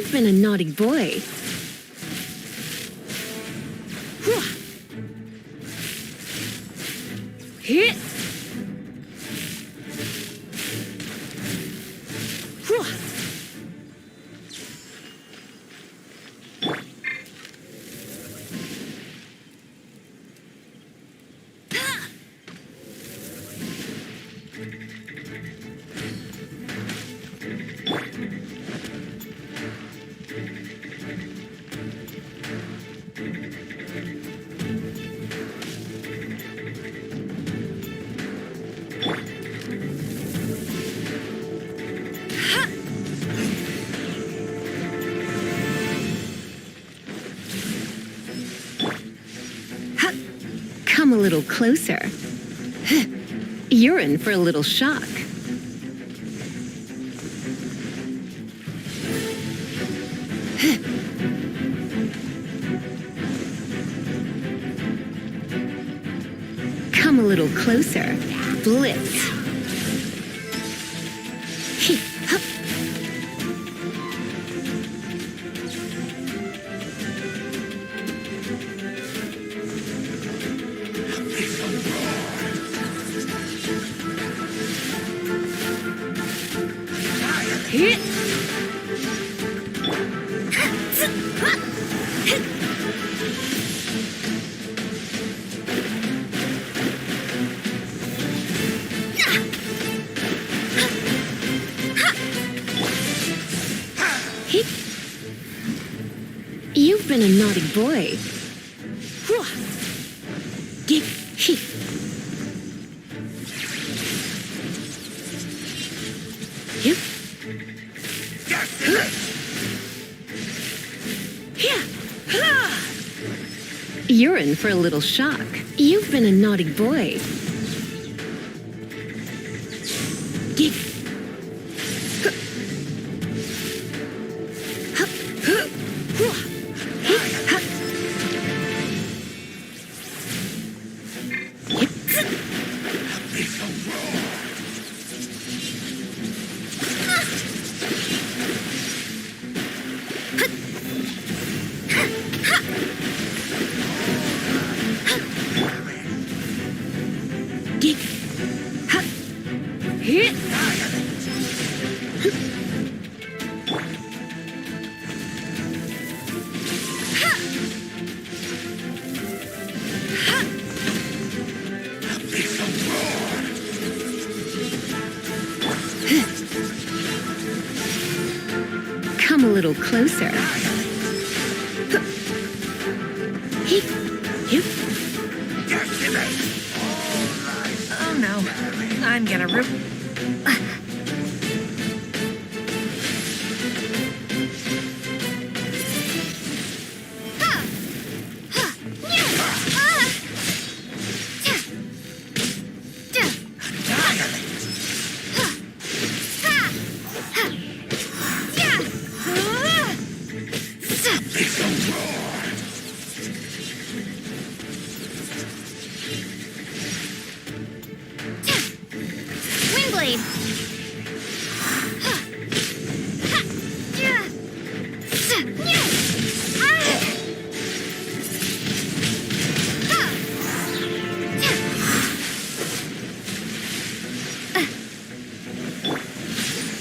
You've been a naughty boy. Hit. Come a little closer. You're in for a little shock. Come a little closer. Blitz. Hit. You've been a naughty boy. Get hit. Yep. You're in for a little shock. You've been a naughty boy. Get. Come a little closer. Oh no, I'm gonna rip. Windblade!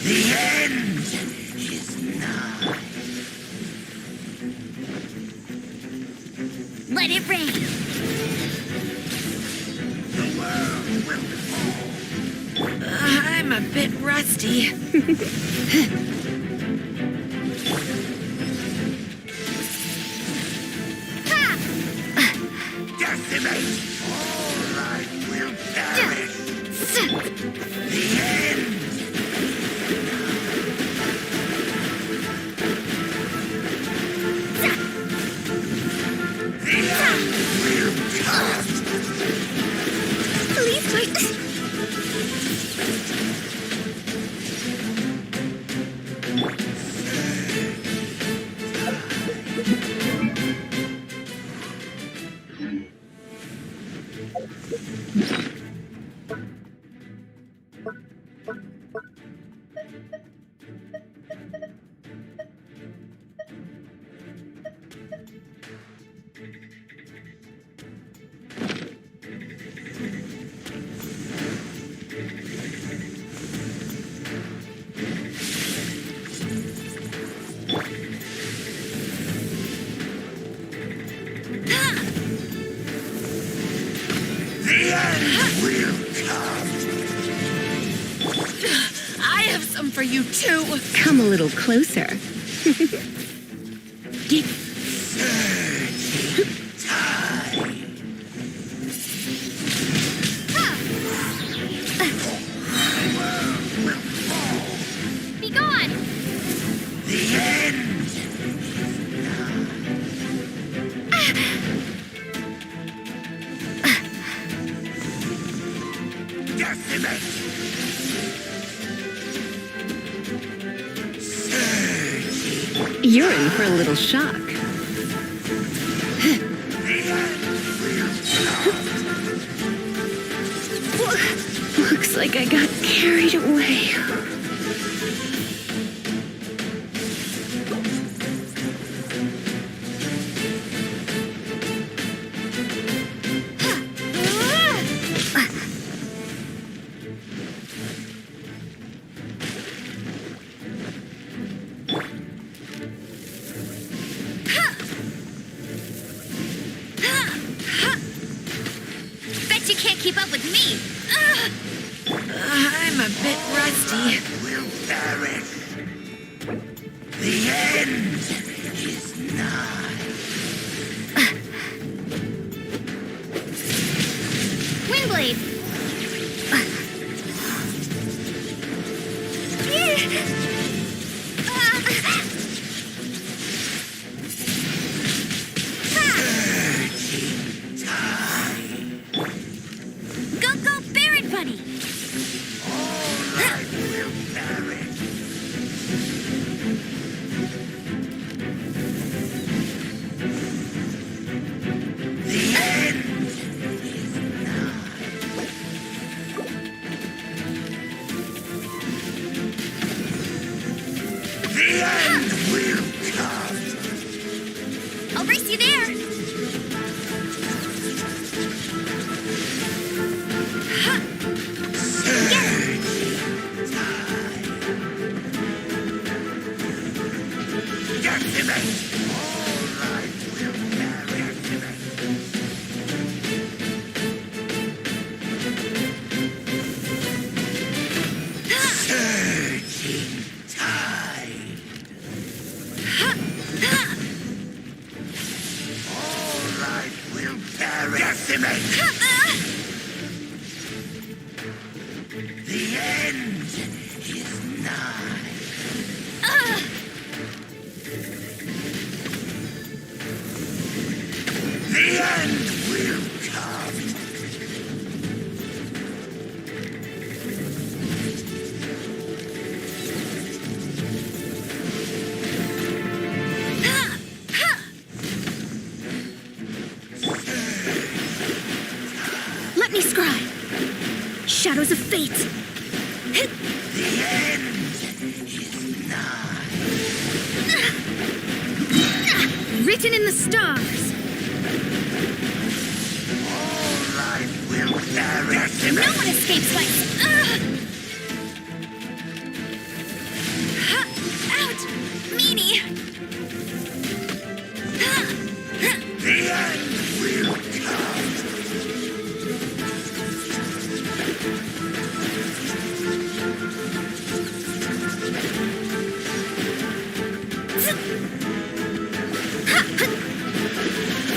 The end is nigh. Let it rain! The world will fall. I'm a bit rusty. Decimate! All life will perish. The end! The end will come! Please wait! The end will come. I have some for you too. Come a little closer. Be gone! The end. Decimate. You're in for a little shock. The end will come. Looks like I got carried away. Bet you can't keep up with me! I'm a bit rusty. Will perish. The end is nigh. Windblade! Go, go, Barret Bunny! All life will perish. The end is nigh. The end will come. I'll race you there! Decimate. All life will perish. Surging tide. All life will perish. Decimate. The end is nigh. The end will come. Let me scry! Shadows of fate! The end is nigh. Written in the stars! All life will perish. No one escapes my... Out! Meanie! The end will come.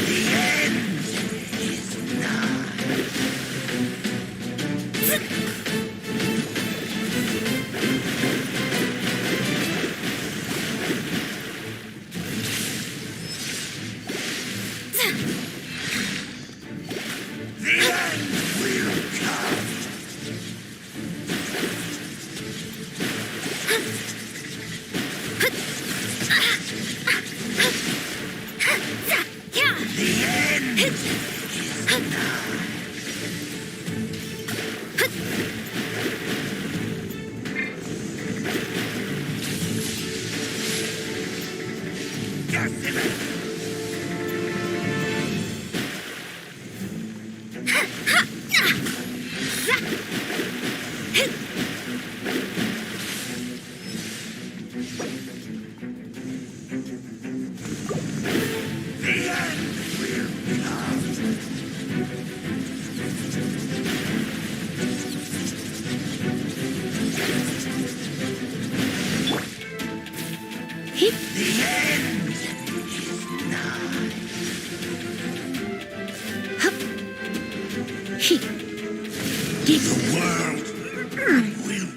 The end is nigh. The end will come. The end is nigh. Decimate. The end will come. The world will...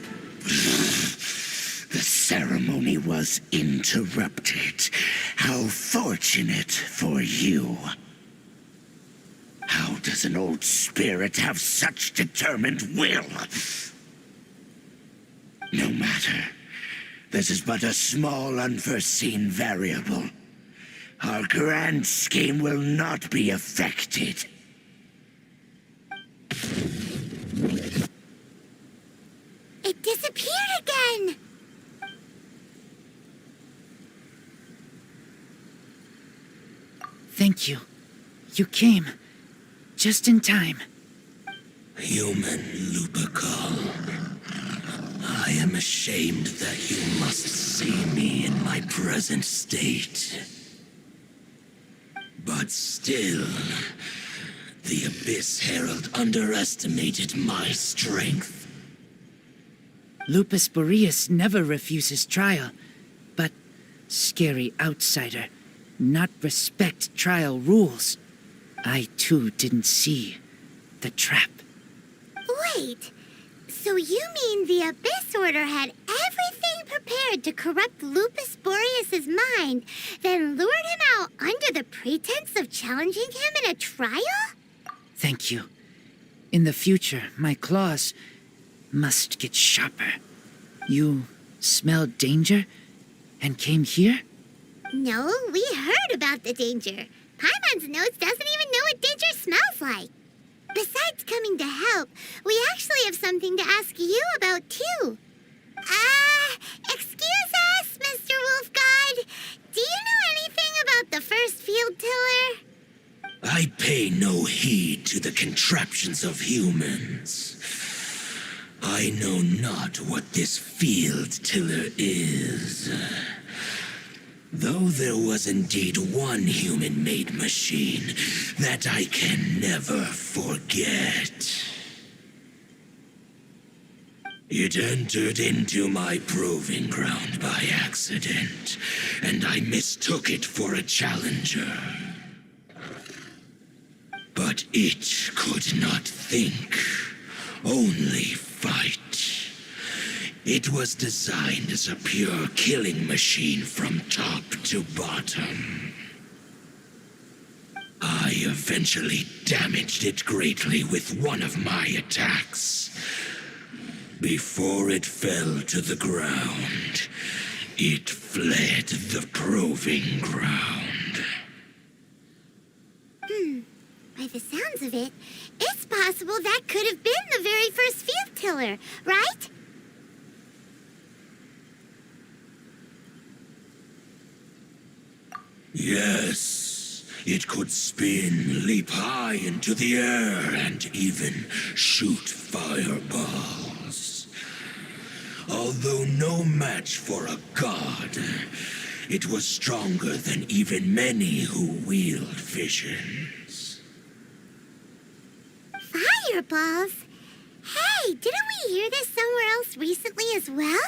The ceremony was interrupted. How fortunate for you. How does an old spirit have such determined will? No matter. This is but a small unforeseen variable. Our grand scheme will not be affected. It disappeared again! Thank you. You came. Just in time. Human Lupercal. I am ashamed that you must see me in my present state. But still, the Abyss Herald underestimated my strength. Lupus Boreas never refuses trial, but scary outsider, not respect trial rules. I too didn't see the trap. Wait, so you mean the Abyss Order had everything prepared to corrupt Lupus Boreas' mind, then lured him out under the pretense of challenging him in a trial? Thank you. In the future, my claws must get sharper. You smelled danger and came here? No, we heard about the danger. Paimon's nose doesn't even know what danger smells like. Besides coming to help, we actually have something to ask you about, too. Excuse us, Mr. Wolf God. Do you know anything about the first field tiller? I pay no heed to the contraptions of humans. I know not what this field tiller is. Though there was indeed one human-made machine that I can never forget. It entered into my proving ground by accident, and I mistook it for a challenger. But it could not think, only fight. It was designed as a pure killing machine from top to bottom. I eventually damaged it greatly with one of my attacks. Before it fell to the ground, it fled the proving ground. By the sounds of it, it's possible that could have been the very first field tiller, right? Yes, it could spin, leap high into the air, and even shoot fireballs. Although no match for a god, it was stronger than even many who wield visions. Fireballs? Hey, didn't we hear this somewhere else recently as well?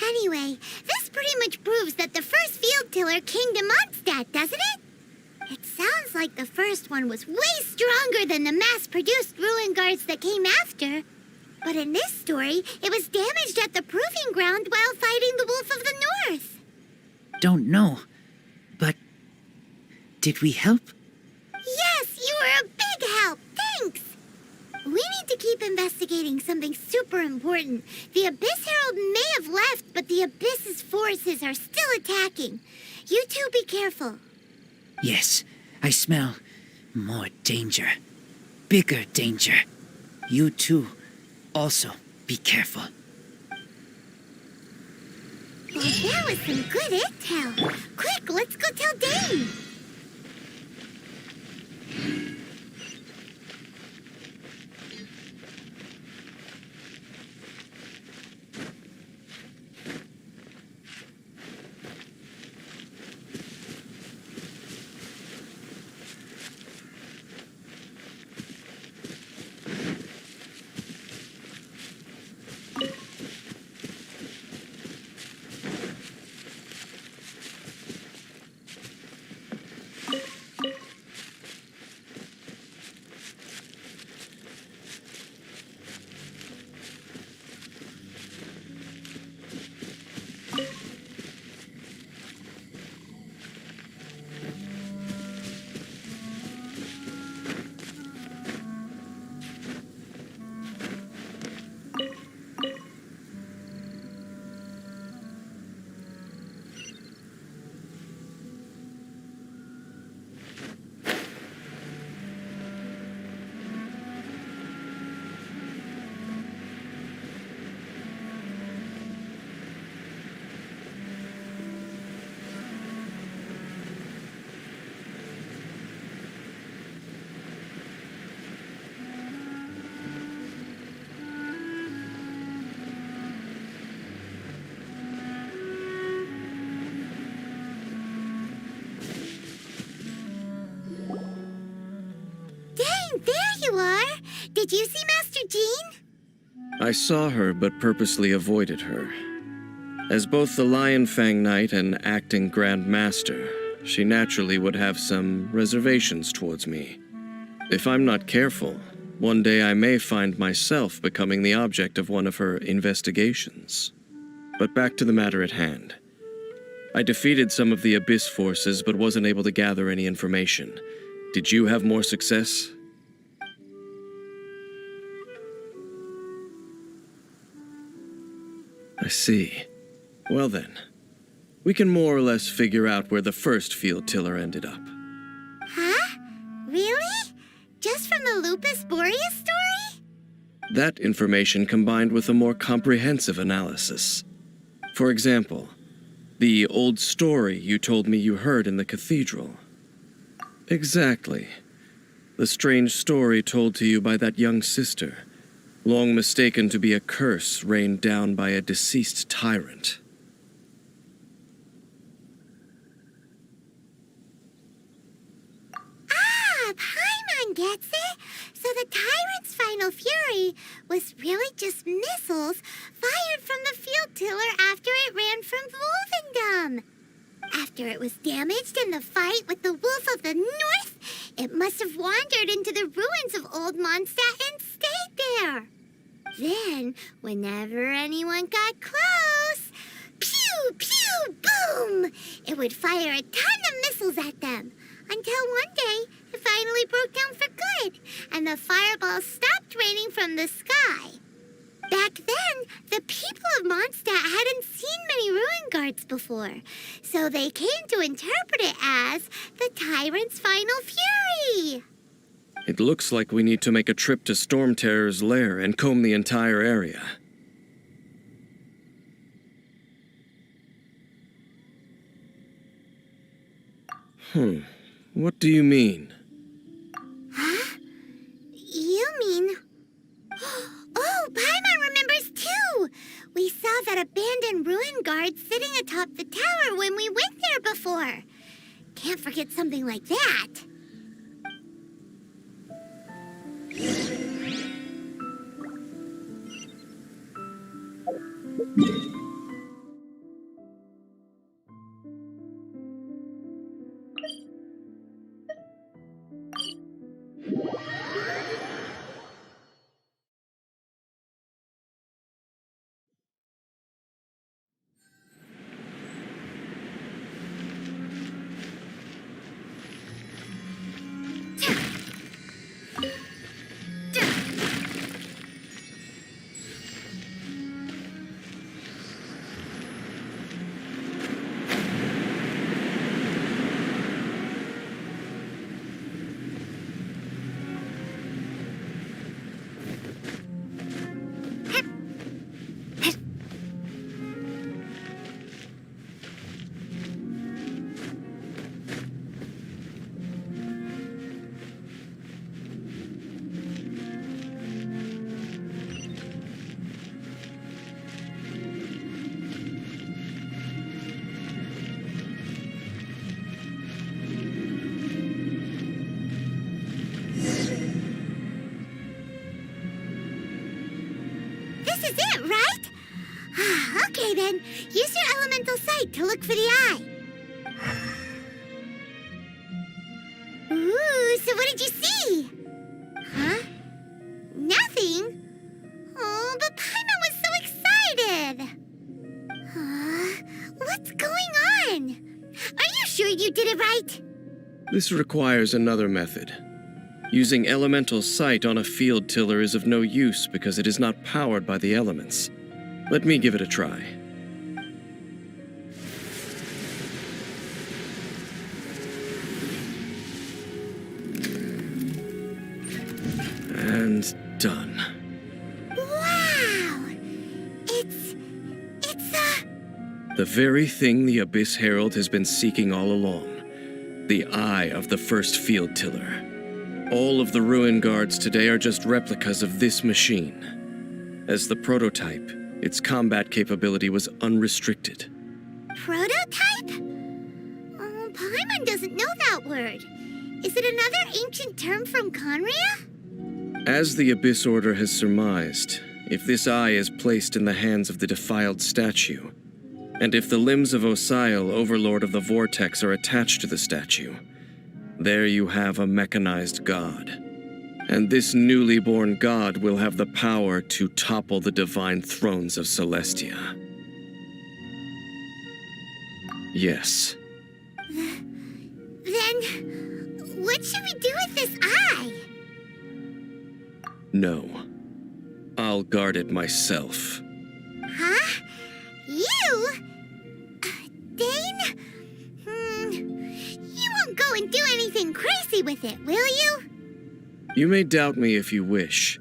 Anyway, this pretty much proves that the first field tiller came to Mondstadt, doesn't it? It sounds like the first one was way stronger than the mass-produced ruin guards that came after. But in this story, it was damaged at the proving ground while fighting the Wolf of the North. Don't know, but did we help? Yes, you were a big help. Thanks. We need to keep investigating something super important. The Abyss Herald may have left, but the Abyss's forces are still attacking. You two be careful. Yes, I smell more danger. Bigger danger. You too. Also, be careful. Well, that was some good intel. Quick, let's go tell Dane. there you are. Did you see Master Jean? I saw her but purposely avoided her. As both the Lion Fang Knight and acting Grand Master, she naturally would have some reservations towards me. If I'm not careful, one day I may find myself becoming the object of one of her investigations. But back to the matter at hand. I defeated some of the Abyss forces but wasn't able to gather any information. Did you have more success? I see. Well then, we can more or less figure out where the first field tiller ended up. Huh? Really? Just from the Lupus Boreas story? That information combined with a more comprehensive analysis. For example, the old story you told me you heard in the cathedral. Exactly. The strange story told to you by that young sister, long mistaken to be a curse rained down by a deceased tyrant. Ah, Paimon gets it. So the tyrant's final fury was really just missiles fired from the field tiller after it ran from Wolvendom. After it was damaged in the fight with the Wolf of the North, it must have wandered into the ruins of Old Mondstadt and stayed there. Then, whenever anyone got close, pew, pew, boom! It would fire a ton of missiles at them, until one day it finally broke down for good, and the fireballs stopped raining from the sky. Back then, the people of Mondstadt hadn't seen many ruin guards before, so they came to interpret it as the tyrant's final fury. It looks like we need to make a trip to Storm Terror's lair and comb the entire area. What do you mean? Huh? You mean... Oh, Paimon remembers too! We saw that abandoned ruin guard sitting atop the tower when we went there before. Can't forget something like that. This is it, right? Okay then, use your elemental sight to look for the eye. Ooh, so what did you see? Huh? Nothing? Oh, but Paimon was so excited. What's going on? Are you sure you did it right? This requires another method. Using elemental sight on a field tiller is of no use because it is not powered by the elements. Let me give it a try. And done. Wow! It's The very thing the Abyss Herald has been seeking all along. The eye of the first field tiller. All of the ruin guards today are just replicas of this machine. As the prototype, its combat capability was unrestricted. prototype? Oh, Paimon doesn't know that word. Is it another ancient term from Conria? As the Abyss Order has surmised, if this eye is placed in the hands of the defiled statue, and if the limbs of Osial, Overlord of the Vortex, are attached to the statue, there you have a mechanized god. And this newly born god will have the power to topple the divine thrones of Celestia. Yes. Then, what should we do with this eye? No. I'll guard it myself. Huh? You? Dane? You won't go and do anything crazy with it, will you? You may doubt me if you wish,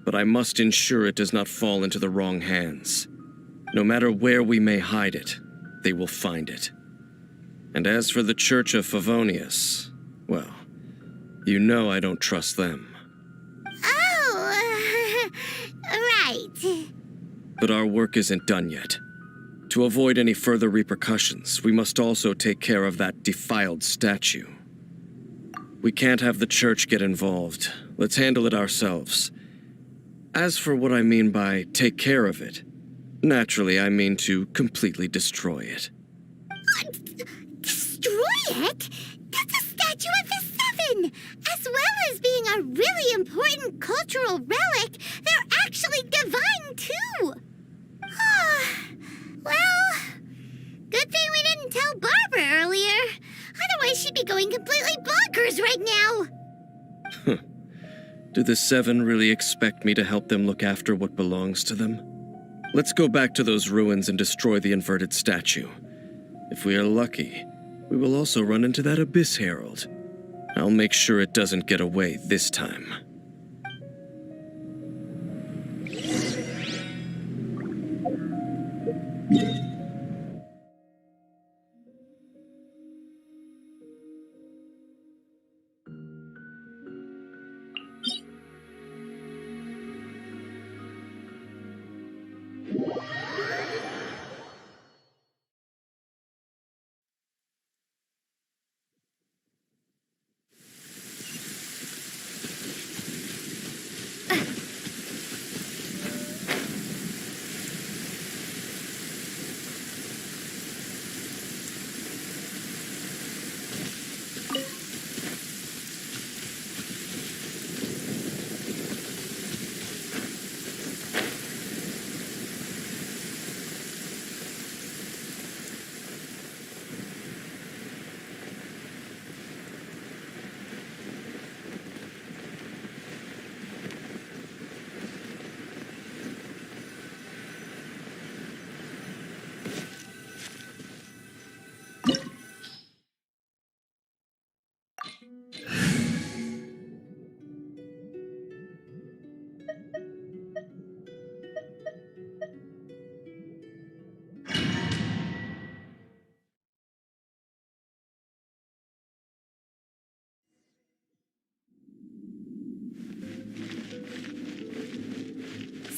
but I must ensure it does not fall into the wrong hands. No matter where we may hide it, they will find it. And as for the Church of Favonius, well, you know I don't trust them. Oh, right. But our work isn't done yet. To avoid any further repercussions, we must also take care of that defiled statue. We can't have the Church get involved. Let's handle it ourselves. As for what I mean by take care of it, naturally I mean to completely destroy it. Destroy it? That's a statue of the Seven! As well as being a really important cultural relic, they're actually divine, too! Well, good thing we didn't tell Barbara earlier. Otherwise, she'd be going completely bonkers right now. Do the Seven really expect me to help them look after what belongs to them? Let's go back to those ruins and destroy the inverted statue. If we are lucky, we will also run into that Abyss Herald. I'll make sure it doesn't get away this time.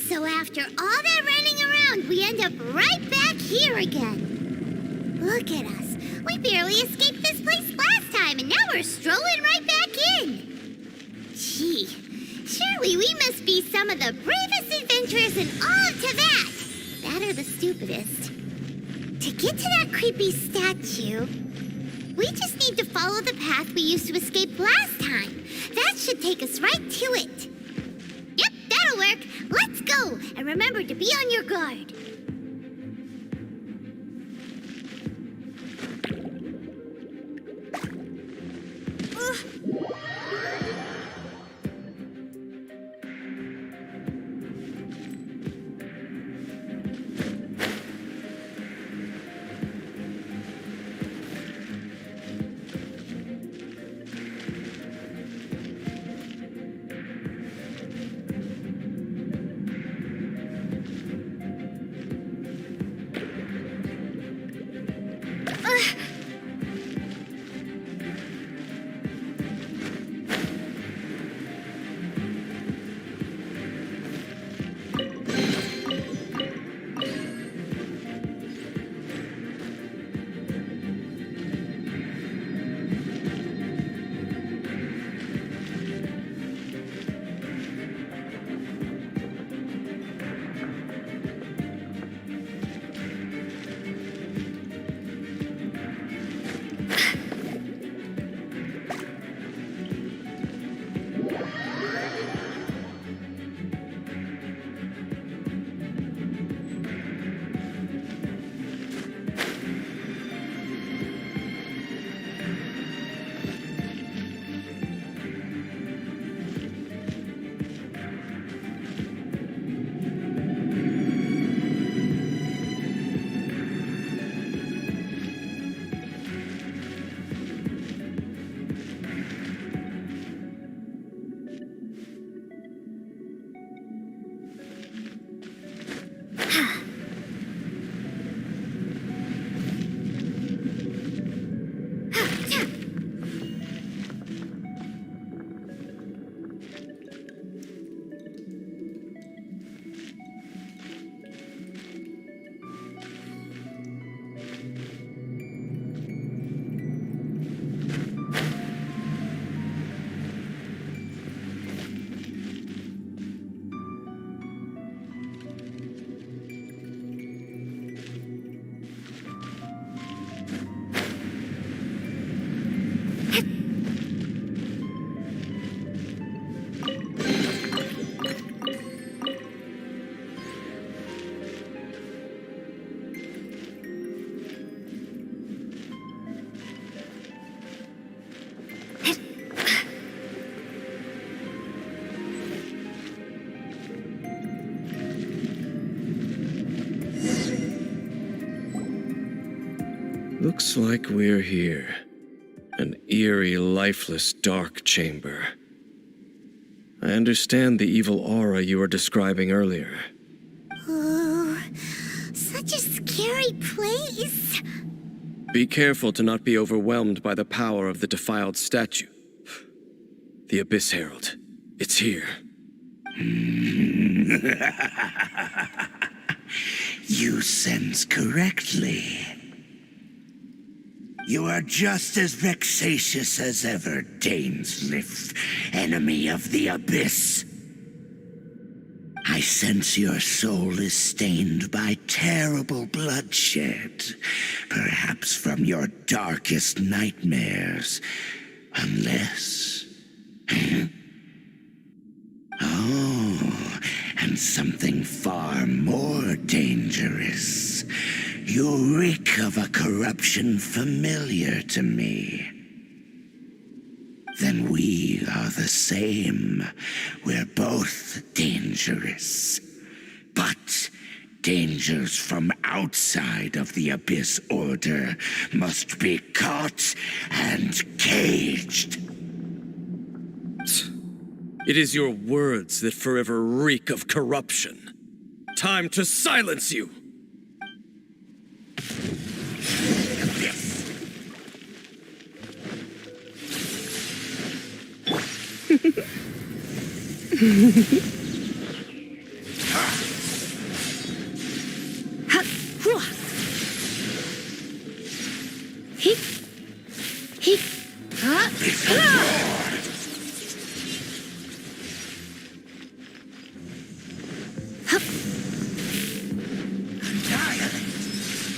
So after all that running around, we end up right back here again. Look at us. We barely escaped this place last time, and now we're strolling right back in. Gee, surely we must be some of the bravest adventurers in all of Teyvat. That or the stupidest. To get to that creepy statue, we just need to follow the path we used to escape last time. That should take us right to it. Yep, that'll work. Let's go, and remember to be on your guard. Looks like we're here. An eerie, lifeless, dark chamber. I understand the evil aura you were describing earlier. Oh, such a scary place. Be careful to not be overwhelmed by the power of the defiled statue. The Abyss Herald. It's here. You sense correctly. You are just as vexatious as ever, Dainsleif, enemy of the Abyss. I sense your soul is stained by terrible bloodshed, perhaps from your darkest nightmares, unless... Oh, and something far more dangerous. You reek of a corruption familiar to me. Then we are the same. We're both dangerous. But dangers from outside of the Abyss Order must be caught and caged. It is your words that forever reek of corruption. Time to silence you!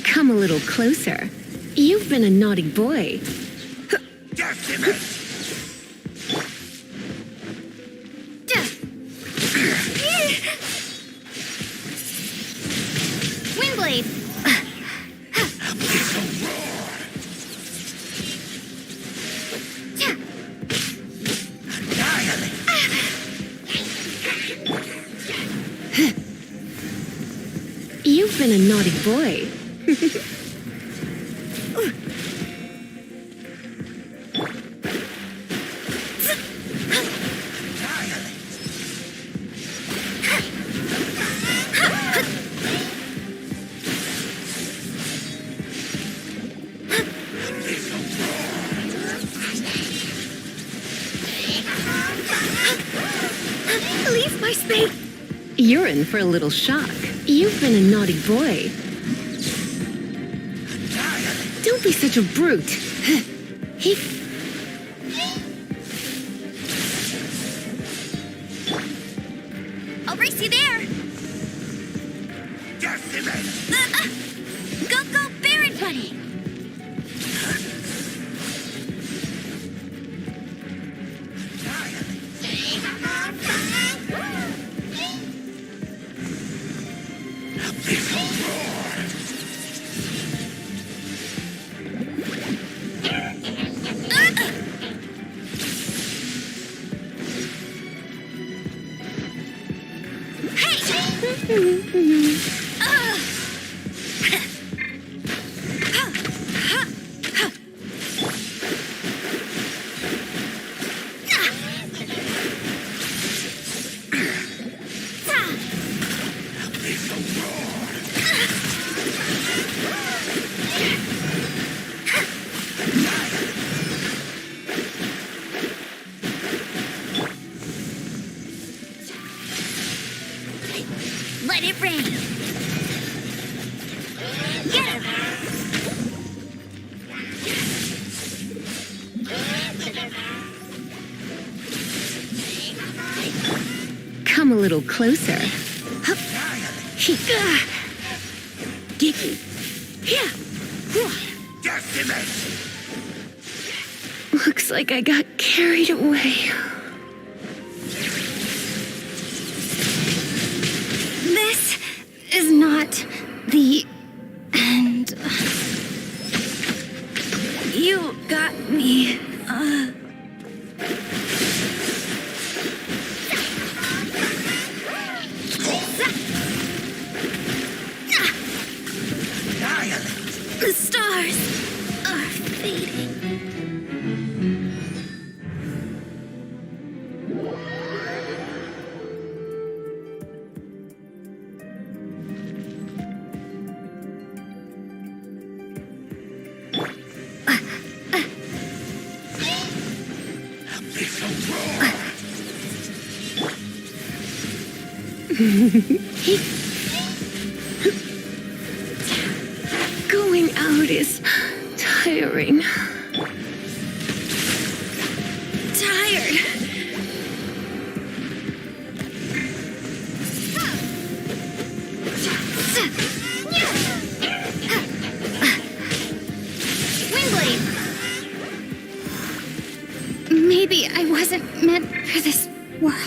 Come a little closer. You've been a naughty boy. Windblade. You've been a naughty boy. Leave my space. You're in for a little shock. You've been a naughty boy. Don't be such a brute. I'll race you there. Go, go, Baron Bunny. Let it rain. Get him. Come a little closer. Looks like I got carried away. This is not the end. You got me. The stars. It's a roar! Going out is tiring. Tired. Windblade. Maybe I wasn't meant for this world.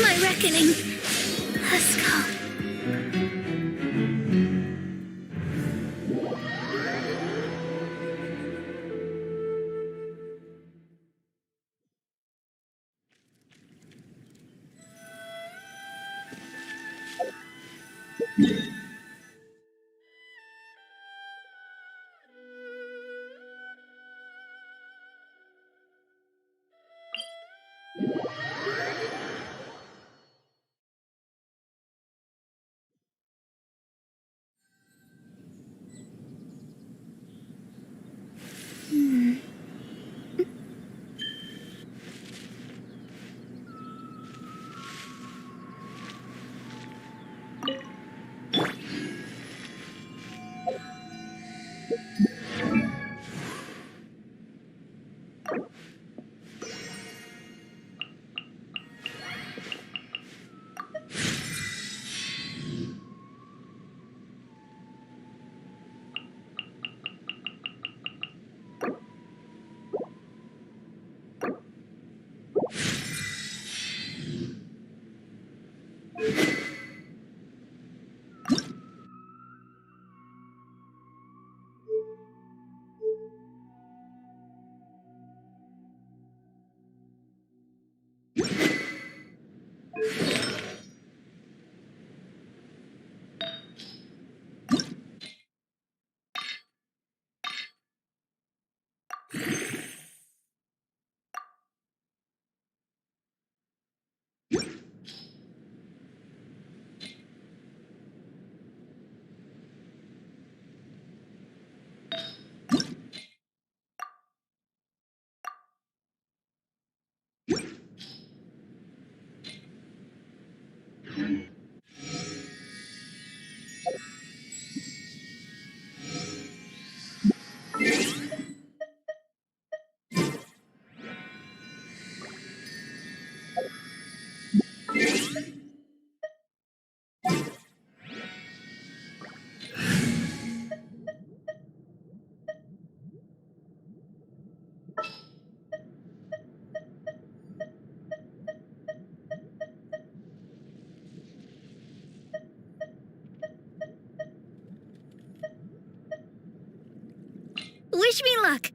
My reckoning. Let's go. Wish me luck.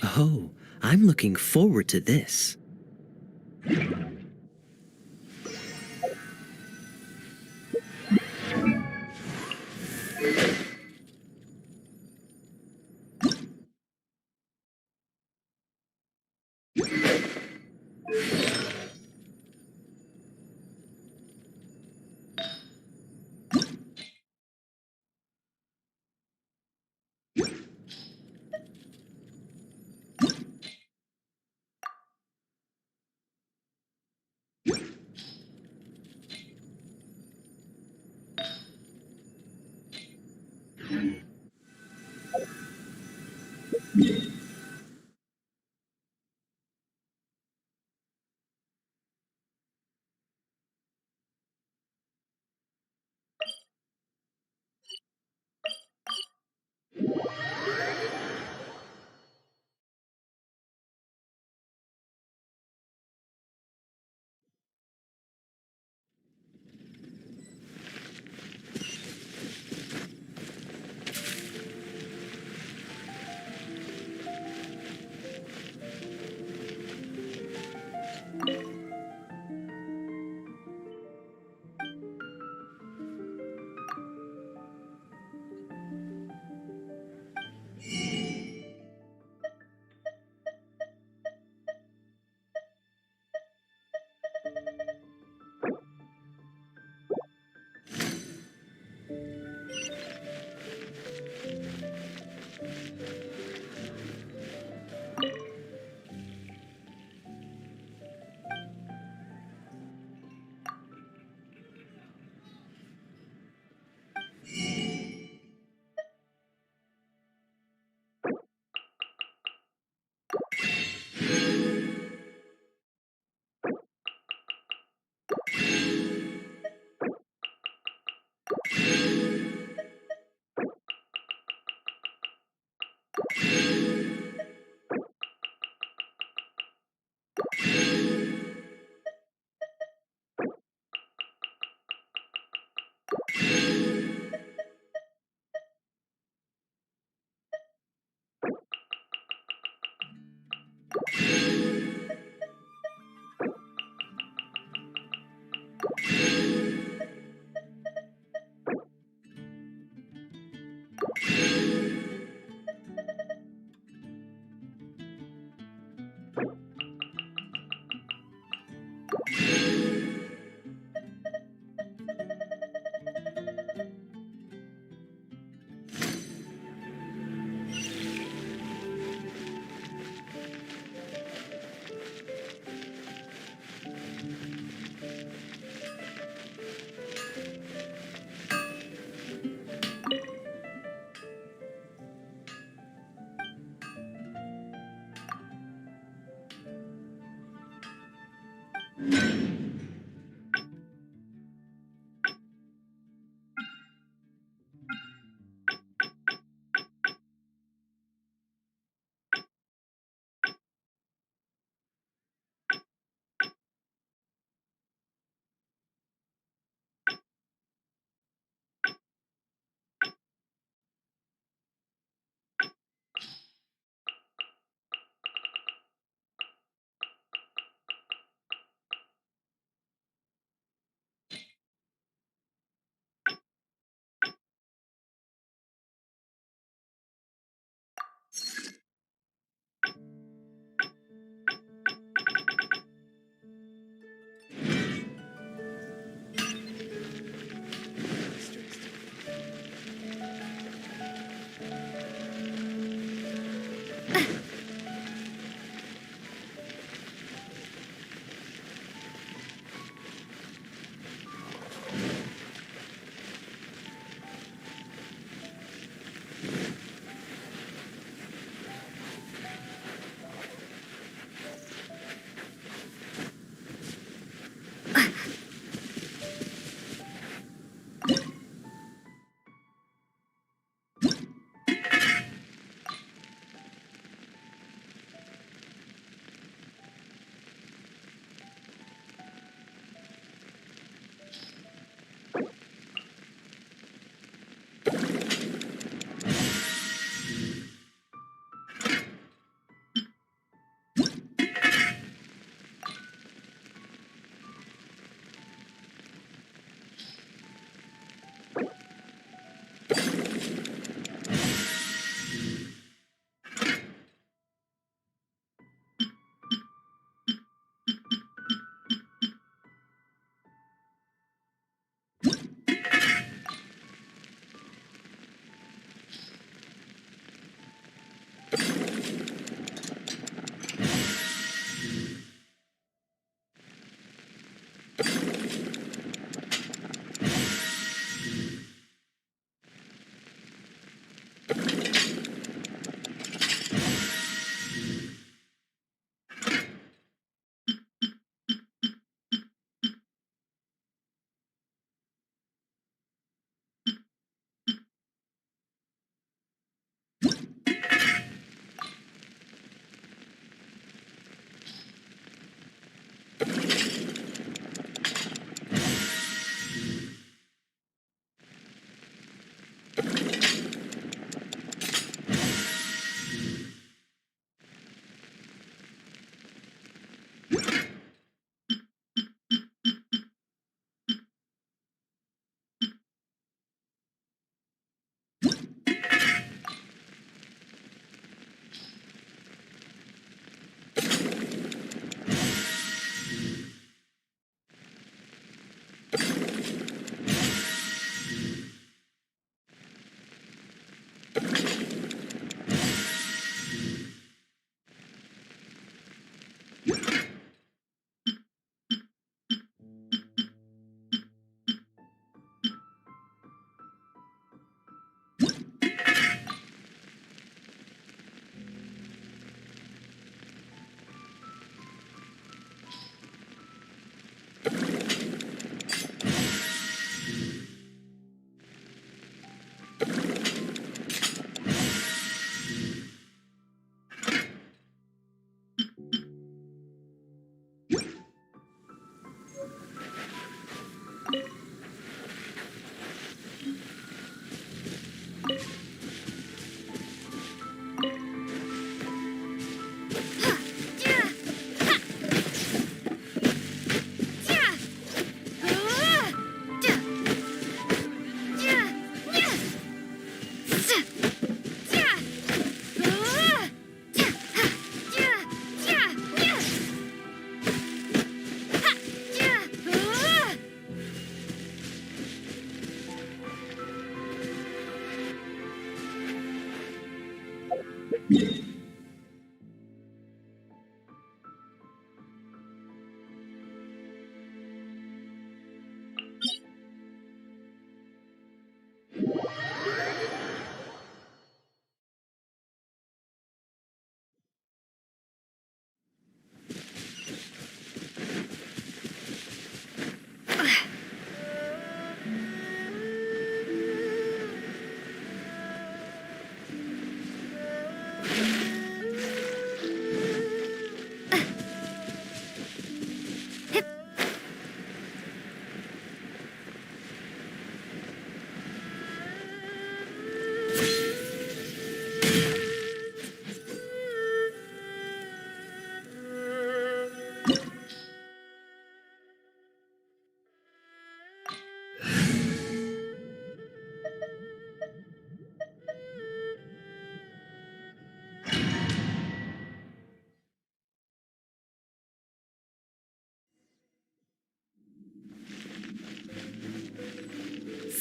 Oh, I'm looking forward to this.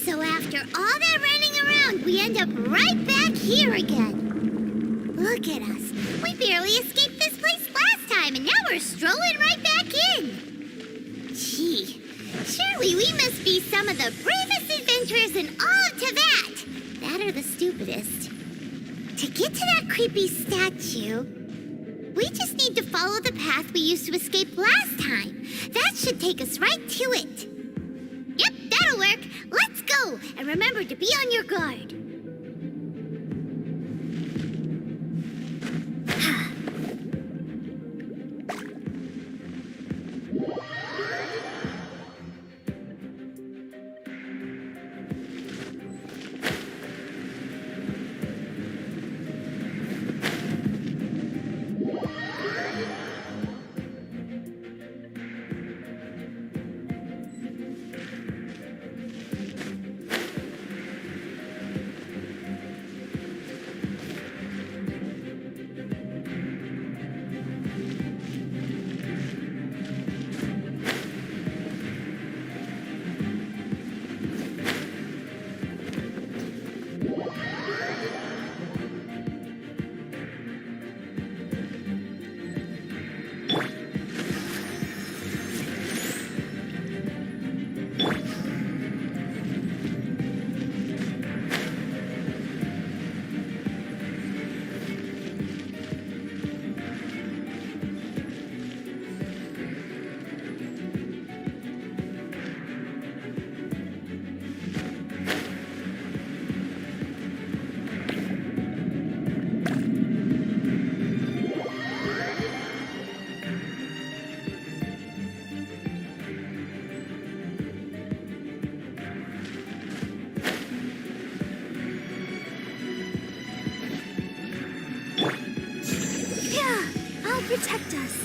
So after all that running around, we end up right back here again. Look at us. We barely escaped this place last time, and now we're strolling right back in. Gee, surely we must be some of the bravest adventurers in all of Teyvat. That or the stupidest. To get to that creepy statue, we just need to follow the path we used to escape last time. That should take us right to it. Yep, that'll work. Let's go, and remember to be on your guard. Protect us.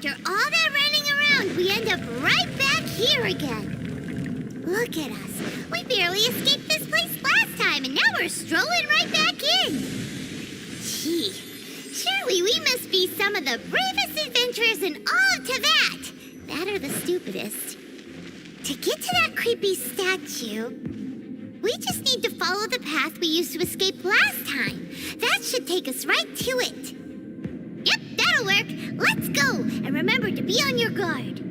after all that running around, we end up right back here again. Look at us. We barely escaped this place last time, and now we're strolling right back in. Gee, surely we must be some of the bravest adventurers in all of Teyvat. That or the stupidest. To get to that creepy statue, we just need to follow the path we used to escape last time. That should take us right to it. Yep, that'll work. Let's go. And remember to be on your guard.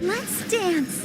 Let's dance.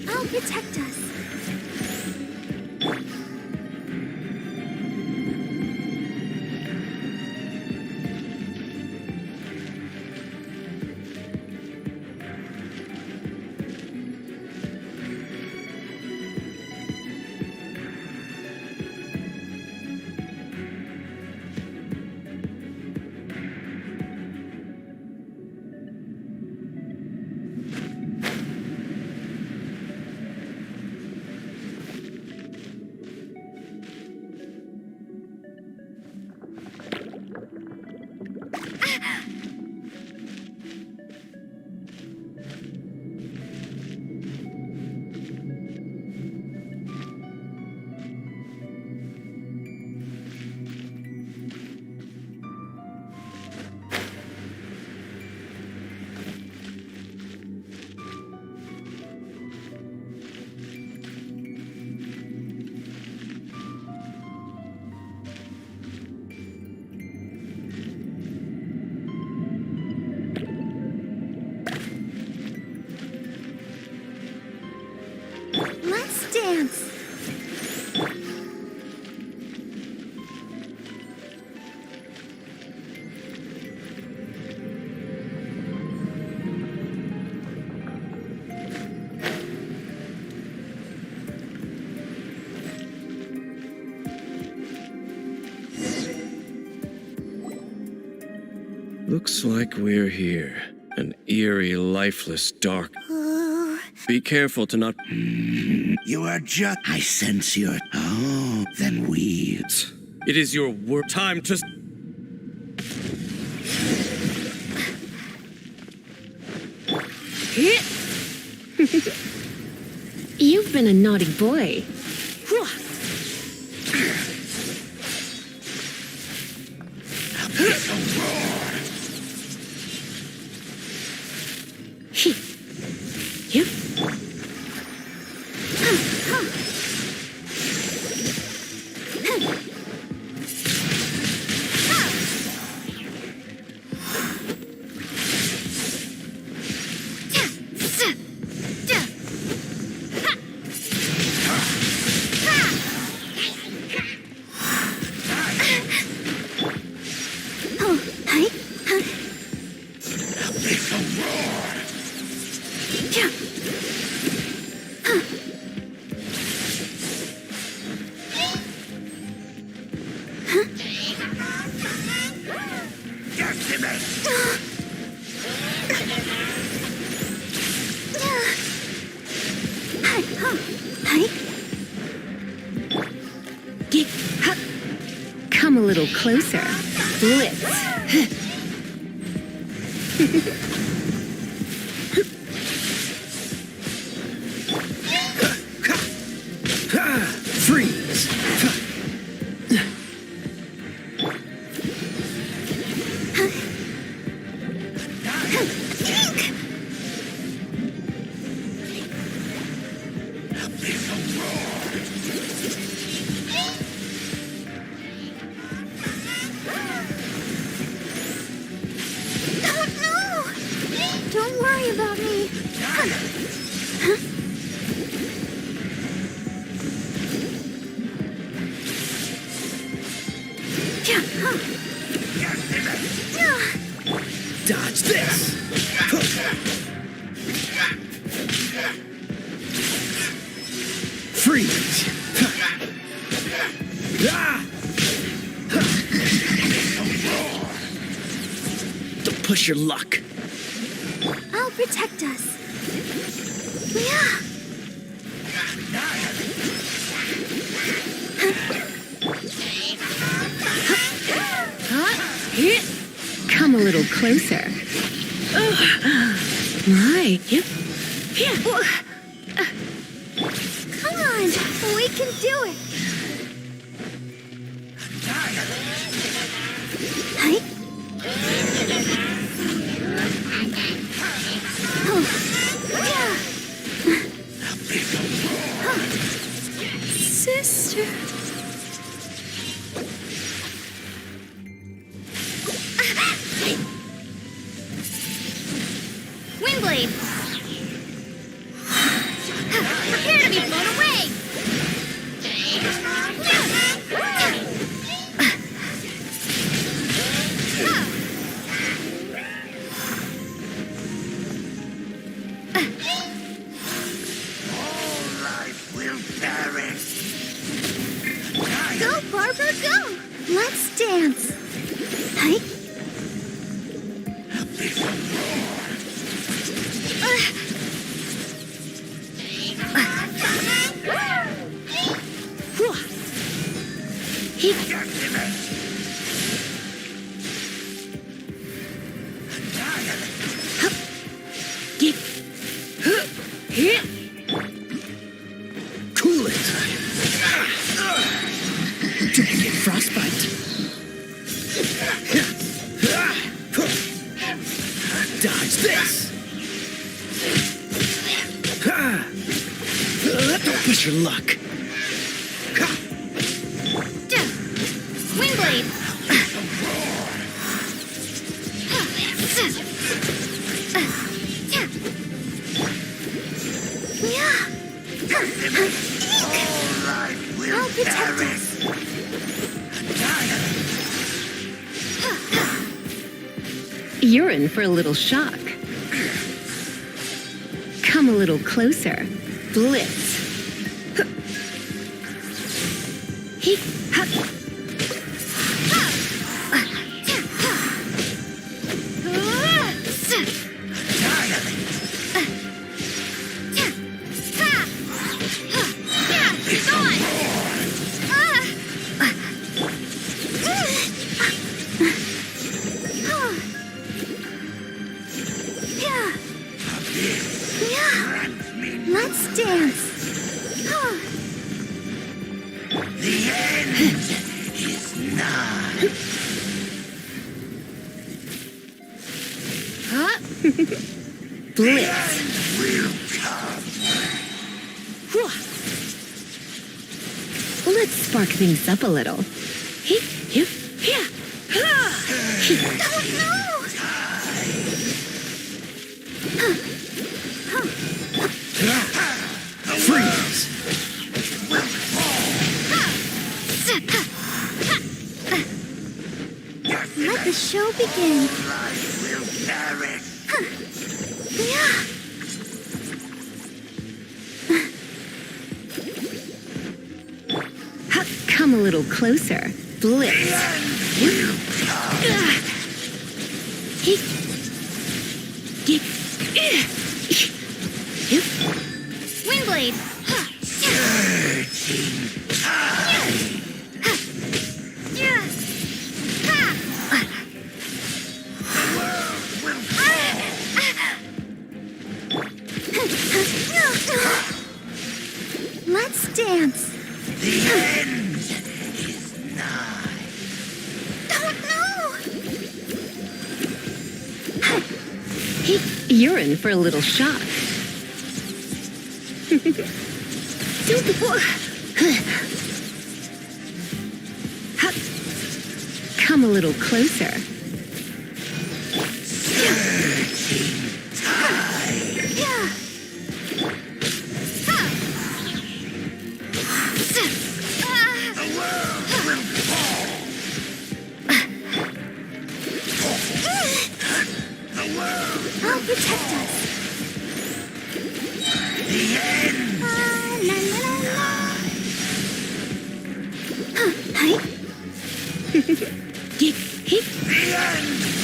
I'll protect us. Let's dance. Looks like we're here. An eerie, lifeless, dark. Be careful to not. You are just. I sense your. Oh, then we. It is your work time to. You've been a naughty boy. Yep. Come a little closer. Blitz. Freeze! Oh no! Don't worry about me. Dodge this! Freeze! Ah! Don't push your luck. I'll protect us. Yeah. Come a little closer. My. Yep. Yeah. Come on, we can do it. Hi. Sister. Windblade. Prepare to be blown away. All life will perish. Go, Barbara, go. Let's dance. Hi. Cool it! Dragon frostbite! Dodge this! Don't push your luck! Windblade. All life will I'll protect perish. us. You're in for a little shock. Come a little closer. Blitz. He. Let's dance. The end is nigh. Blitz. Will come. Let's spark things up a little. He. He. Yeah. Oh no! Freeze! Let the show begin. Life will perish. Yeah. Come a little closer. Blitz. He. Windblade. Surging tide. Let's dance. The You're in for a little shock. Come a little closer. I'll protect us. The end La la la la.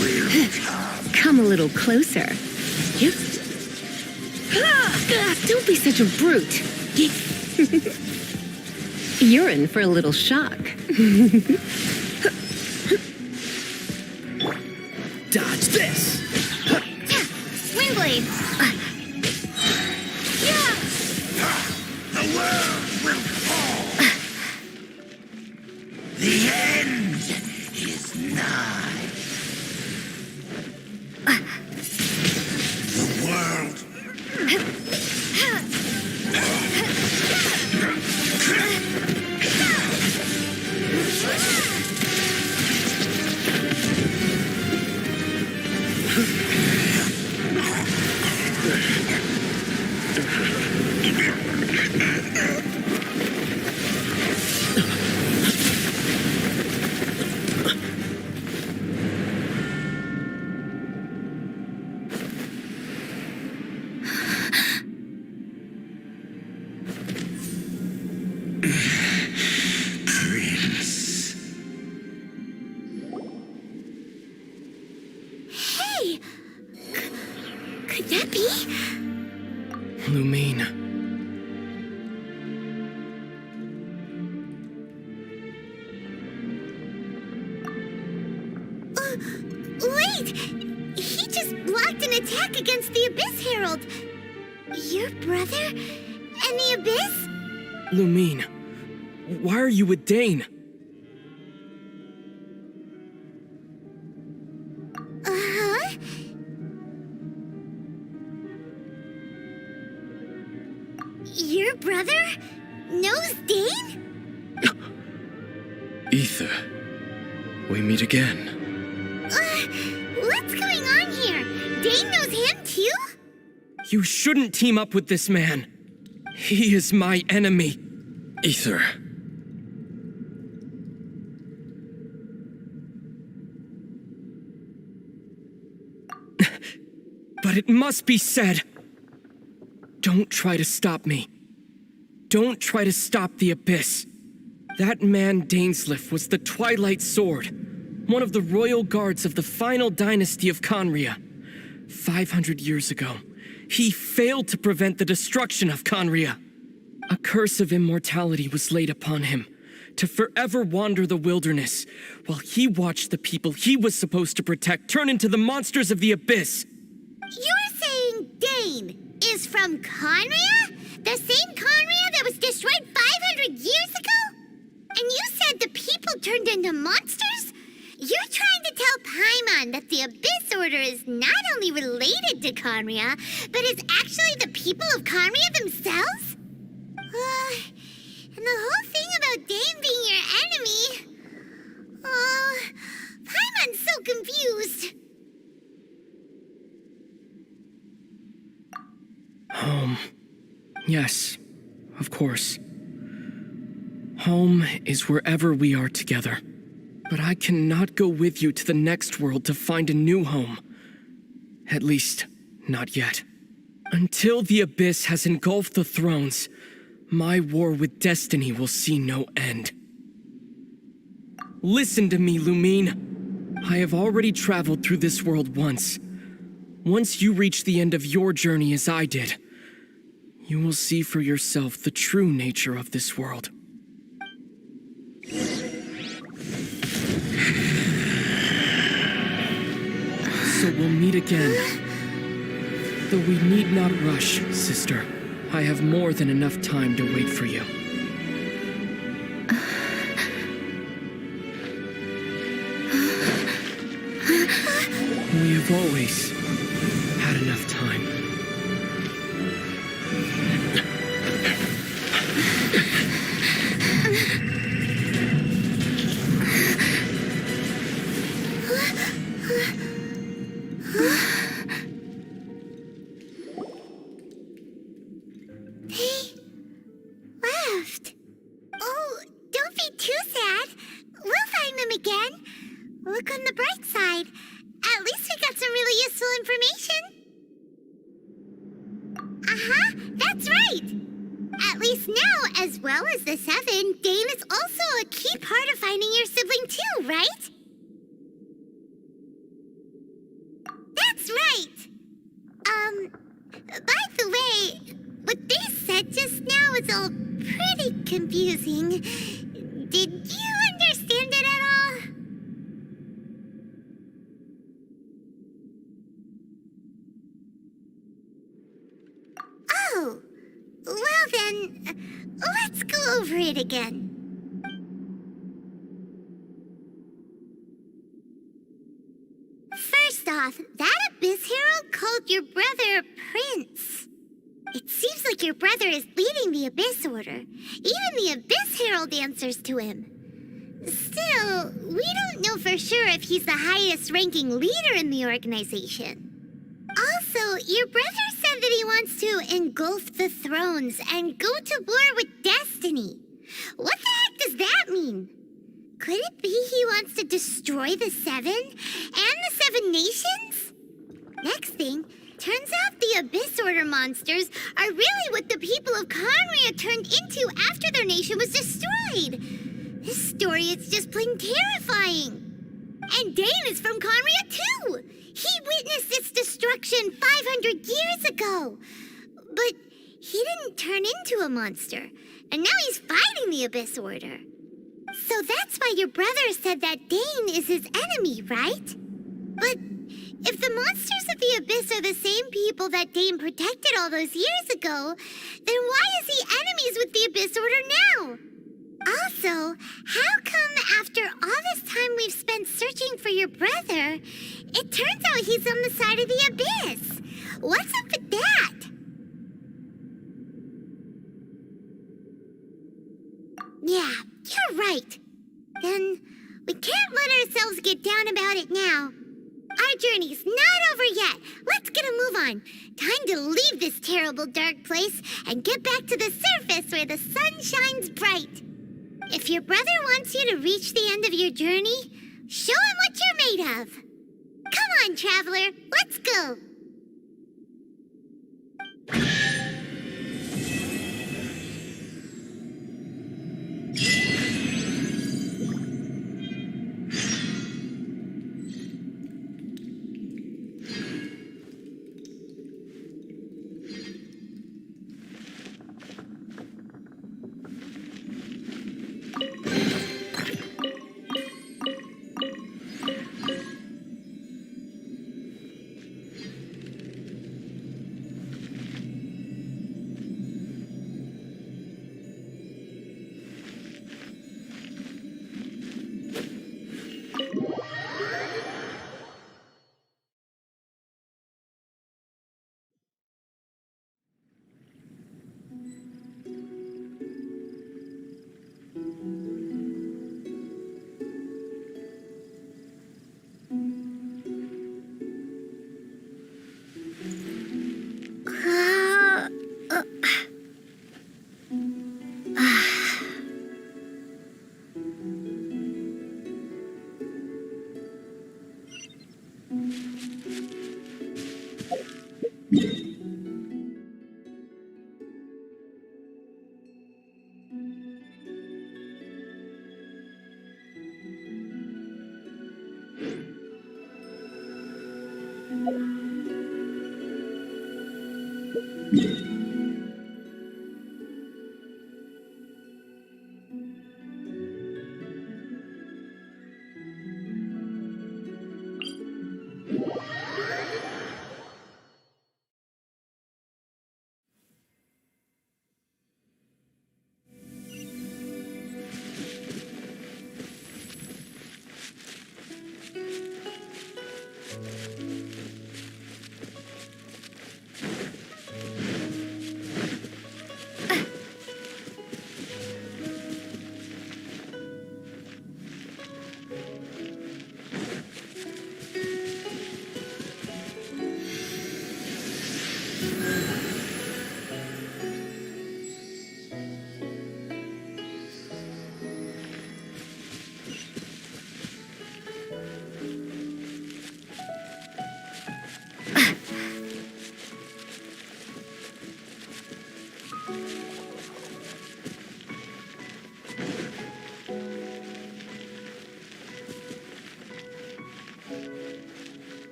will come. Come a little closer. Don't be such a brute. You're in for a little shock. Dodge this! Windblade! The world will fall. The end is nigh. The world Prince. Hey! Could that be? Lumine. Wait! He just blocked an attack against the Abyss Herald. Your brother and the Abyss? Lumine. Why are you with Dane? Uh-huh. Your brother knows Dane? Ether, we meet again. What's going on here? Dane knows him too? You shouldn't team up with this man. He is my enemy. Ether. But it must be said. Don't try to stop me. Don't try to stop the Abyss. That man Dainsleif was the Twilight Sword, one of the royal guards of the final dynasty of Conria. 500 years ago, he failed to prevent the destruction of Conria. A curse of immortality was laid upon him, to forever wander the wilderness, while he watched the people he was supposed to protect turn into the monsters of the Abyss. You're saying Dane is from Conria? The same Conria that was destroyed 500 years ago? And you said the people turned into monsters? You're trying to tell Paimon that the Abyss Order is not only related to Conria, but is actually the people of Conria themselves? And the whole thing about Dane being your enemy... Paimon's so confused. Home. Yes, of course. Home is wherever we are together. But I cannot go with you to the next world to find a new home. At least, not yet. Until the Abyss has engulfed the thrones, my war with destiny will see no end. Listen to me, Lumine. I have already traveled through this world once. Once you reach the end of your journey as I did, you will see for yourself the true nature of this world. So we'll meet again. Though we need not rush, sister. I have more than enough time to wait for you. We have always had a enough time. They left. Oh, don't be too sad. We'll find them again. Look on the bright side. At least we got some really useful information. Uh-huh, that's right. At least now, as well as the Seven, Dane is also a key part of finding your sibling too, right? That's right. By the way, what they said just now is all pretty confusing. Did you understand it at all? Oh, well then, let's go over it again. First off, that Abyss Herald called your brother Prince. It seems like your brother is leading the Abyss Order. Even the Abyss Herald answers to him. Still, we don't know for sure if he's the highest ranking leader in the organization. Also, your brother said that he wants to engulf the thrones and go to war with Destiny. What the heck does that mean? Could it be he wants to destroy the Seven and the Seven Nations? Next thing, turns out the Abyss Order monsters are really what the people of Conria turned into after their nation was destroyed. This story is just plain terrifying. And Dane is from Conria too. He witnessed its destruction 500 years ago. But he didn't turn into a monster. And now he's fighting the Abyss Order. So that's why your brother said that Dane is his enemy, right? But if the monsters of the Abyss are the same people that Dane protected all those years ago, then why is he enemies with the Abyss Order now? Also, how come after all this time we've spent searching for your brother, it turns out he's on the side of the Abyss? What's up with that? Yeah, you're right. Then we can't let ourselves get down about it now. Our journey's not over yet. Let's get a move on. Time to leave this terrible dark place and get back to the surface where the sun shines bright. If your brother wants you to reach the end of your journey, show him what you're made of. Come on, traveler, let's go.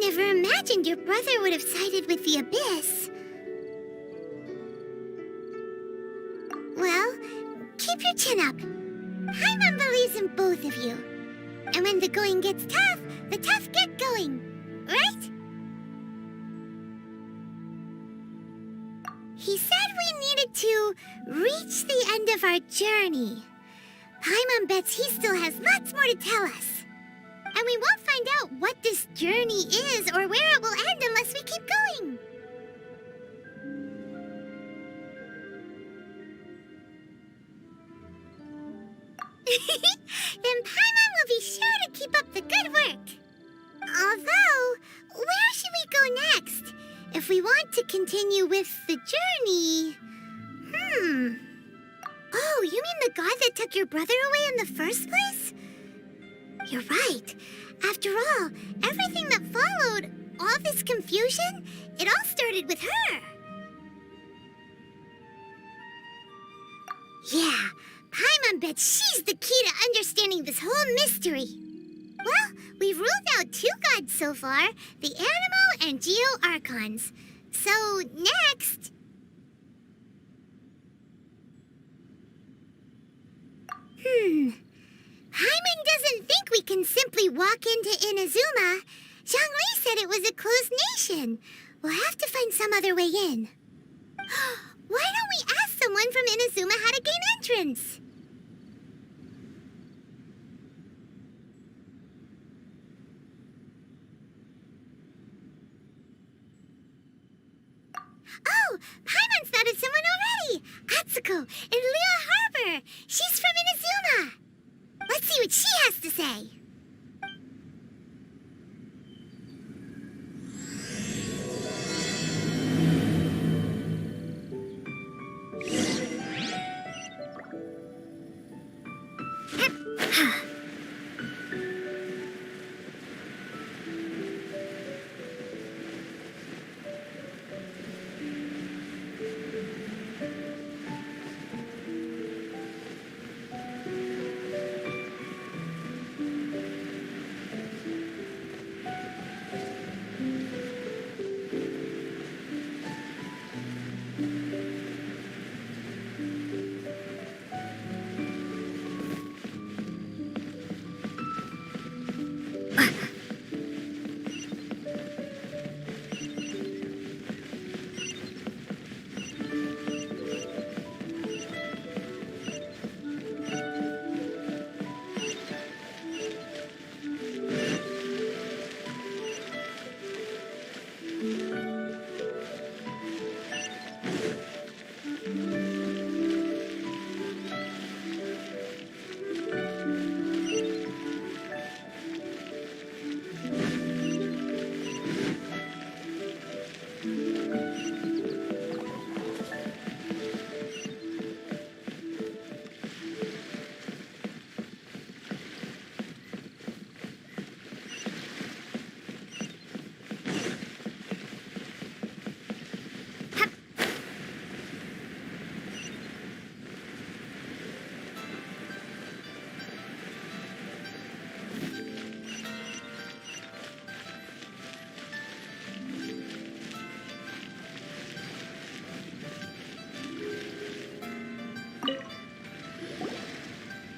never imagined your brother would have sided with the Abyss. Well, keep your chin up. Paimon believes in both of you. And when the going gets tough, the tough get going. Right? He said we needed to reach the end of our journey. Paimon bets he still has lots more to tell us. And we won't find out what this journey is or where it will end unless we keep going. Then Paimon will be sure to keep up the good work. Although, where should we go next? If we want to continue with the journey... Oh, you mean the god that took your brother away in the first place? You're right. After all, everything that followed, all this confusion, it all started with her. Yeah, Paimon bets she's the key to understanding this whole mystery. Well, we've ruled out 2 gods so far, the Animo and Geo Archons. So, next... Paimon doesn't think we can simply walk into Inazuma. Zhongli said it was a closed nation. We'll have to find some other way in. Why don't we ask someone from Inazuma how to gain entrance? Oh, Paimon's thought of someone already! Atsuko, in Liyue Harbor! She's from Inazuma! Let's see what she has to say!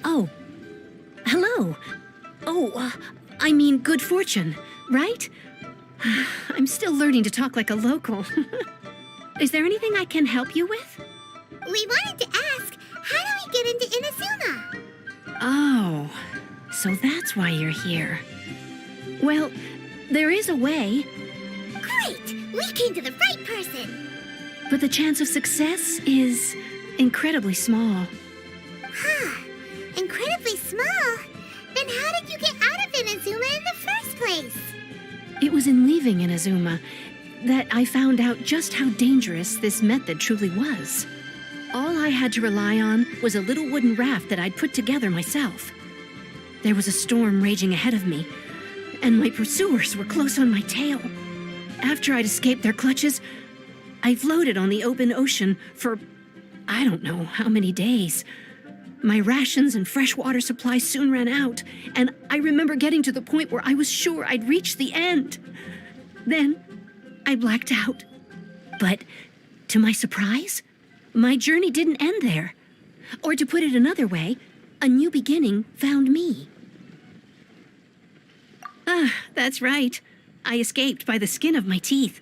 Oh. Hello. Oh, I mean good fortune, right? I'm still learning to talk like a local. Is there anything I can help you with? We wanted to ask, how do we get into Inazuma? Oh, so that's why you're here. Well, there is a way, Great! We came to the right person! but the chance of success is incredibly small. Huh. Incredibly small? Then how did you get out of Inazuma in the first place? It was in leaving Inazuma that I found out just how dangerous this method truly was. All I had to rely on was a little wooden raft that I'd put together myself. There was a storm raging ahead of me, and my pursuers were close on my tail. After I'd escaped their clutches, I floated on the open ocean for I don't know how many days. My rations and fresh water supply soon ran out, and I remember getting to the point where I was sure I'd reached the end. Then I blacked out. But to my surprise, my journey didn't end there. Or to put it another way, a new beginning found me. Ah, that's right. I escaped by the skin of my teeth.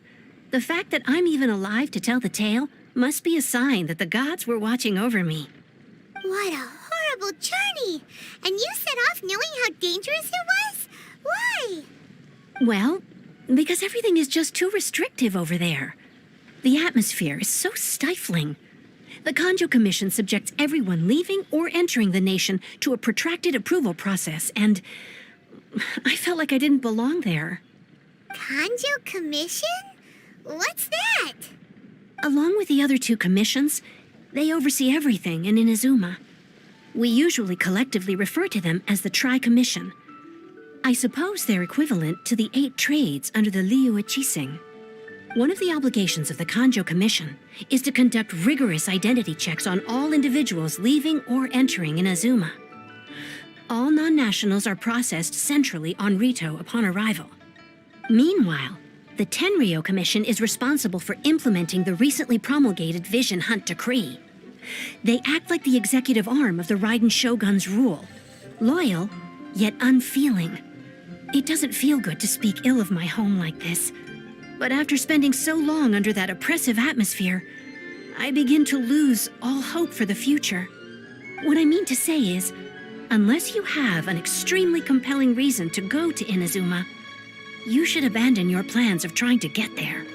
The fact that I'm even alive to tell the tale must be a sign that the gods were watching over me. What a horrible journey! And you set off knowing how dangerous it was? Why? Well, because everything is just too restrictive over there. The atmosphere is so stifling. The Kanjo Commission subjects everyone leaving or entering the nation to a protracted approval process, and I felt like I didn't belong there. Kanjo Commission? What's that? Along with the other two commissions, they oversee everything in Inazuma. We usually collectively refer to them as the Tri-Commission. I suppose they're equivalent to the 8 trades under the Liu Chising. One of the obligations of the Kanjo Commission is to conduct rigorous identity checks on all individuals leaving or entering Inazuma. All non-nationals are processed centrally on Rito upon arrival. Meanwhile, the Tenryo Commission is responsible for implementing the recently promulgated Vision Hunt Decree. They act like the executive arm of the Raiden Shogun's rule. Loyal, yet unfeeling. It doesn't feel good to speak ill of my home like this. But after spending so long under that oppressive atmosphere, I begin to lose all hope for the future. What I mean to say is, unless you have an extremely compelling reason to go to Inazuma, you should abandon your plans of trying to get there.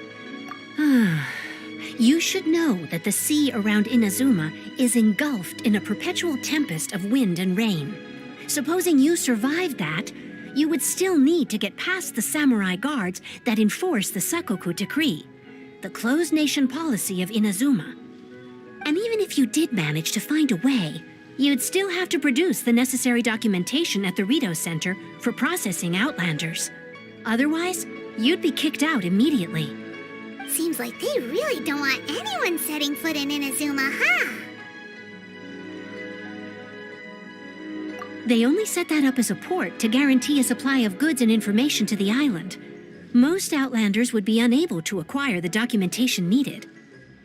You should know that the sea around Inazuma is engulfed in a perpetual tempest of wind and rain. Supposing you survived that, you would still need to get past the samurai guards that enforce the Sakoku Decree, the closed nation policy of Inazuma. And even if you did manage to find a way, you'd still have to produce the necessary documentation at the Rito Center for processing Outlanders. Otherwise, you'd be kicked out immediately. Seems like they really don't want anyone setting foot in Inazuma, huh? They only set that up as a port to guarantee a supply of goods and information to the island. Most Outlanders would be unable to acquire the documentation needed.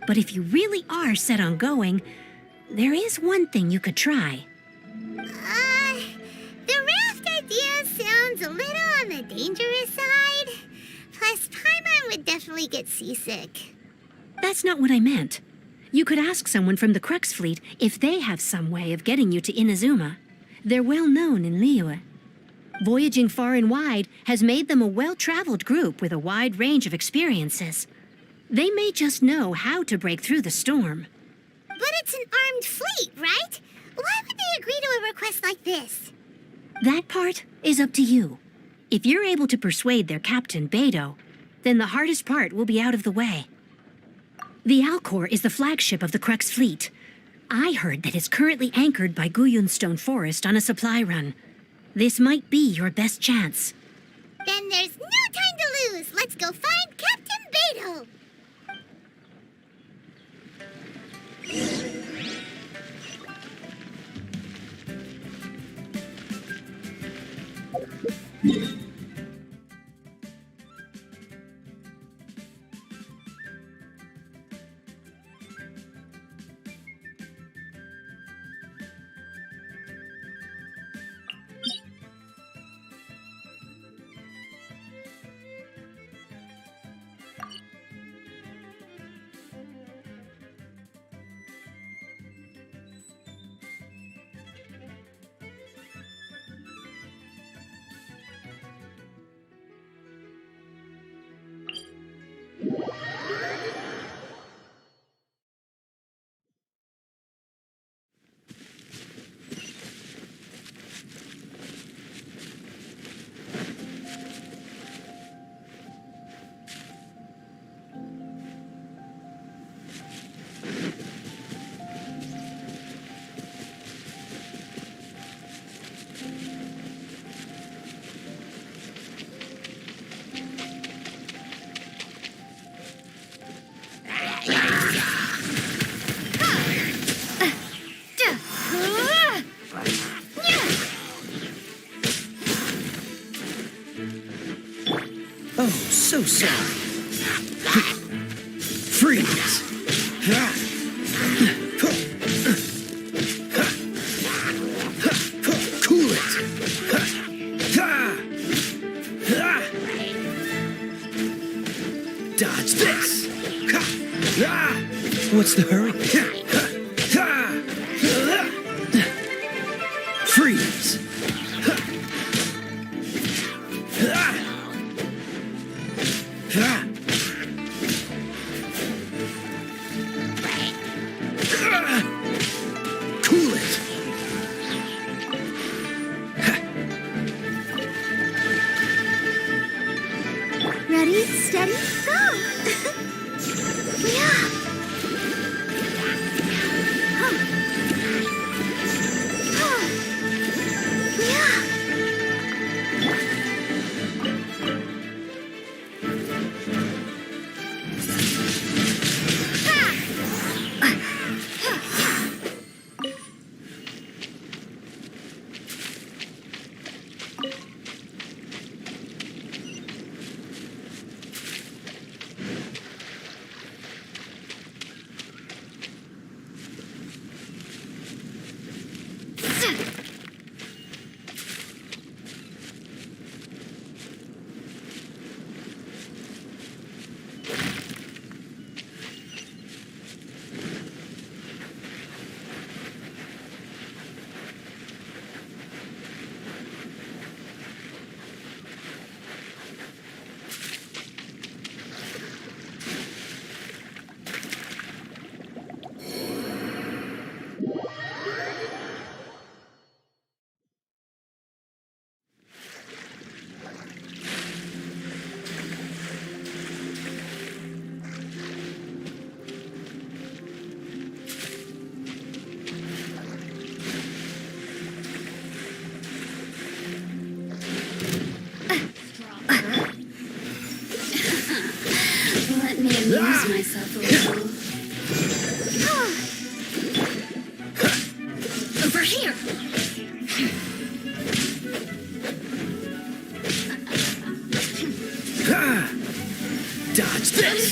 But if you really are set on going, there is one thing you could try. The raft idea sounds a little on the dangerous side. Plus, Paimon would definitely get seasick. That's not what I meant. You could ask someone from the Crux Fleet if they have some way of getting you to Inazuma. They're well known in Liyue. Voyaging far and wide has made them a well-traveled group with a wide range of experiences. They may just know how to break through the storm. But it's an armed fleet, right? Why would they agree to a request like this? That part is up to you. If you're able to persuade their captain, Beidou, then the hardest part will be out of the way. The Alcor is the flagship of the Crux Fleet. I heard that it's currently anchored by Guyunstone Forest on a supply run. This might be your best chance. Then there's no time to lose. Let's go find Captain Beidou. Oh, so sorry. Freeze! Cool it! Dodge this! What's the hurry? Freeze! Cool it! Ready, steady, go! Yeah. Huh. Oh. Yeah. Let me amuse myself a little. Over here! Dodge this!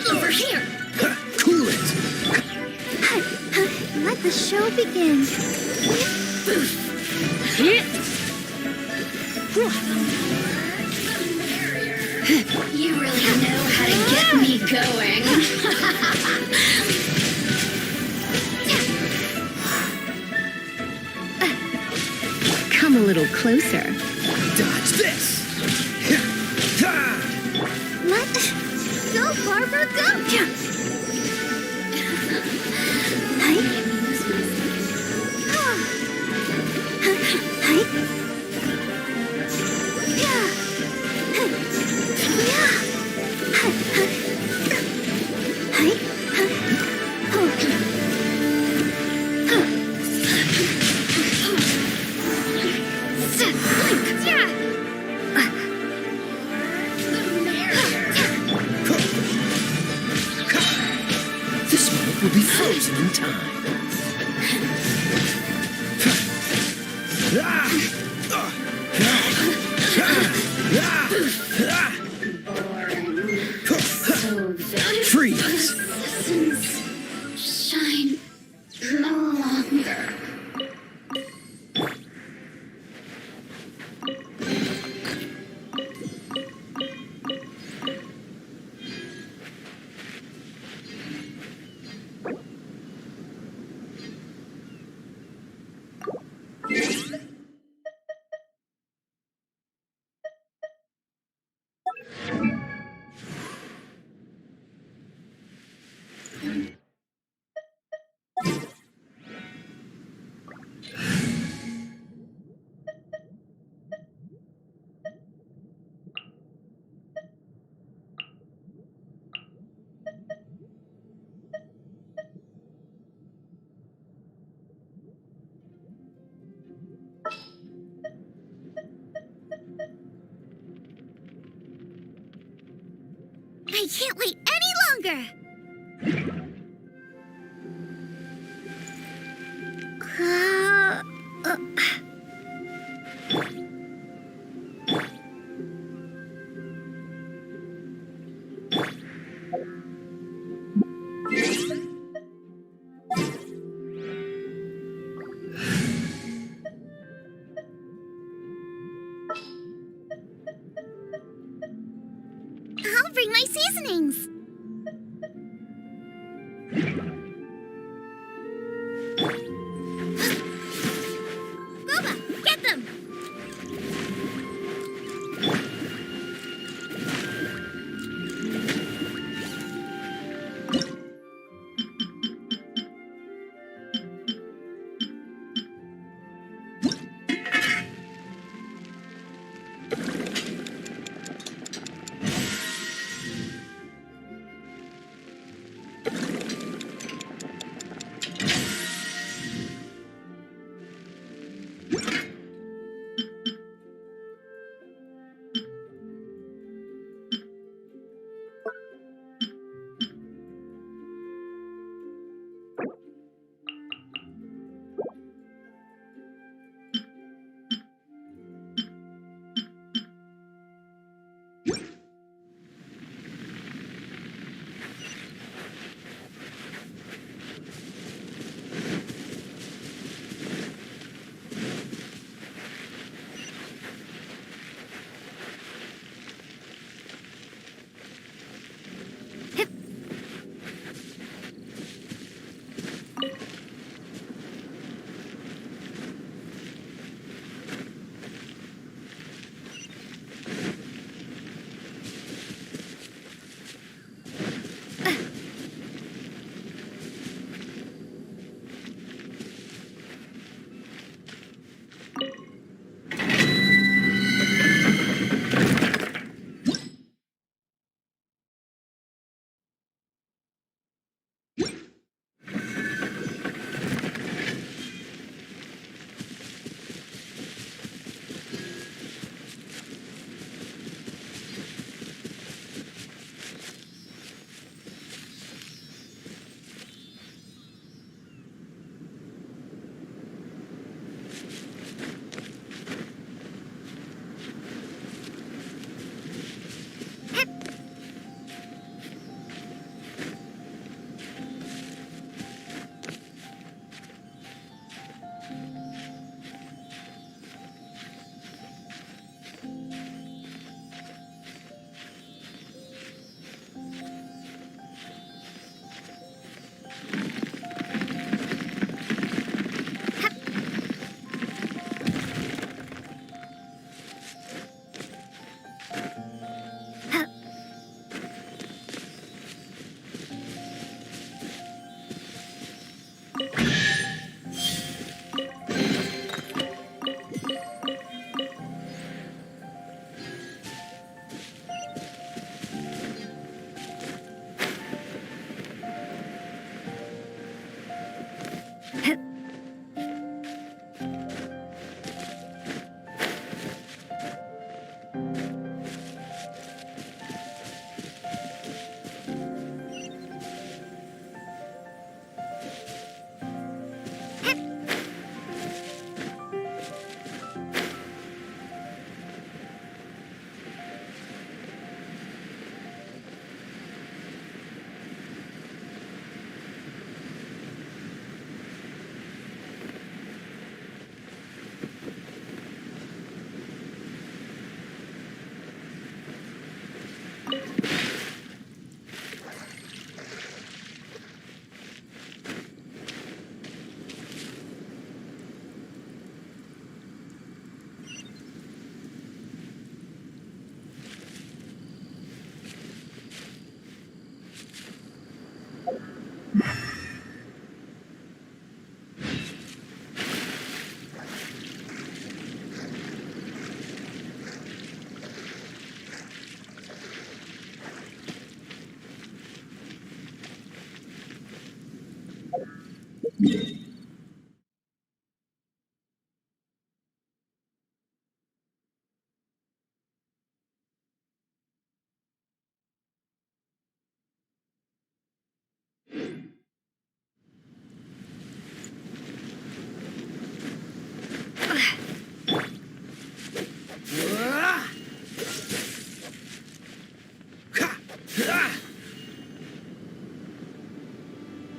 Over here! Cool it! Let the show begin. You really know how to get me going. Come a little closer. Dodge this! Let go, Barbara, go! Hi. Hi. Yeah. Yeah. Hi. Oh. This moment will be frozen in time. Freeze! Shine no longer. I can't wait any longer! reasonings. Boba, get them!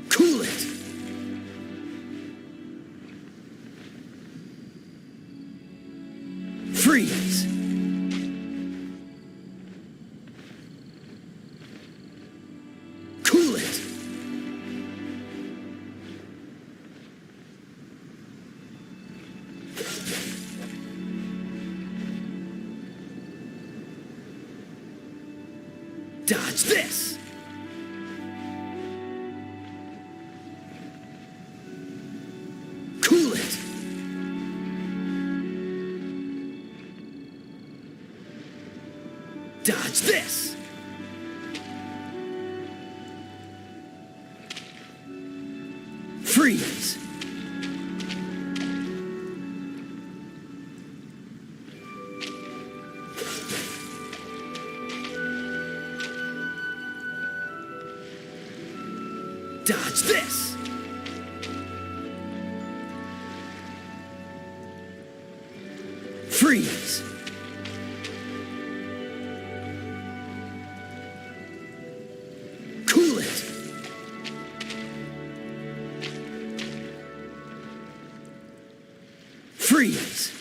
Cool it! Freeze! Dodge this! Cool it! Dodge this! Freeze! Dodge this! Freeze! Cool it! Freeze!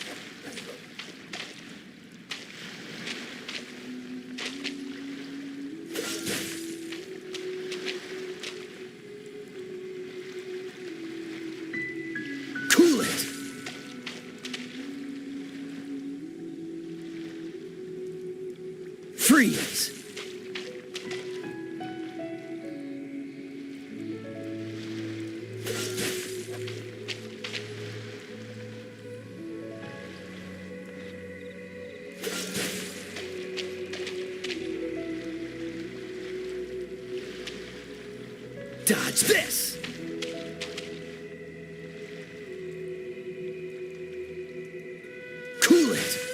Cool it! Freeze! Dodge this! Cool it!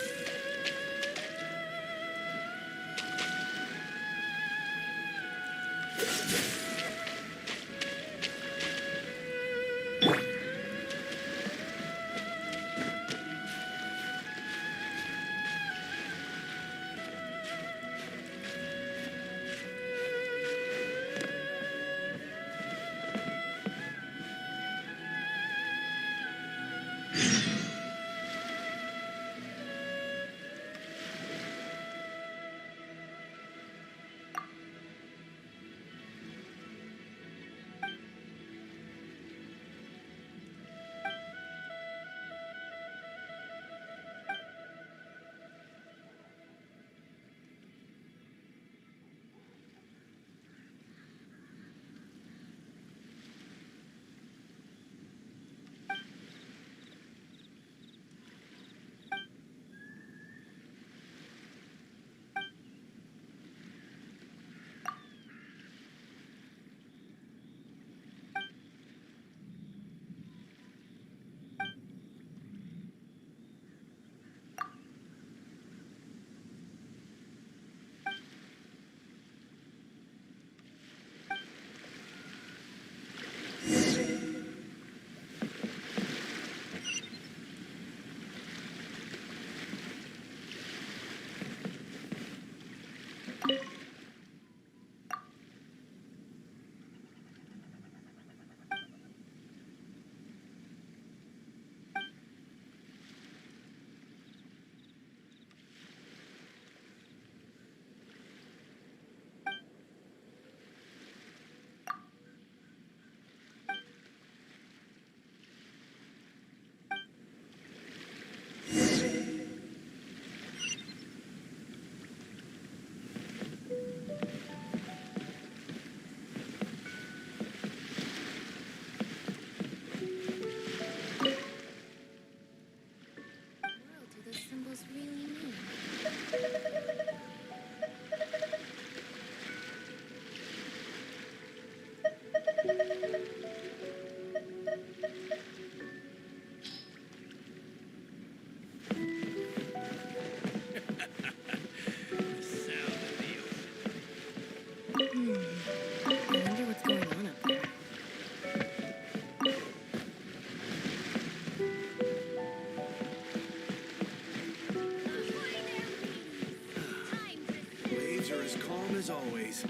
as always.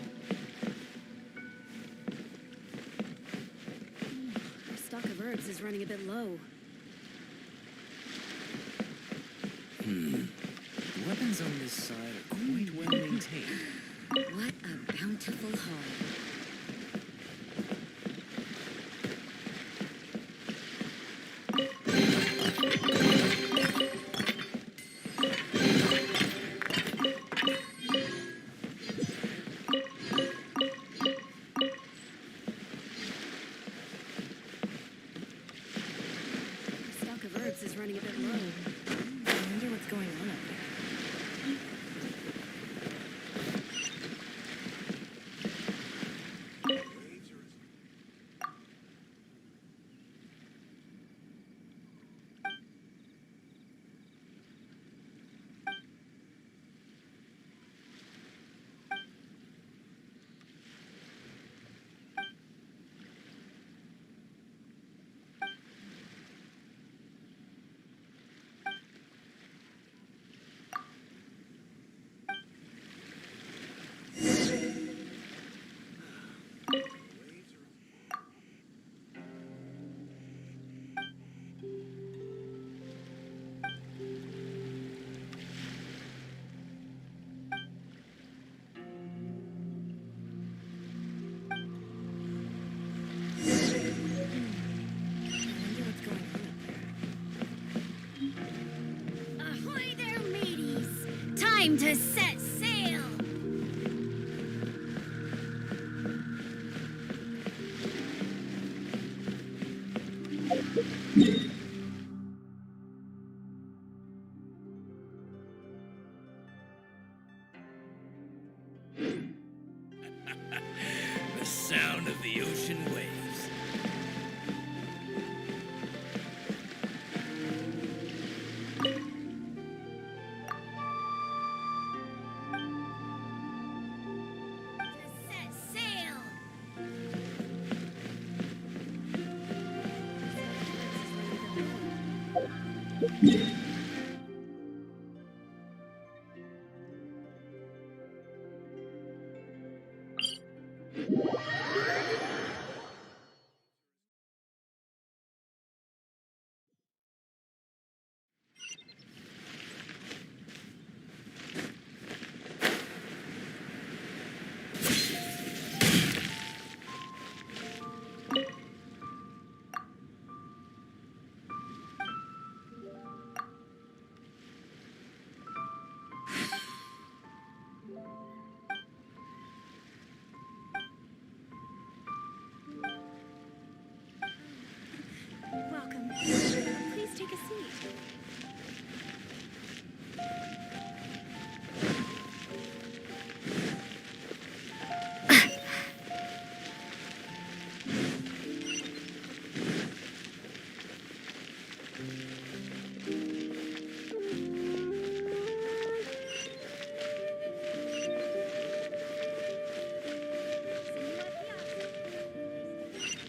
Our stock of herbs is running a bit low. Weapons on this side are quite well maintained. What a bountiful haul. time to set sail! The sound of the ocean waves. Set sail! Welcome. Please take a seat.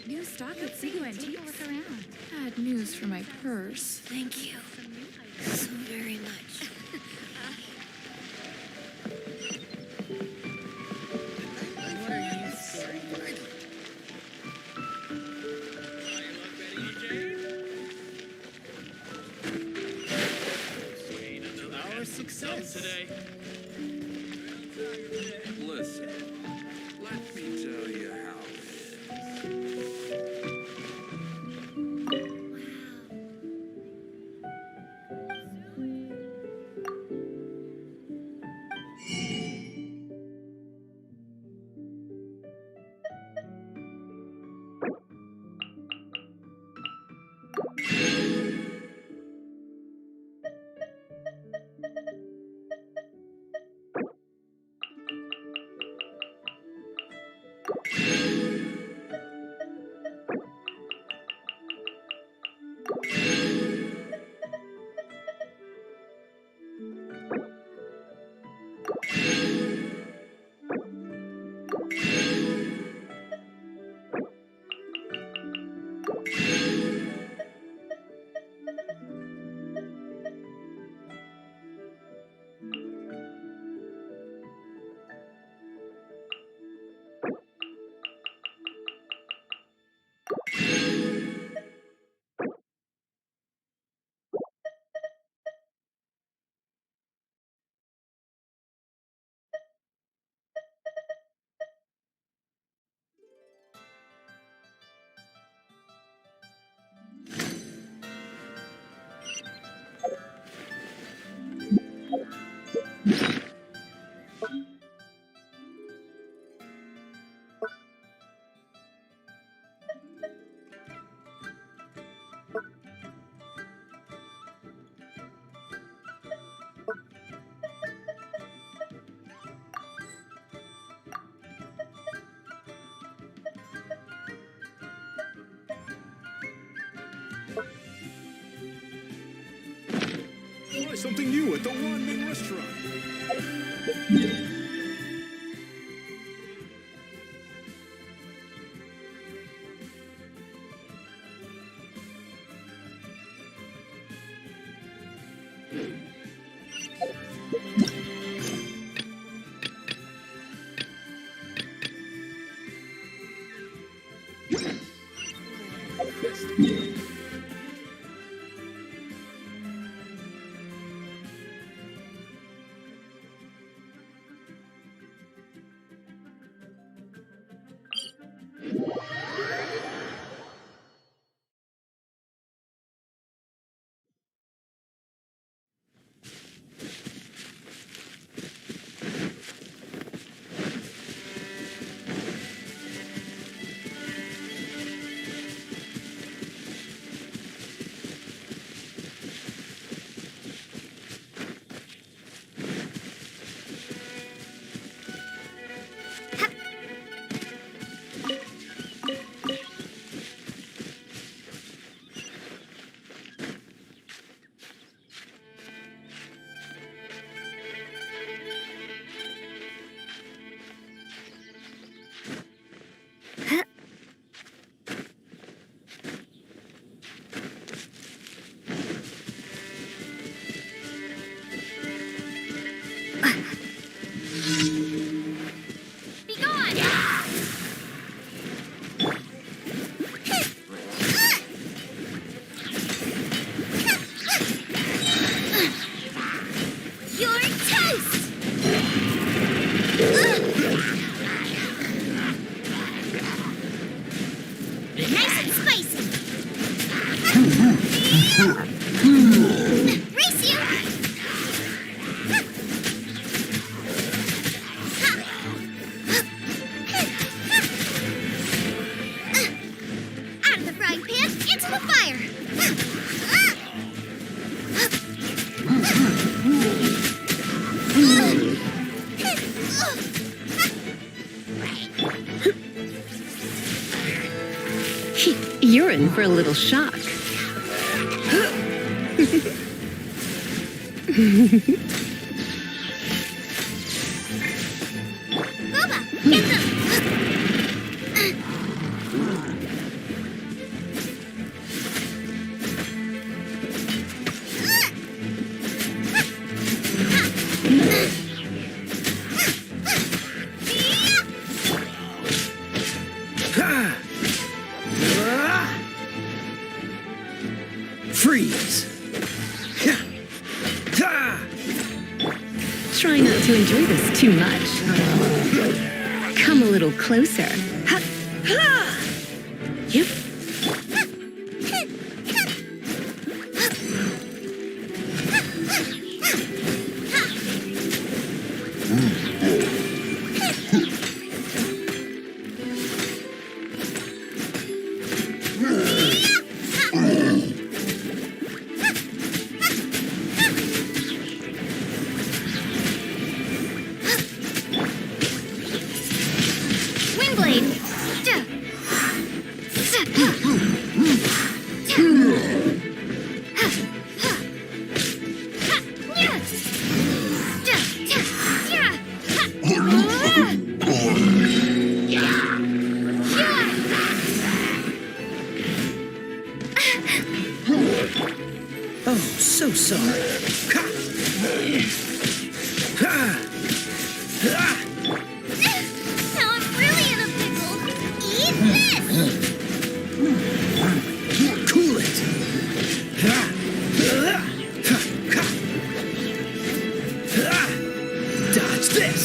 New stock at Sigu Antiques. Look around. Bad news for my purse. Thank you so very much. Our success today. Listen, let me tell you how it is. Try something new at the Wanming restaurant. Nice and spicy. Race you! Out of the frying pan, into the fire! You're in for a little shock. Boba, get them! Freeze! Try not to enjoy this too much. Come a little closer. Yep. Windblade! Oh, so sorry. Now I'm really in a pickle. Eat this! Cool it! Dodge this!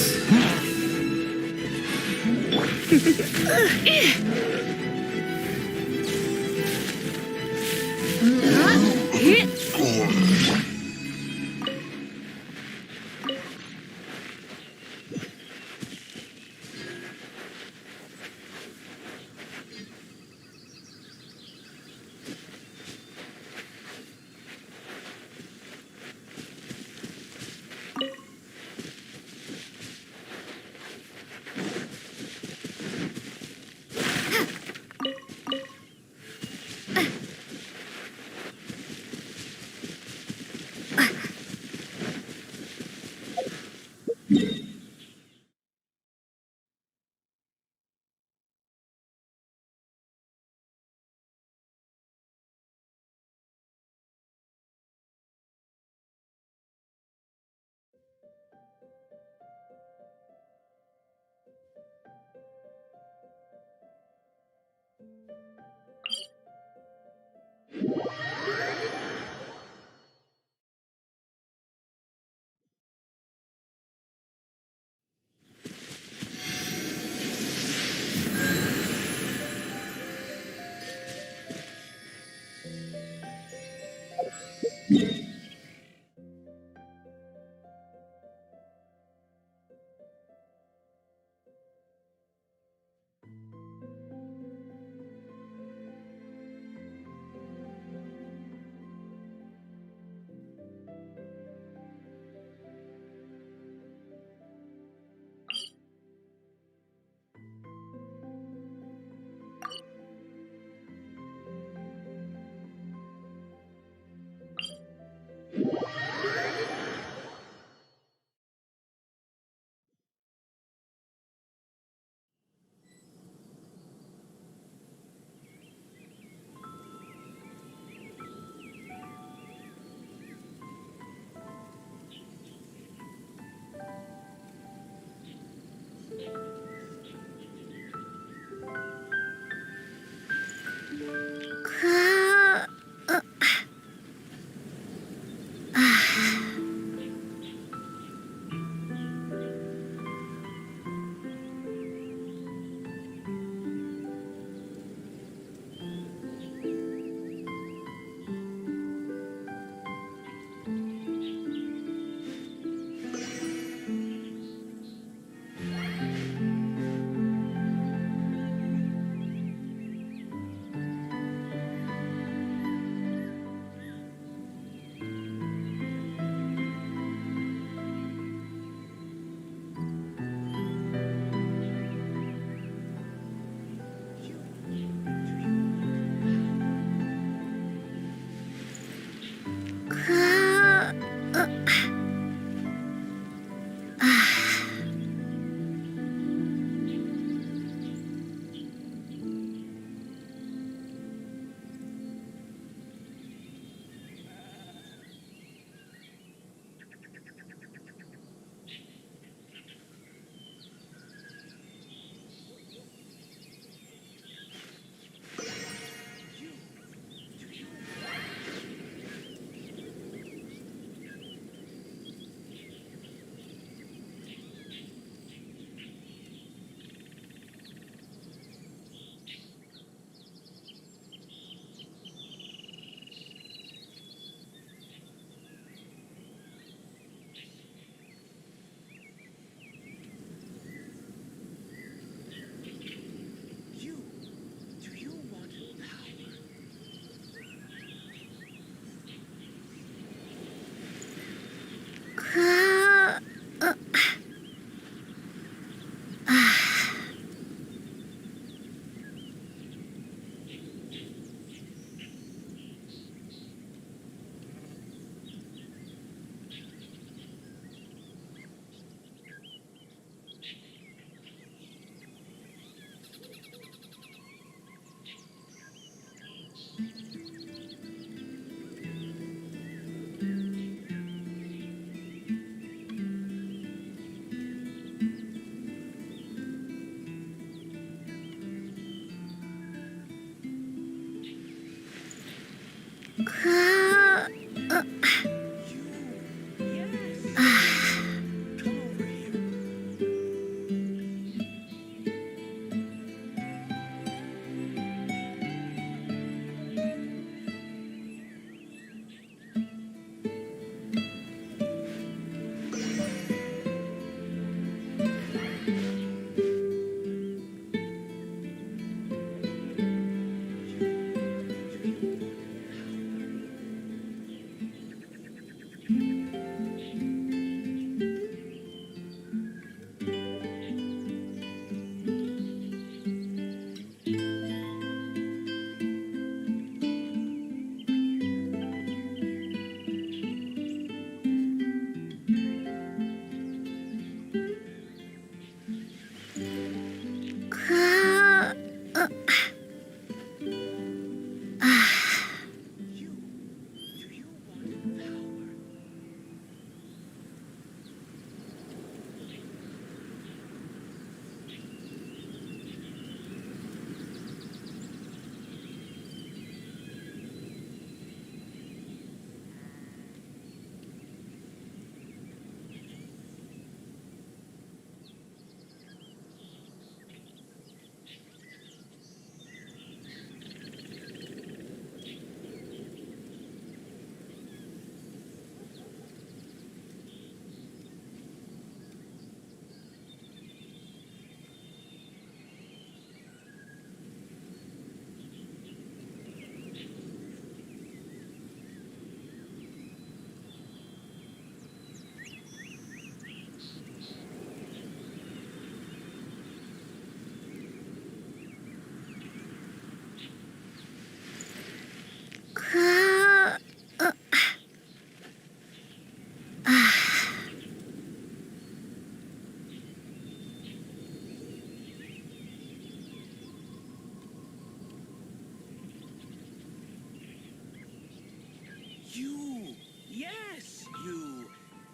You! Yes, you!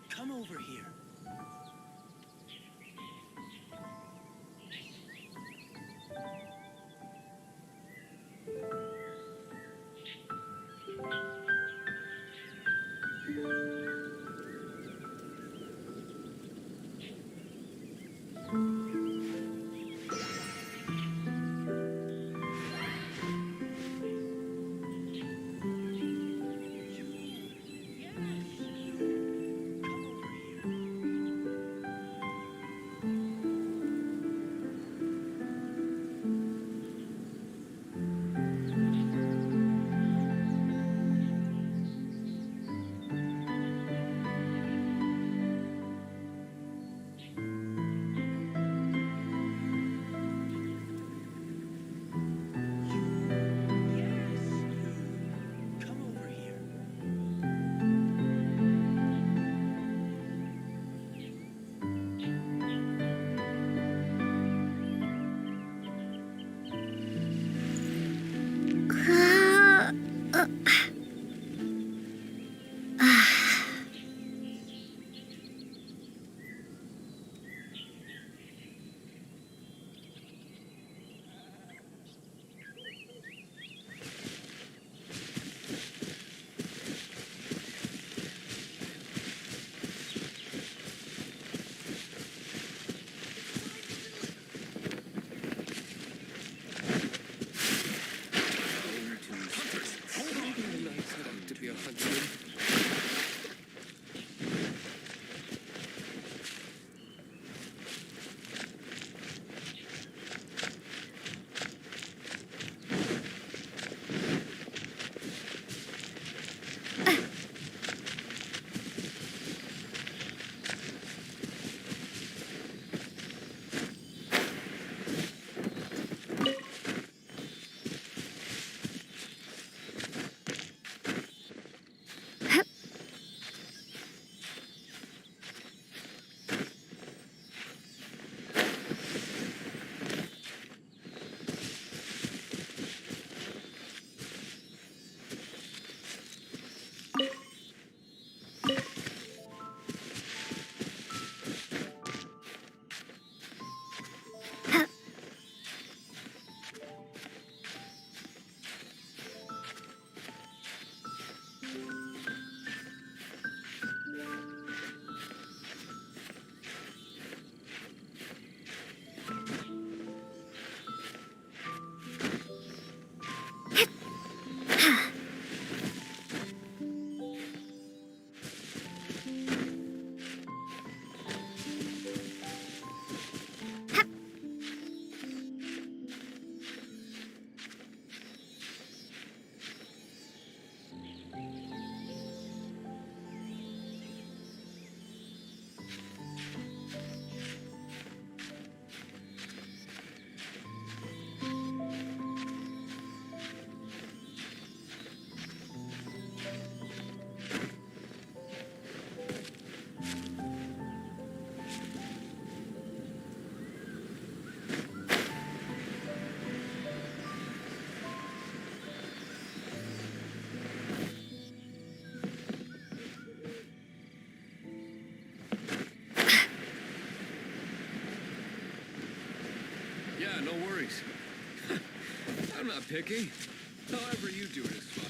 Come over here. not picky. However you do it is fine.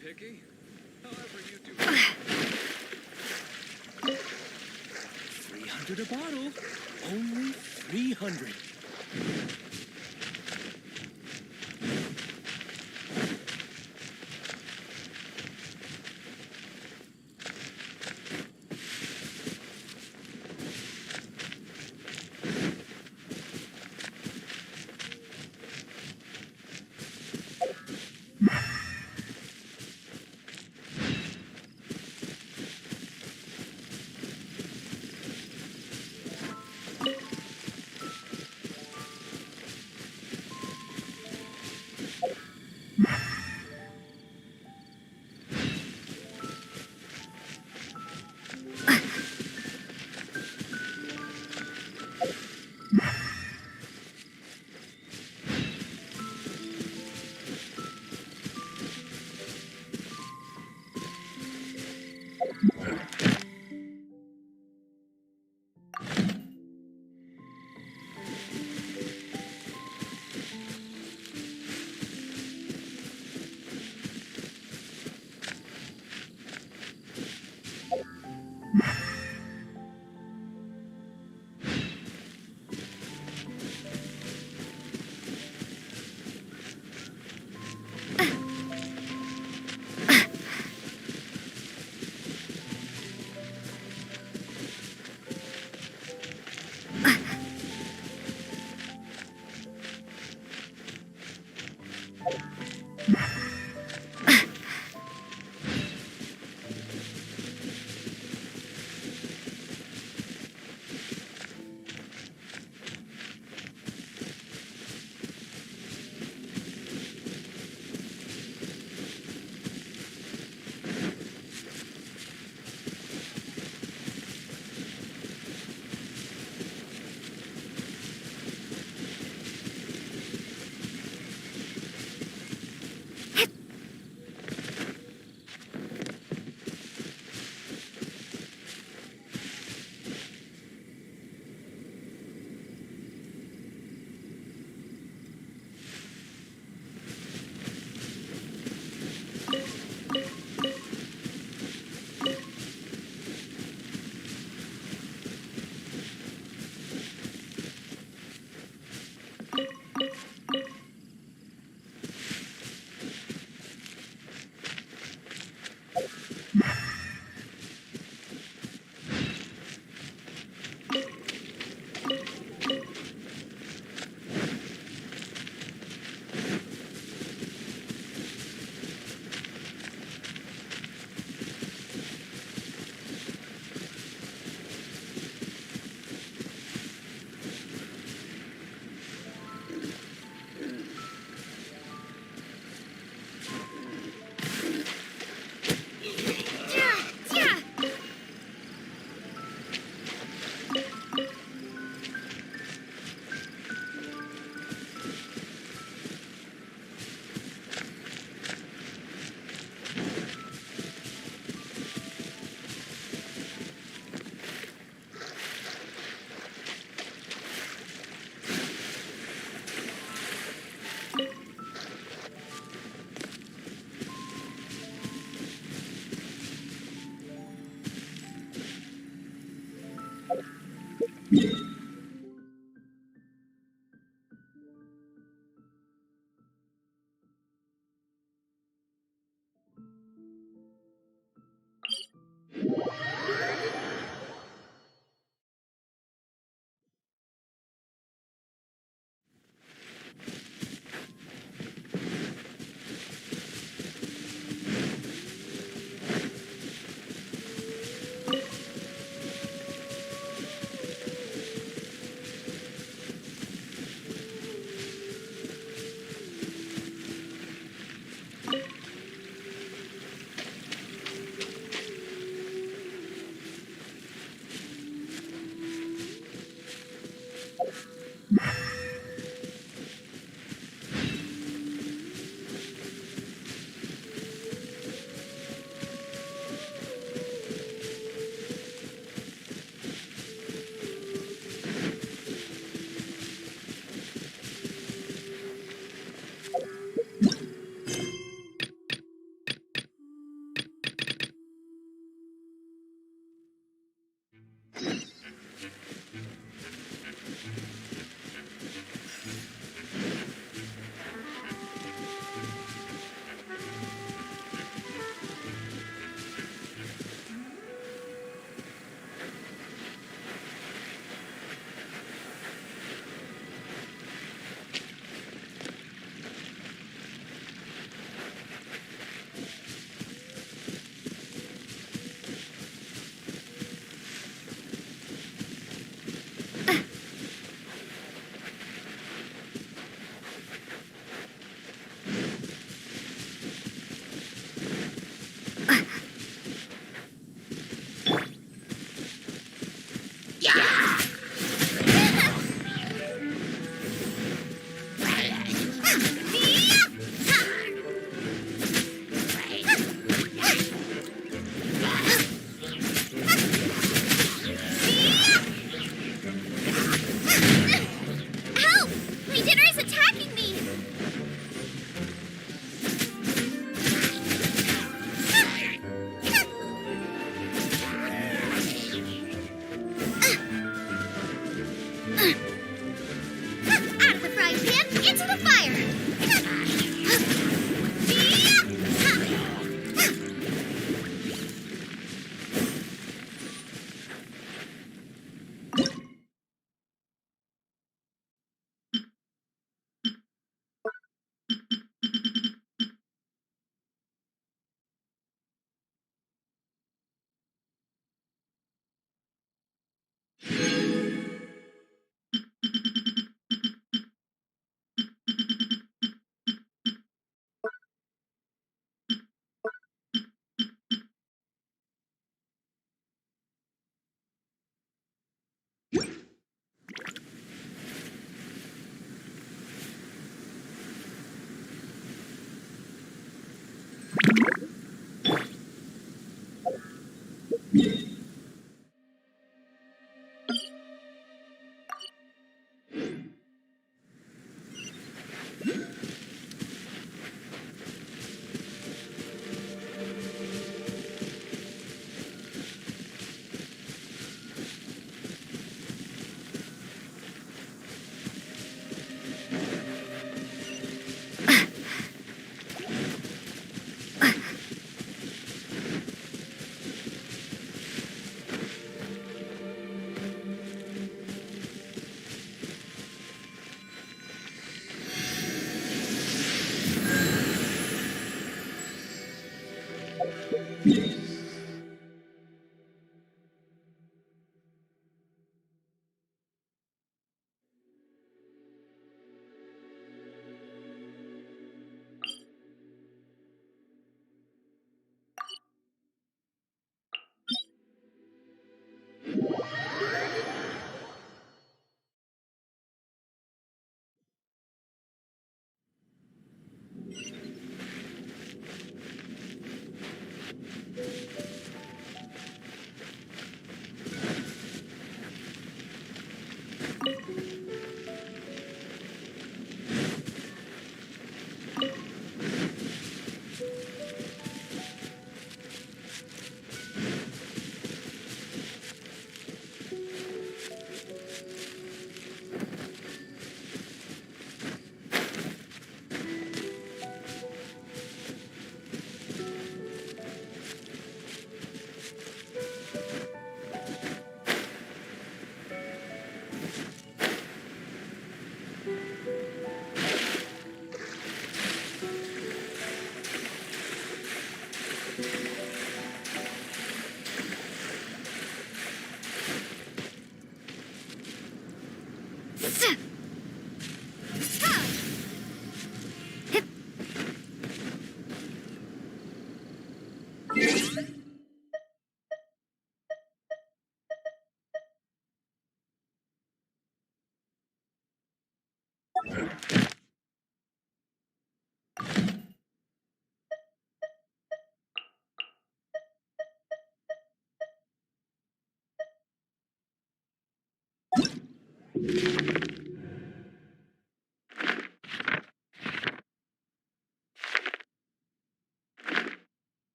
Picky. However you do it. 300 a bottle. Only 300.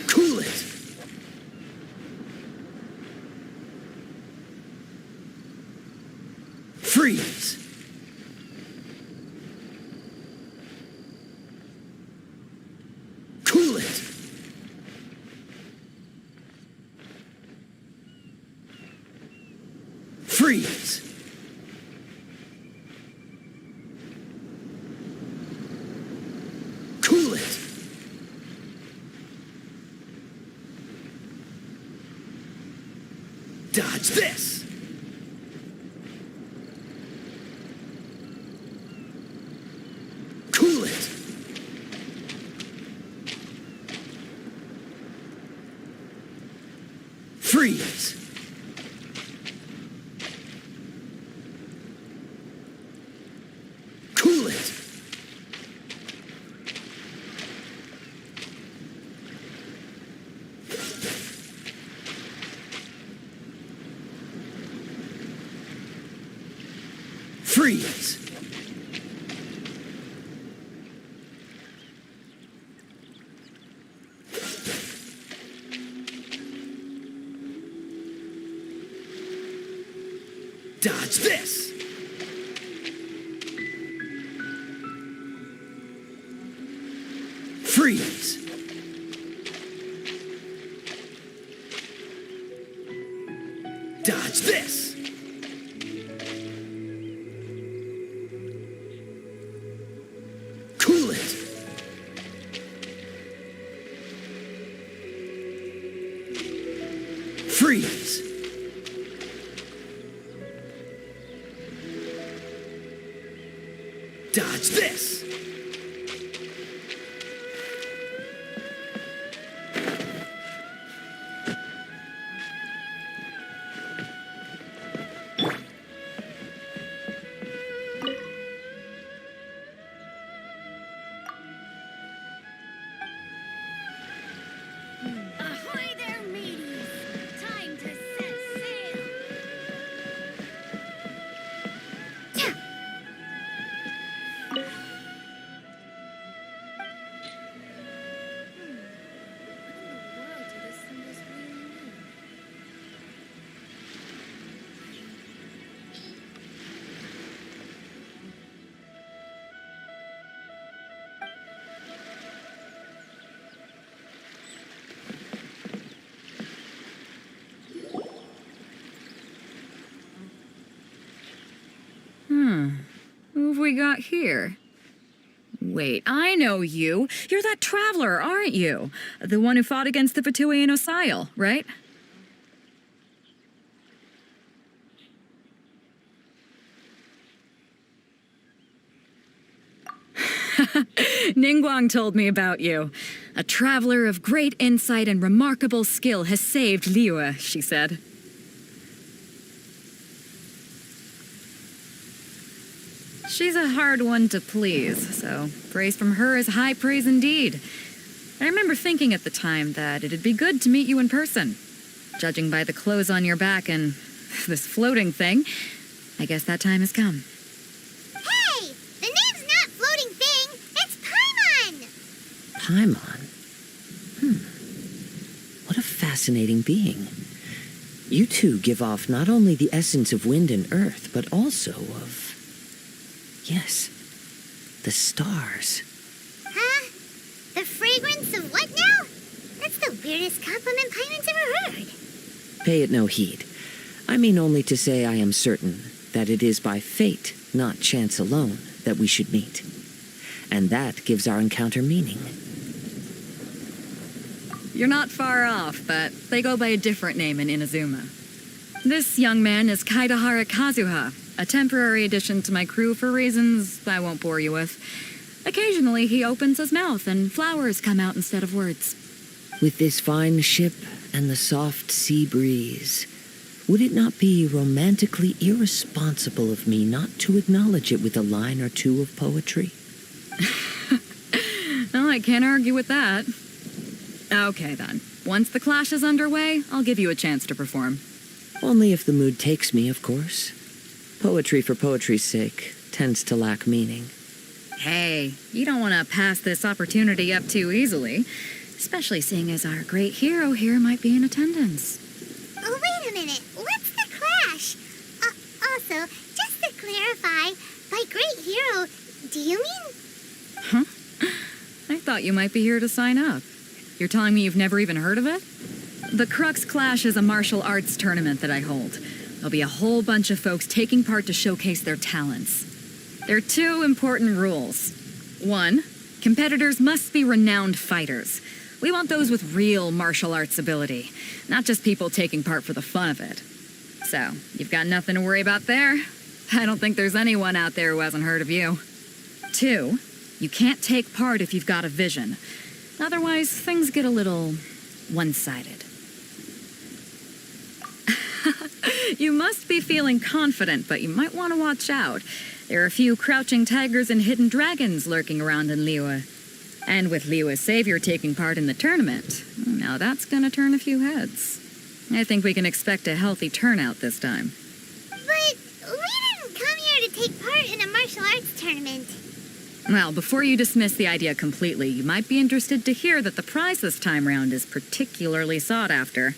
Cool it! Freeze! Cool it! Freeze! Cool it! Dodge this! Cool it! Freeze! Cool it! Freeze! Dodge this! Freeze! Dodge this! Cool it! Freeze! Dodge this! we got here? Wait, I know you. You're that traveler, aren't you? The one who fought against the Fatuian Osile, right? Ningguang told me about you. A traveler of great insight and remarkable skill has saved Liyue, she said. She's a hard one to please, so praise from her is high praise indeed. I remember thinking at the time that it'd be good to meet you in person. Judging by the clothes on your back and this floating thing, I guess that time has come. Hey! The name's not Floating Thing, it's Paimon! Paimon? What a fascinating being. You two give off not only the essence of wind and earth, but also of... yes, the stars. Huh? The fragrance of what now? That's the weirdest compliment Paimon's ever heard. Pay it no heed. I mean only to say I am certain that it is by fate, not chance alone, that we should meet. And that gives our encounter meaning. You're not far off, but they go by a different name in Inazuma. This young man is Kaidahara Kazuha, a temporary addition to my crew for reasons I won't bore you with. Occasionally he opens his mouth and flowers come out instead of words. With this fine ship and the soft sea breeze, would it not be romantically irresponsible of me not to acknowledge it with a line or two of poetry? Well, I can't argue with that. Okay then. Once the clash is underway, I'll give you a chance to perform. Only if the mood takes me, of course. Poetry for poetry's sake tends to lack meaning. Hey, you don't want to pass this opportunity up too easily, especially seeing as our great hero here might be in attendance. Oh, wait a minute. What's the clash? Also, just to clarify, by great hero, do you mean... Huh? I thought you might be here to sign up. You're telling me you've never even heard of it? The Crux Clash is a martial arts tournament that I hold. There'll be a whole bunch of folks taking part to showcase their talents. There are two important rules. One, competitors must be renowned fighters. We want those with real martial arts ability, not just people taking part for the fun of it. So, you've got nothing to worry about there. I don't think there's anyone out there who hasn't heard of you. Two, you can't take part if you've got a vision. Otherwise, things get a little one-sided. You must be feeling confident, but you might want to watch out. There are a few crouching tigers and hidden dragons lurking around in Liyue. And with Liyue's savior taking part in the tournament, now that's gonna turn a few heads. I think we can expect a healthy turnout this time. But we didn't come here to take part in a martial arts tournament. Well, before you dismiss the idea completely, you might be interested to hear that the prize this time round is particularly sought after.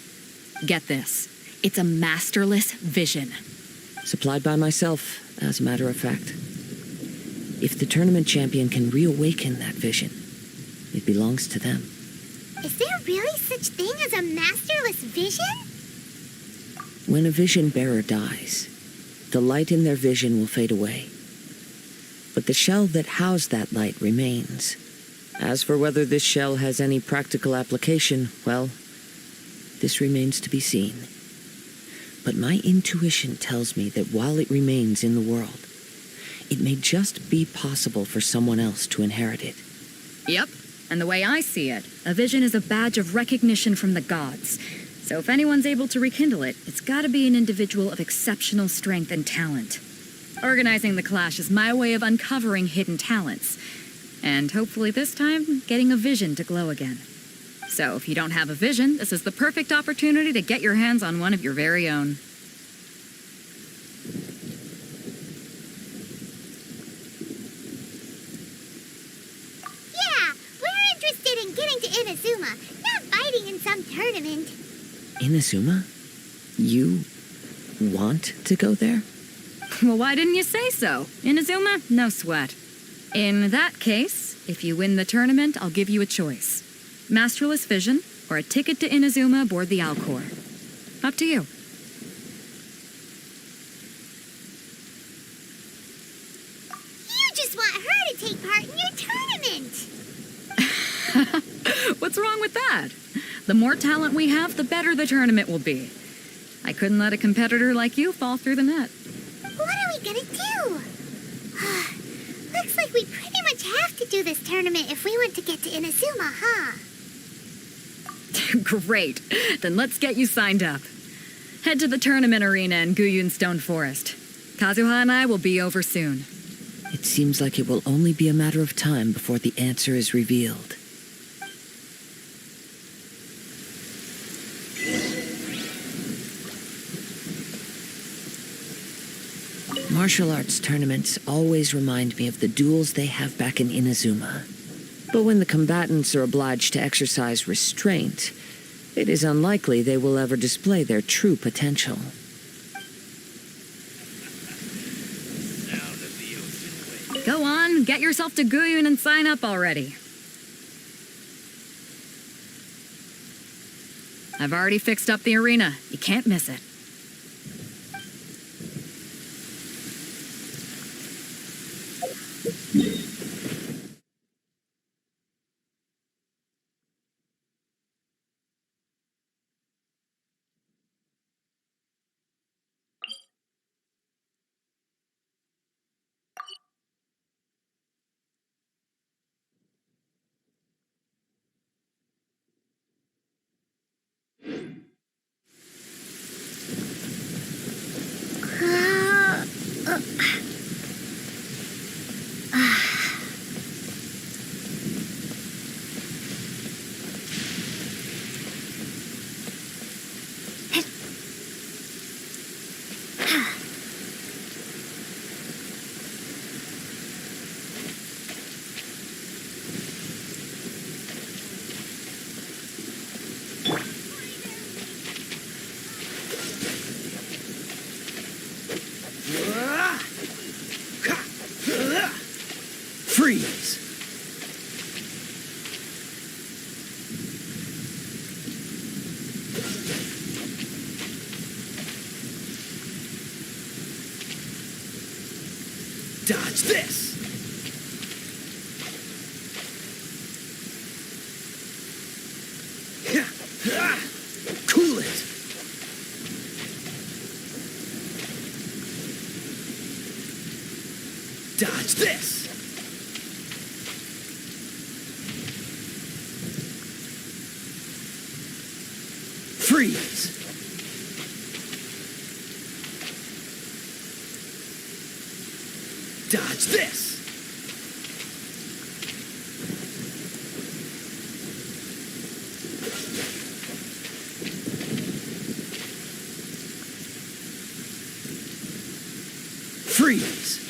Get this. It's a masterless vision. Supplied by myself, as a matter of fact. If the tournament champion can reawaken that vision, it belongs to them. Is there really such thing as a masterless vision? When a vision bearer dies, the light in their vision will fade away. But the shell that housed that light remains. As for whether this shell has any practical application, well, this remains to be seen. But my intuition tells me that while it remains in the world, it may just be possible for someone else to inherit it. Yep, and the way I see it, a vision is a badge of recognition from the gods. So if anyone's able to rekindle it, it's gotta be an individual of exceptional strength and talent. Organizing the clash is my way of uncovering hidden talents. And hopefully this time, getting a vision to glow again. So if you don't have a vision, this is the perfect opportunity to get your hands on one of your very own. Yeah, we're interested in getting to Inazuma, not fighting in some tournament. Inazuma? You want to go there? Well, why didn't you say so? Inazuma? No sweat. In that case, if you win the tournament, I'll give you a choice. Masterless vision, or a ticket to Inazuma aboard the Alcor. Up to you. You just want her to take part in your tournament. What's wrong with that? The more talent we have, the better the tournament will be. I couldn't let a competitor like you fall through the net. What are we gonna do? Looks like we pretty much have to do this tournament if we want to get to Inazuma, huh? Great. Then let's get you signed up. Head to the tournament arena in Guyun Stone Forest. Kazuha and I will be over soon. It seems like it will only be a matter of time before the answer is revealed. Martial arts tournaments always remind me of the duels they have back in Inazuma. But when the combatants are obliged to exercise restraint, it is unlikely they will ever display their true potential. Go on, get yourself to Guyun and sign up already. I've already fixed up the arena. You can't miss it. Freeze! Dodge this! Cool it! Dodge this! Freeze! Dodge this! Freeze!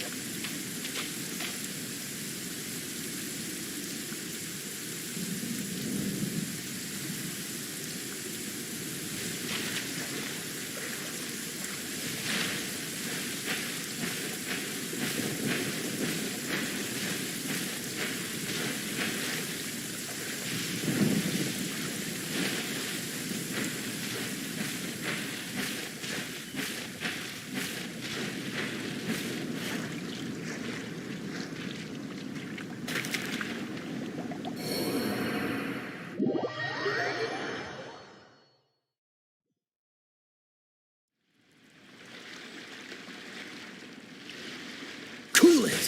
Cool it!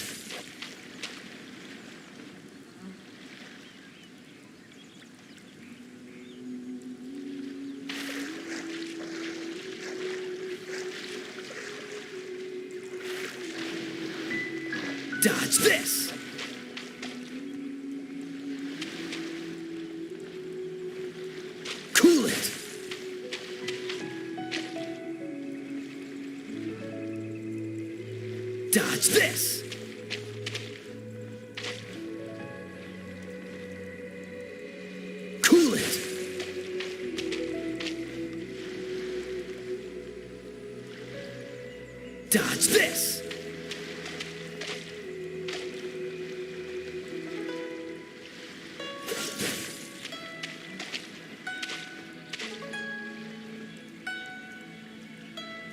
Dodge this! Cool it! Dodge this! Cool it! Dodge this!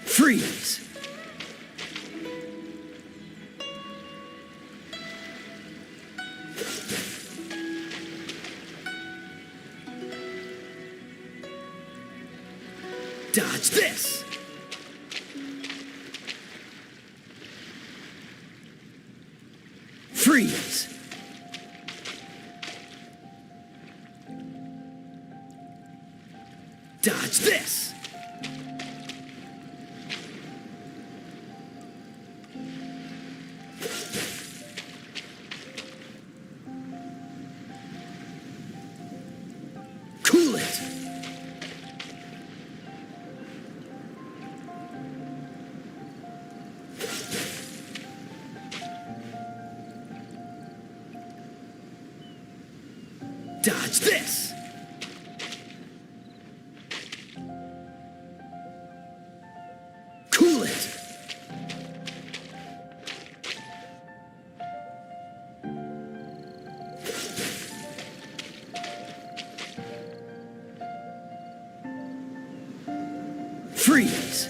Freeze! Dodge this! Freeze! Dodge this! Cool it! Dodge this! Cool it! Freeze!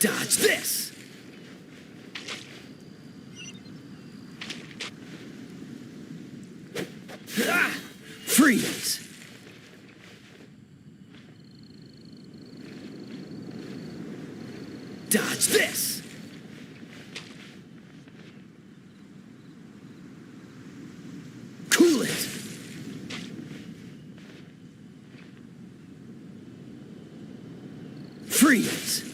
Dodge this! Freeze! Dodge this! Cool it! Freeze!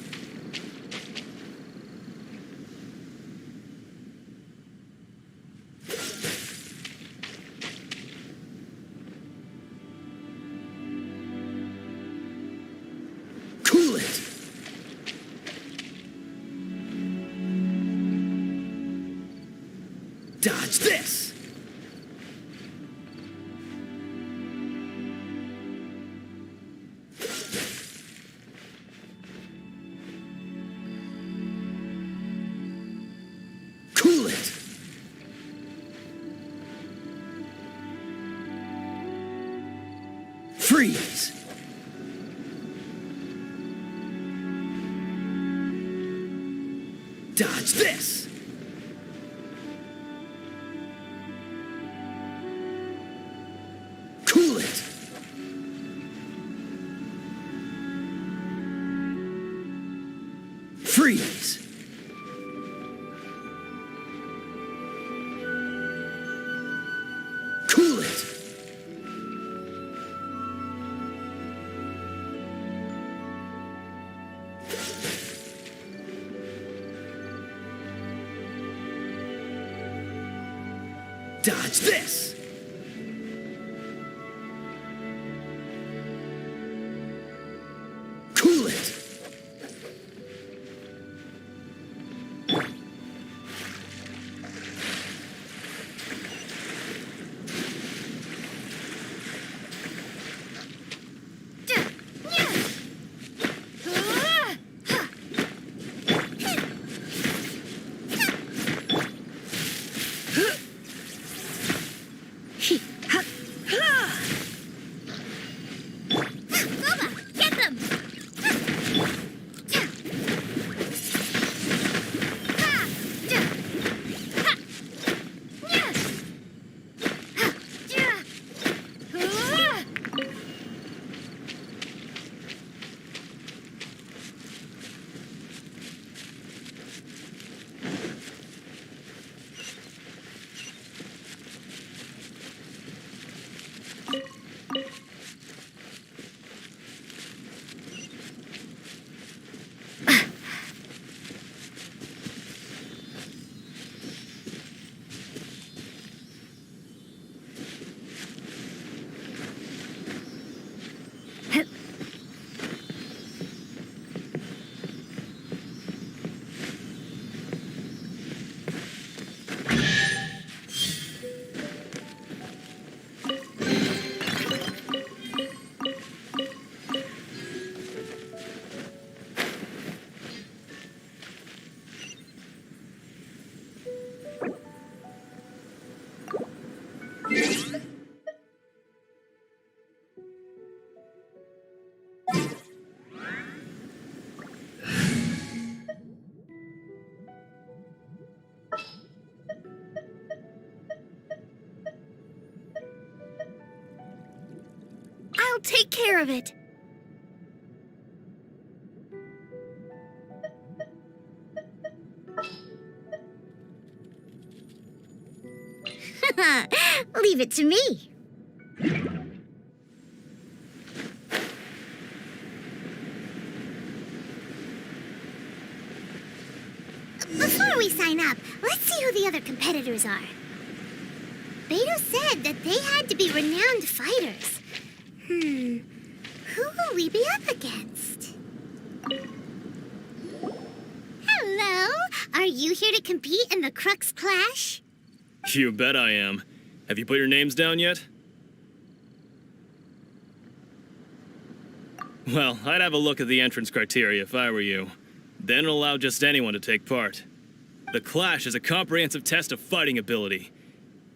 Cool it! Dodge this! Cool it! Freeze! Dodge this! Cool it! Freeze! Cool it! Dodge this! Cool it! take care of it. Leave it to me. Before we sign up, let's see who the other competitors are. Beto said that they had to be renowned fighters. Who will we be up against? Hello? Are you here to compete in the Crux Clash? You bet I am. Have you put your names down yet? Well, I'd have a look at the entrance criteria if I were you. Then it'll allow just anyone to take part. The Clash is a comprehensive test of fighting ability.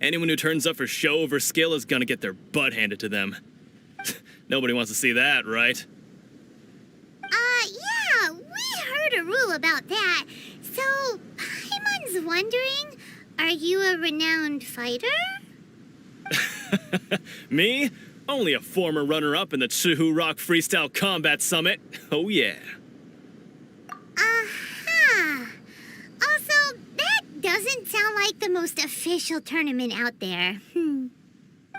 Anyone who turns up for show over skill is gonna get their butt handed to them. Nobody wants to see that, right? Yeah, we heard a rule about that. So, Paimon's wondering, are you a renowned fighter? Me? Only a former runner-up in the Chihu Rock Freestyle Combat Summit. Oh yeah. Also, that doesn't sound like the most official tournament out there.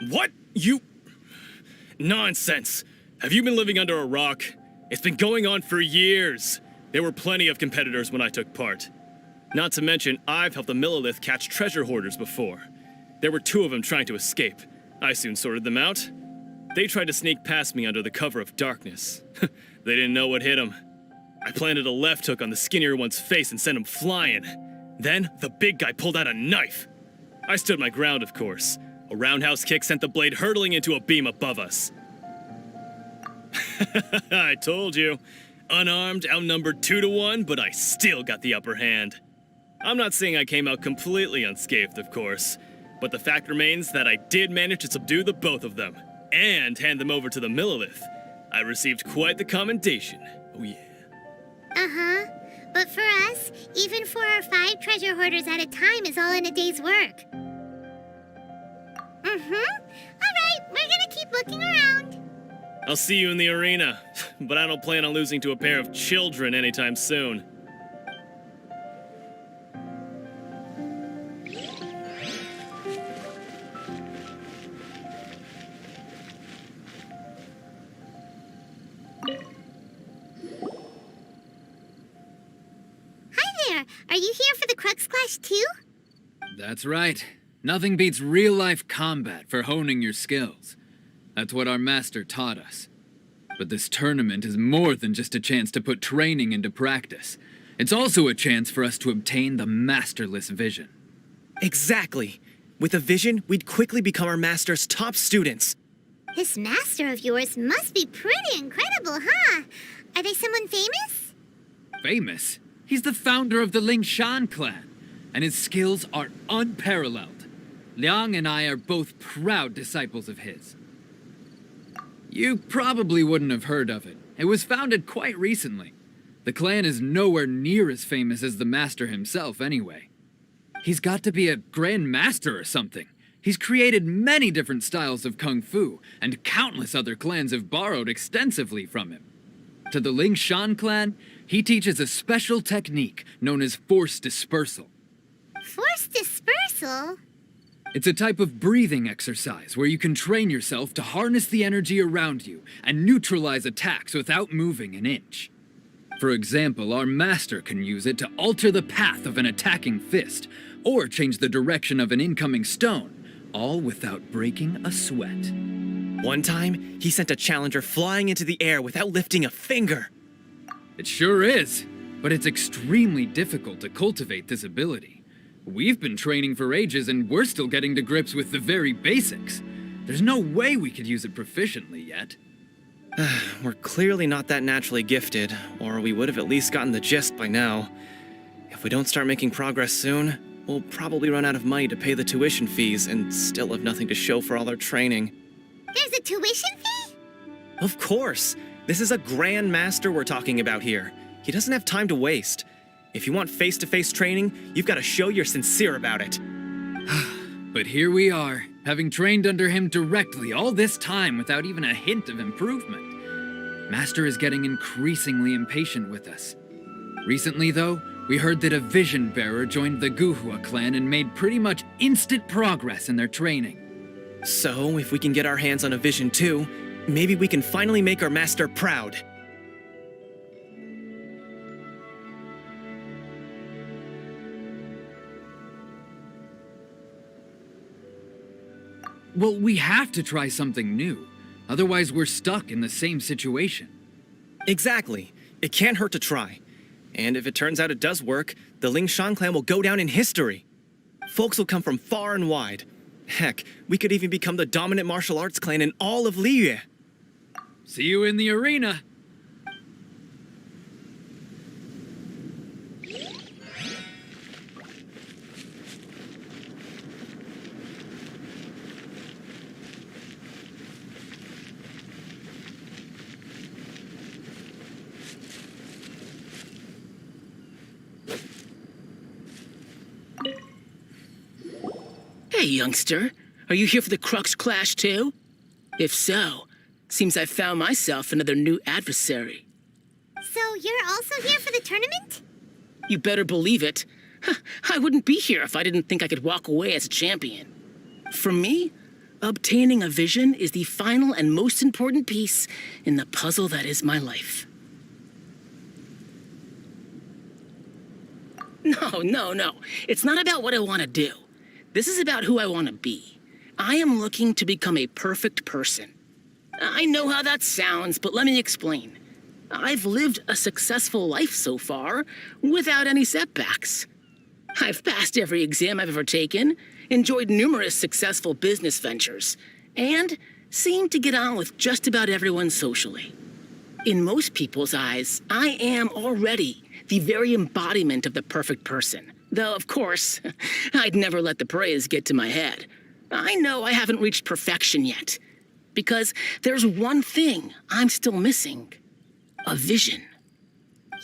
What? You... Nonsense. Have you been living under a rock? It's been going on for years. There were plenty of competitors when I took part. Not to mention, I've helped the Millilith catch treasure hoarders before. There were 2 of them trying to escape. I soon sorted them out. They tried to sneak past me under the cover of darkness. They didn't know what hit them. I planted a left hook on the skinnier one's face and sent him flying. Then, the big guy pulled out a knife. I stood my ground, of course. A roundhouse kick sent the blade hurtling into a beam above us. I told you. Unarmed, outnumbered 2 to 1, but I still got the upper hand. I'm not saying I came out completely unscathed, of course, but the fact remains that I did manage to subdue the both of them, and hand them over to the Millilith. I received quite the commendation. Oh yeah. But for us, even 4 or 5 treasure hoarders at a time is all in a day's work. Alright, we're gonna keep looking around. I'll see you in the arena, but I don't plan on losing to a pair of children anytime soon. Are you here for the Crux Clash too? That's right. Nothing beats real-life combat for honing your skills. That's what our master taught us. But this tournament is more than just a chance to put training into practice. It's also a chance for us to obtain the masterless vision. Exactly. With a vision, we'd quickly become our master's top students. This master of yours must be pretty incredible, huh? Are they someone famous? Famous? He's the founder of the Lingshan clan, and his skills are unparalleled. Liang and I are both proud disciples of his. You probably wouldn't have heard of it. It was founded quite recently. The clan is nowhere near as famous as the master himself, anyway. He's got to be a grand master or something. He's created many different styles of kung fu, and countless other clans have borrowed extensively from him. To the Lingshan clan, he teaches a special technique known as force dispersal. Force dispersal? It's a type of breathing exercise where you can train yourself to harness the energy around you and neutralize attacks without moving an inch. For example, our master can use it to alter the path of an attacking fist, or change the direction of an incoming stone, all without breaking a sweat. One time, he sent a challenger flying into the air without lifting a finger. It sure is, but it's extremely difficult to cultivate this ability. We've been training for ages and we're still getting to grips with the very basics. There's no way we could use it proficiently yet. We're clearly not that naturally gifted, or we would have at least gotten the gist by now. If we don't start making progress soon, we'll probably run out of money to pay the tuition fees and still have nothing to show for all our training. There's a tuition fee? Of course! This is a grand master we're talking about here. He doesn't have time to waste. If you want face-to-face training, you've got to show you're sincere about it. But But here we are, having trained under him directly all this time without even a hint of improvement. Master is getting increasingly impatient with us. Recently, though, we heard that a vision bearer joined the Guhua clan and made pretty much instant progress in their training. So, if we can get our hands on a vision too, maybe we can finally make our master proud. Well, we have to try something new. Otherwise, we're stuck in the same situation. Exactly. It can't hurt to try. And if it turns out it does work, the Lingshan clan will go down in history. Folks will come from far and wide. Heck, we could even become the dominant martial arts clan in all of Liyue. See you in the arena. Hey, youngster. Are you here for the Crux Clash, too? If so, seems I found myself another new adversary. So you're also here for the tournament? You better believe it. I wouldn't be here if I didn't think I could walk away as a champion. For me, obtaining a vision is the final and most important piece in the puzzle that is my life. No. It's not about what I want to do. This is about who I want to be. I am looking to become a perfect person. I know how that sounds, but let me explain. I've lived a successful life so far, without any setbacks. I've passed every exam I've ever taken, enjoyed numerous successful business ventures, and seemed to get on with just about everyone socially. In most people's eyes, I am already the very embodiment of the perfect person. Though, of course, I'd never let the praise get to my head. I know I haven't reached perfection yet, because there's one thing I'm still missing. A vision.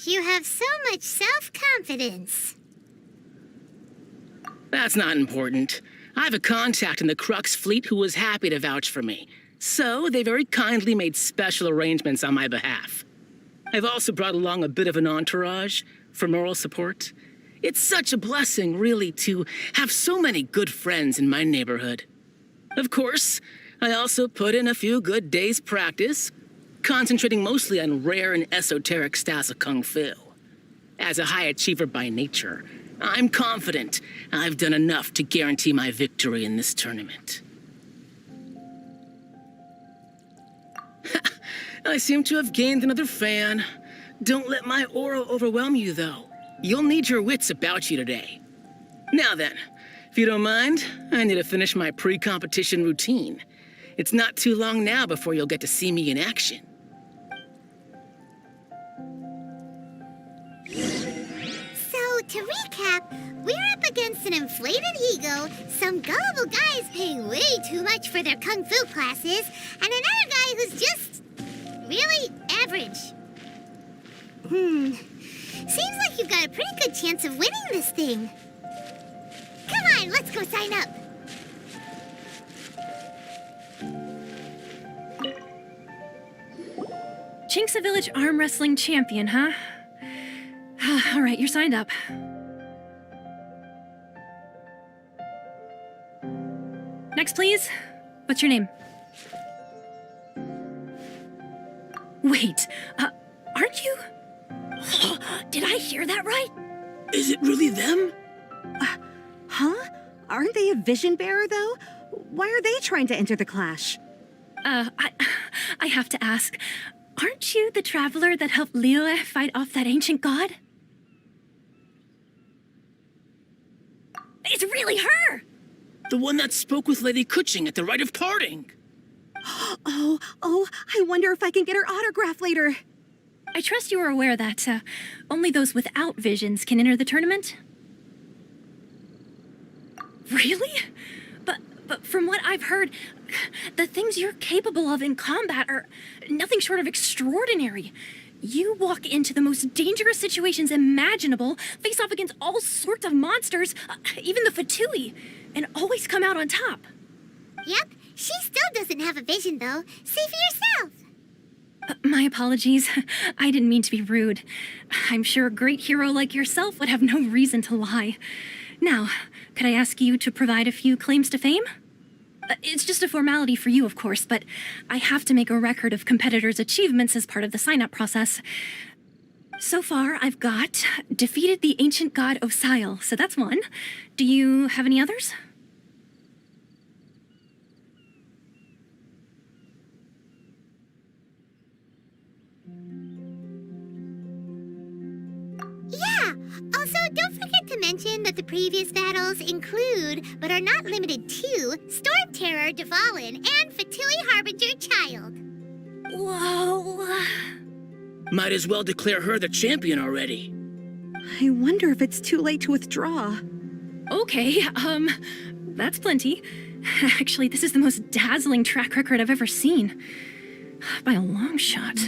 You have so much self-confidence. That's not important. I have a contact in the Crux fleet who was happy to vouch for me, so they very kindly made special arrangements on my behalf. I've also brought along a bit of an entourage for moral support. It's such a blessing, really, to have so many good friends in my neighborhood. Of course, I also put in a few good days' practice, concentrating mostly on rare and esoteric styles of Kung Fu. As a high achiever by nature, I'm confident I've done enough to guarantee my victory in this tournament. I seem to have gained another fan. Don't let my aura overwhelm you, though. You'll need your wits about you today. Now then, if you don't mind, I need to finish my pre-competition routine. It's not too long now before you'll get to see me in action. So, to recap, we're up against an inflated ego, some gullible guys paying way too much for their kung fu classes, and another guy who's just really average. Seems like you've got a pretty good chance of winning this thing. Come on, let's go sign up. Jinxa Village Arm Wrestling Champion, huh? All right, you're signed up. Next, please. What's your name? Wait, aren't you... Did I hear that right? Is it really them? Huh? Aren't they a vision bearer, though? Why are they trying to enter the clash? I have to ask, aren't you the traveler that helped Liyue fight off that ancient god? It's really her! The one that spoke with Lady Kuching at the rite of parting. Oh, I wonder if I can get her autograph later. I trust you are aware that only those without visions can enter the tournament? Really? But from what I've heard, the things you're capable of in combat are nothing short of extraordinary. You walk into the most dangerous situations imaginable, face off against all sorts of monsters, even the Fatui, and always come out on top. Yep, she still doesn't have a vision, though. See for yourself. My apologies. I didn't mean to be rude. I'm sure a great hero like yourself would have no reason to lie. Now, could I ask you to provide a few claims to fame? It's just a formality for you, of course, but I have to make a record of competitors' achievements as part of the sign-up process. So far, I've got defeated the ancient god Osile, so that's one. Do you have any others? Yeah! Also, don't forget to mention that the previous battles include, but are not limited to, Storm Terror Dvalin and Fatui Harbinger Child. Whoa! Might as well declare her the champion already. I wonder if it's too late to withdraw. Okay, that's plenty. Actually, this is the most dazzling track record I've ever seen. By a long shot.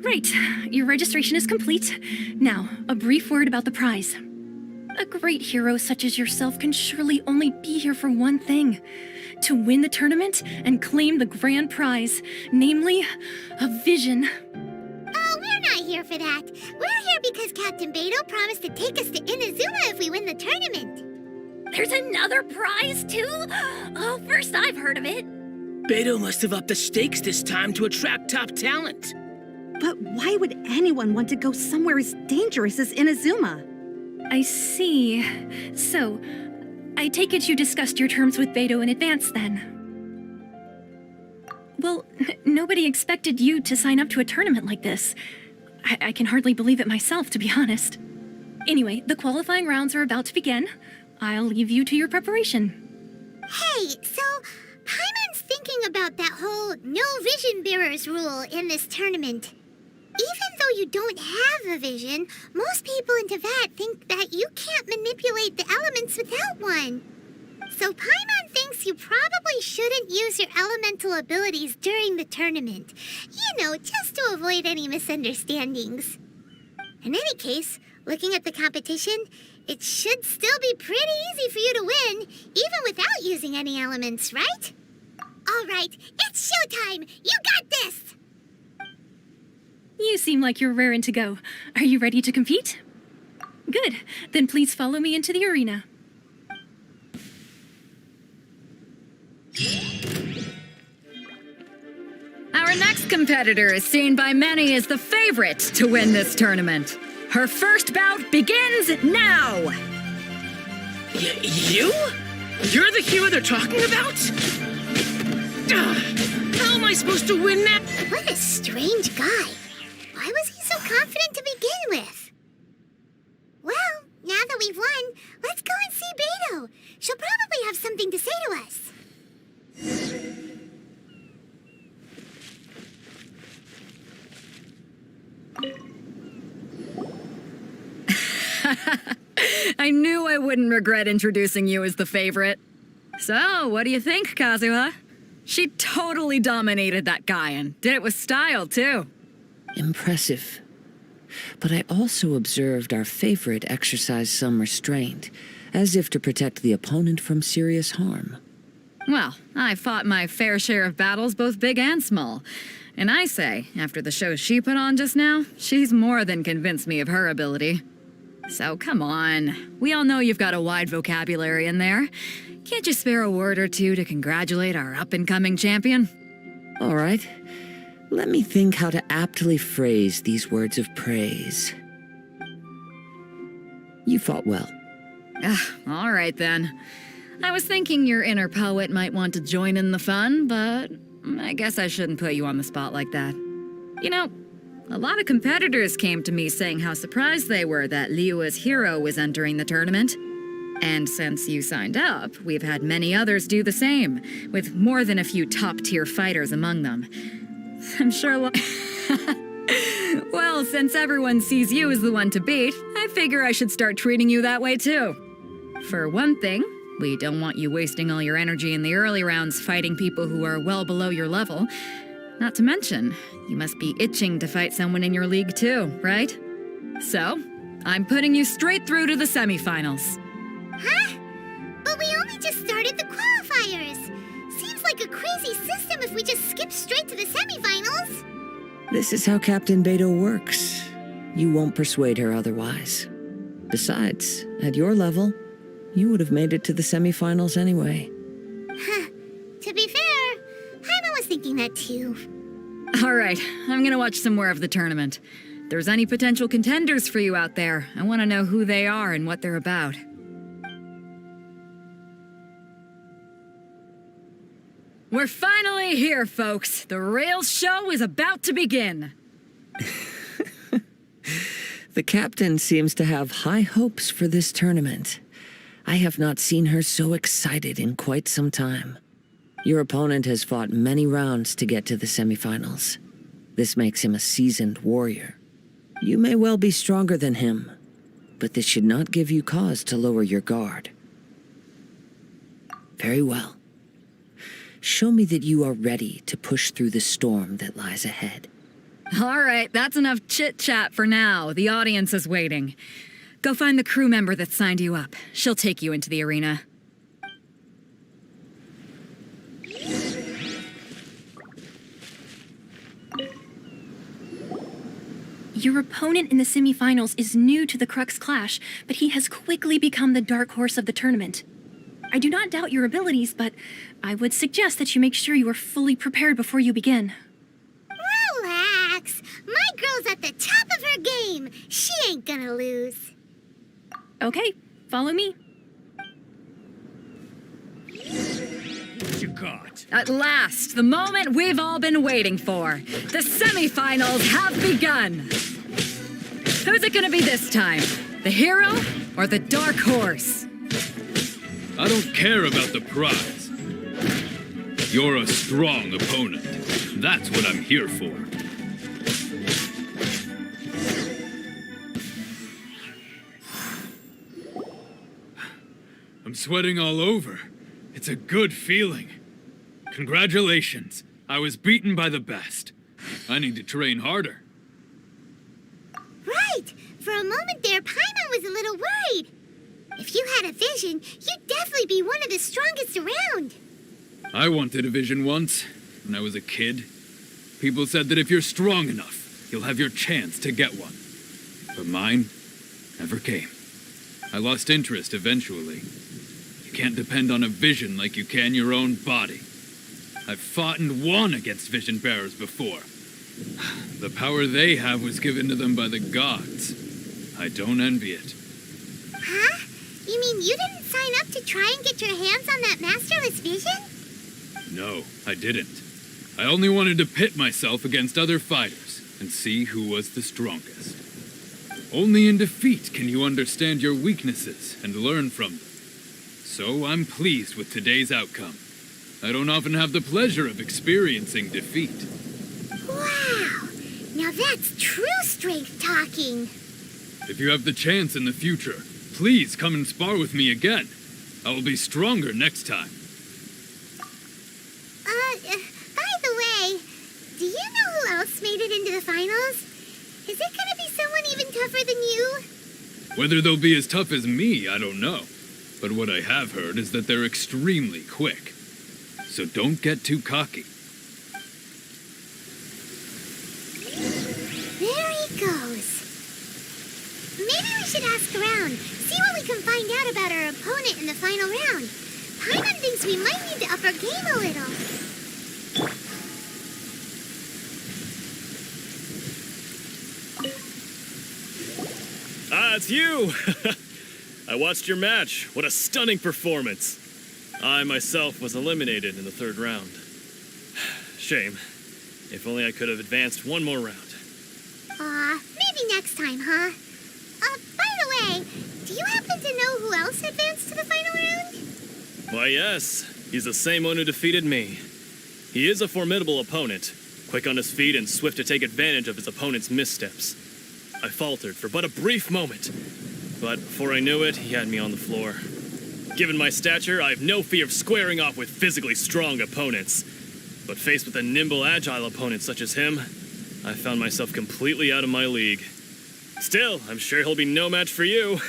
Right, your registration is complete. Now, a brief word about the prize. A great hero such as yourself can surely only be here for one thing. To win the tournament and claim the grand prize, namely, a vision. Oh, we're not here for that. We're here because Captain Beto promised to take us to Inazuma if we win the tournament. There's another prize, too? Oh, first I've heard of it. Beto must have upped the stakes this time to attract top talent. But why would anyone want to go somewhere as dangerous as Inazuma? I see. So, I take it you discussed your terms with Beto in advance, then? Well, nobody expected you to sign up to a tournament like this. I can hardly believe it myself, to be honest. Anyway, the qualifying rounds are about to begin. I'll leave you to your preparation. Hey, so Paimon's thinking about that whole no vision bearers rule in this tournament. Even though you don't have a vision, most people in Teyvat think that you can't manipulate the elements without one. So Paimon thinks you probably shouldn't use your elemental abilities during the tournament. You know, just to avoid any misunderstandings. In any case, looking at the competition, it should still be pretty easy for you to win, even without using any elements, right? All right, it's showtime! You got this! You seem like you're raring to go. Are you ready to compete? Good. Then please follow me into the arena. Our next competitor is seen by many as the favorite to win this tournament. Her first bout begins now! You? You're the hero they're talking about? How am I supposed to win that? What a strange guy. Why was he so confident to begin with? Well, now that we've won, let's go and see Beto. She'll probably have something to say to us. I knew I wouldn't regret introducing you as the favorite. So, what do you think, Kazuha? She totally dominated that guy and did it with style, too. Impressive. But I also observed our favorite exercise some restraint, as if to protect the opponent from serious harm. Well, I fought my fair share of battles, both big and small. And I say, after the show she put on just now, she's more than convinced me of her ability. So come on. We all know you've got a wide vocabulary in there. Can't you spare a word or two to congratulate our up-and-coming champion? All right. Let me think how to aptly phrase these words of praise. You fought well. All right then. I was thinking your inner poet might want to join in the fun, but I guess I shouldn't put you on the spot like that. You know, a lot of competitors came to me saying how surprised they were that Liyue's hero was entering the tournament. And since you signed up, we've had many others do the same, with more than a few top-tier fighters among them. I'm sure Well, since everyone sees you as the one to beat, I figure I should start treating you that way too. For one thing, we don't want you wasting all your energy in the early rounds fighting people who are well below your level. Not to mention, you must be itching to fight someone in your league too, right? So, I'm putting you straight through to the semifinals. Huh? But we only just started the qualifiers. Seems like a crazy system if we just skip straight to the semifinals. This is how Captain Beto works. You won't persuade her otherwise. Besides, at your level, you would have made it to the semifinals anyway. Huh. To be fair, Paimon was thinking that too. All right, I'm gonna watch some more of the tournament. If there's any potential contenders for you out there, I want to know who they are and what they're about. We're finally here, folks. The Rails show is about to begin. The captain seems to have high hopes for this tournament. I have not seen her so excited in quite some time. Your opponent has fought many rounds to get to the semifinals. This makes him a seasoned warrior. You may well be stronger than him, but this should not give you cause to lower your guard. Very well. Show me that you are ready to push through the storm that lies ahead. All right, that's enough chit-chat for now. The audience is waiting. Go find the crew member that signed you up. She'll take you into the arena. Your opponent in the semifinals is new to the Crux Clash, but he has quickly become the dark horse of the tournament. I do not doubt your abilities, but I would suggest that you make sure you are fully prepared before you begin. Relax. My girl's at the top of her game. She ain't gonna lose. Okay, follow me. What you got? At last, the moment we've all been waiting for. The semifinals have begun. Who's it gonna be this time? The hero or the dark horse? I don't care about the prize. You're a strong opponent. That's what I'm here for. I'm sweating all over. It's a good feeling. Congratulations. I was beaten by the best. I need to train harder. Right. For a moment there, Paimon was a little worried. If you had a vision, you'd definitely be one of the strongest around. I wanted a vision once, when I was a kid. People said that if you're strong enough, you'll have your chance to get one. But mine never came. I lost interest eventually. You can't depend on a vision like you can your own body. I've fought and won against vision bearers before. The power they have was given to them by the gods. I don't envy it. Huh? You mean you didn't sign up to try and get your hands on that masterless vision? No, I didn't. I only wanted to pit myself against other fighters and see who was the strongest. Only in defeat can you understand your weaknesses and learn from them. So I'm pleased with today's outcome. I don't often have the pleasure of experiencing defeat. Wow! Now that's true strength talking. If you have the chance in the future, please come and spar with me again. I will be stronger next time. By the way, do you know who else made it into the finals? Is it gonna be someone even tougher than you? Whether they'll be as tough as me, I don't know. But what I have heard is that they're extremely quick. So don't get too cocky. There he goes. Maybe we should ask around, see what we can find out about our opponent in the final round. Paimon thinks we might need to up our game a little. Ah, it's you! I watched your match. What a stunning performance. I myself was eliminated in the third round. Shame. If only I could have advanced one more round. Maybe next time, huh? By the way, do you happen to know who else advanced to the final round? Why, yes. He's the same one who defeated me. He is a formidable opponent, quick on his feet and swift to take advantage of his opponent's missteps. I faltered for but a brief moment, but before I knew it, he had me on the floor. Given my stature, I have no fear of squaring off with physically strong opponents. But faced with a nimble, agile opponent such as him, I found myself completely out of my league. Still, I'm sure he'll be no match for you.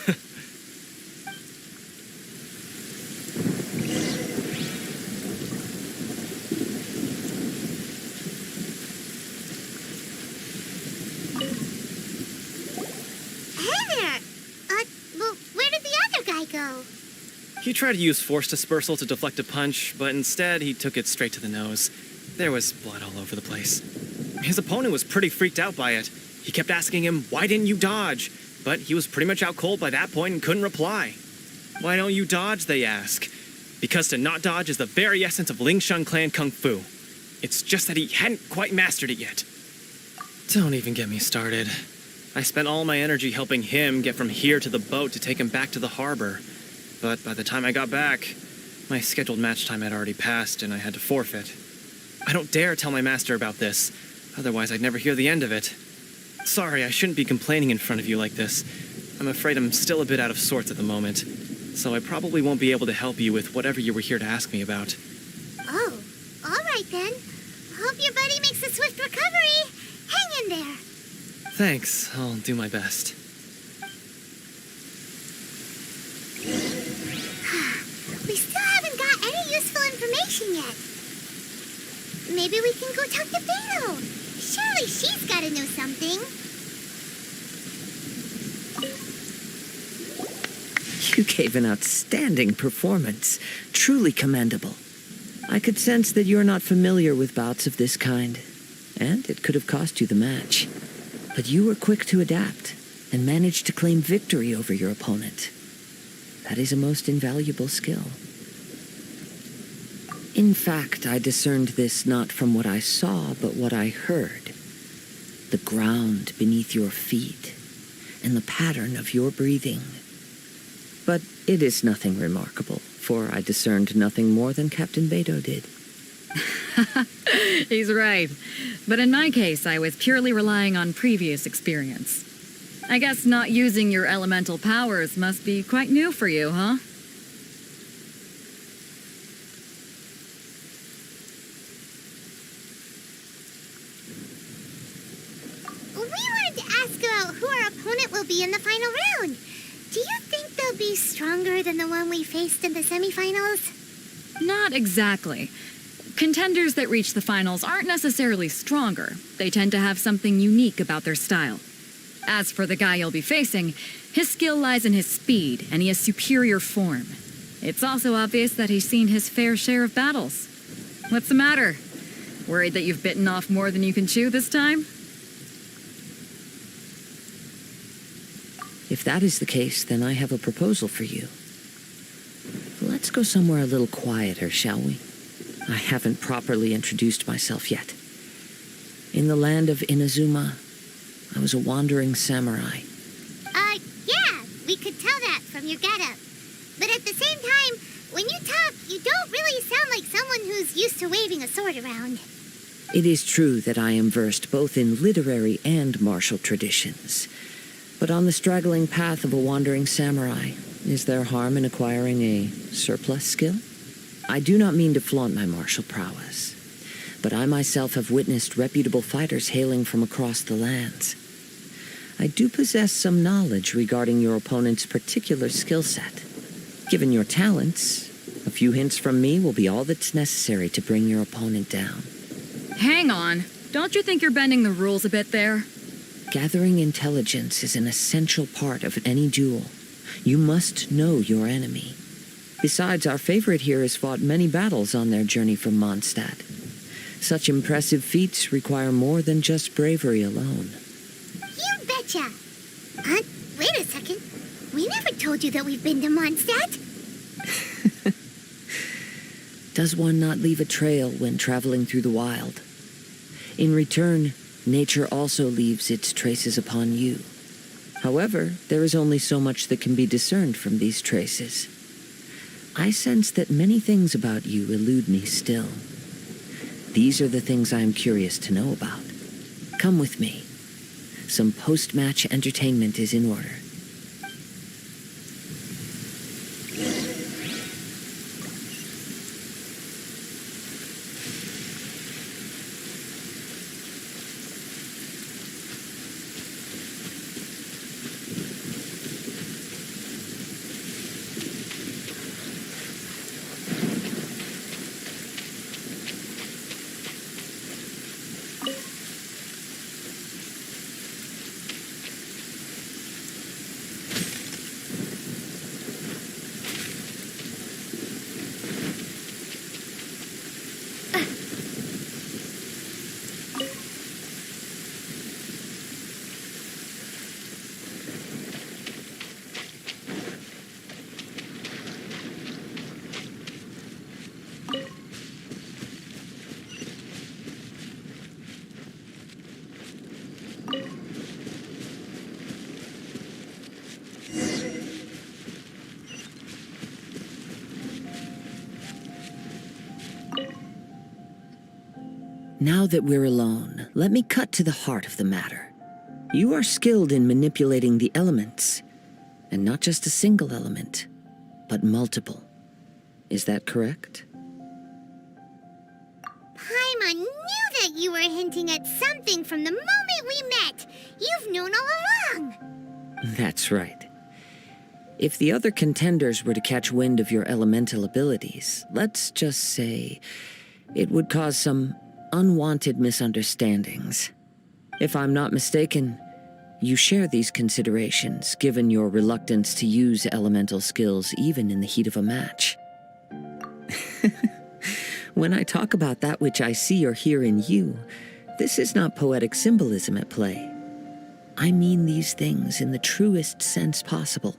He tried to use force dispersal to deflect a punch, but instead he took it straight to the nose. There was blood all over the place. His opponent was pretty freaked out by it. He kept asking him, "Why didn't you dodge?" But he was pretty much out cold by that point and couldn't reply. "Why don't you dodge?" they ask. Because to not dodge is the very essence of Lingshan clan kung fu. It's just that he hadn't quite mastered it yet. Don't even get me started. I spent all my energy helping him get from here to the boat to take him back to the harbor. But by the time I got back, my scheduled match time had already passed and I had to forfeit. I don't dare tell my master about this, otherwise I'd never hear the end of it. Sorry, I shouldn't be complaining in front of you like this. I'm afraid I'm still a bit out of sorts at the moment, so I probably won't be able to help you with whatever you were here to ask me about. Oh, all right then. Hope your buddy makes a swift recovery. Hang in there. Thanks, I'll do my best. We still haven't got any useful information yet. Maybe we can go talk to Beto. Surely she's got to know something. You gave an outstanding performance. Truly commendable. I could sense that you're not familiar with bouts of this kind, and it could have cost you the match. But you were quick to adapt and managed to claim victory over your opponent. That is a most invaluable skill. In fact, I discerned this not from what I saw, but what I heard. The ground beneath your feet and the pattern of your breathing. But it is nothing remarkable, for I discerned nothing more than Captain Beto did. He's right. But in my case, I was purely relying on previous experience. I guess not using your elemental powers must be quite new for you, huh? We wanted to ask about who our opponent will be in the final round. Do you think they'll be stronger than the one we faced in the semifinals? Not exactly. Contenders that reach the finals aren't necessarily stronger. They tend to have something unique about their style. As for the guy you'll be facing, his skill lies in his speed, and he has superior form. It's also obvious that he's seen his fair share of battles. What's the matter? Worried that you've bitten off more than you can chew this time? If that is the case, then I have a proposal for you. Let's go somewhere a little quieter, shall we? I haven't properly introduced myself yet. In the land of Inazuma, I was a wandering samurai. Yeah, we could tell that from your getup. But at the same time, when you talk, you don't really sound like someone who's used to waving a sword around. It is true that I am versed both in literary and martial traditions. But on the straggling path of a wandering samurai, is there harm in acquiring a surplus skill? I do not mean to flaunt my martial prowess, but I myself have witnessed reputable fighters hailing from across the lands. I do possess some knowledge regarding your opponent's particular skill set. Given your talents, a few hints from me will be all that's necessary to bring your opponent down. Hang on. Don't you think you're bending the rules a bit there? Gathering intelligence is an essential part of any duel. You must know your enemy. Besides, our favorite here has fought many battles on their journey from Mondstadt. Such impressive feats require more than just bravery alone. You betcha! Wait a second. We never told you that we've been to Mondstadt. Does one not leave a trail when traveling through the wild? In return, nature also leaves its traces upon you. However, there is only so much that can be discerned from these traces. I sense that many things about you elude me still. These are the things I am curious to know about. Come with me. Some post-match entertainment is in order. Now that we're alone, let me cut to the heart of the matter. You are skilled in manipulating the elements, and not just a single element, but multiple. Is that correct? Paimon knew that you were hinting at something from the moment we met. You've known all along. That's right. If the other contenders were to catch wind of your elemental abilities, let's just say it would cause some unwanted misunderstandings. If I'm not mistaken, you share these considerations, given your reluctance to use elemental skills even in the heat of a match. When I talk about that which I see or hear in you, this is not poetic symbolism at play. I mean these things in the truest sense possible.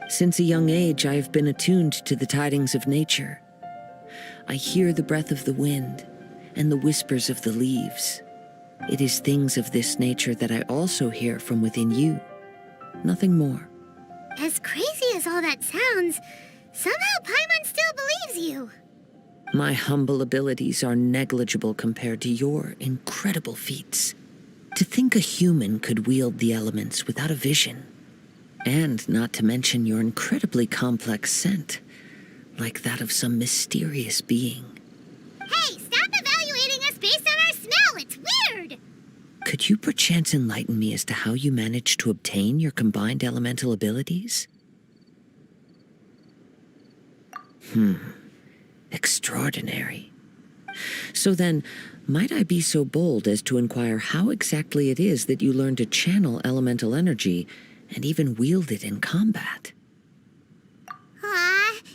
Since a young age, I have been attuned to the tidings of nature. I hear the breath of the wind and the whispers of the leaves. It is things of this nature that I also hear from within you. Nothing more. As crazy as all that sounds, somehow Paimon still believes you. My humble abilities are negligible compared to your incredible feats. To think a human could wield the elements without a vision. And not to mention your incredibly complex scent, like that of some mysterious being. Hey, stop evaluating us based on our smell! It's weird! Could you perchance enlighten me as to how you managed to obtain your combined elemental abilities? Extraordinary. So then, might I be so bold as to inquire how exactly it is that you learned to channel elemental energy and even wield it in combat?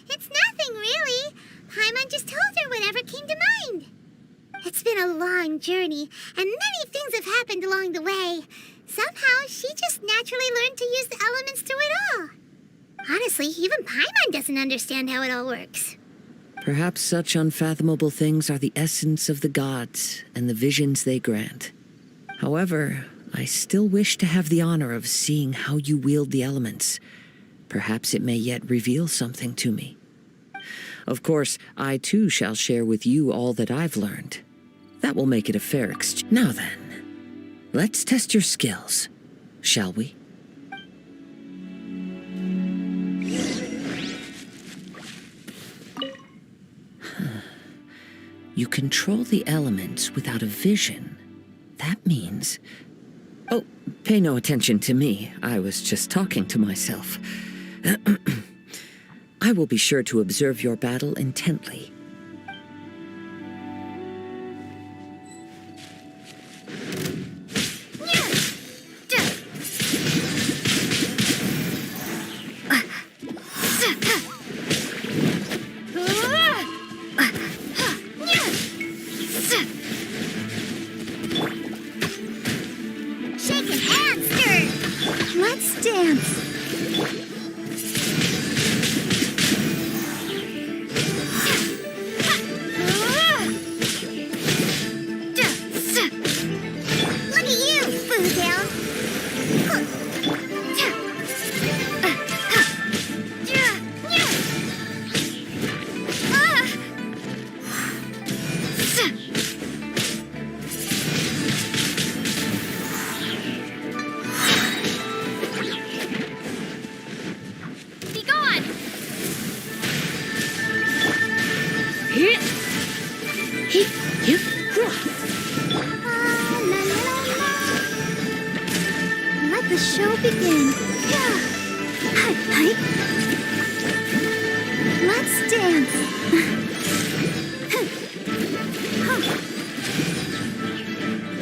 It's nothing really. Paimon just told her whatever came to mind. It's been a long journey, and many things have happened along the way. Somehow, she just naturally learned to use the elements through it all. Honestly, even Paimon doesn't understand how it all works. Perhaps such unfathomable things are the essence of the gods and the visions they grant. However, I still wish to have the honor of seeing how you wield the elements. Perhaps it may yet reveal something to me. Of course, I too shall share with you all that I've learned. That will make it a fair exchange. Now then, let's test your skills, shall we? You control the elements without a vision. That means... Oh, pay no attention to me. I was just talking to myself. I will be sure to observe your battle intently. Let's dance! Look at you, Foodhound! Be gone! Let the show begin. Let's dance.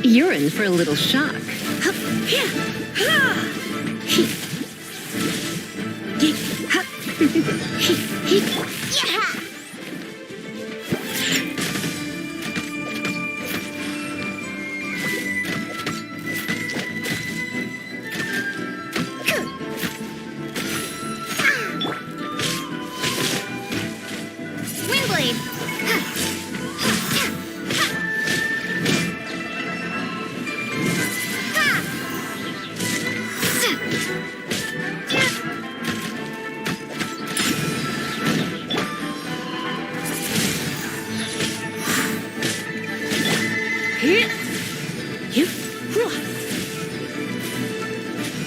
You're in for a little shock. Windblade.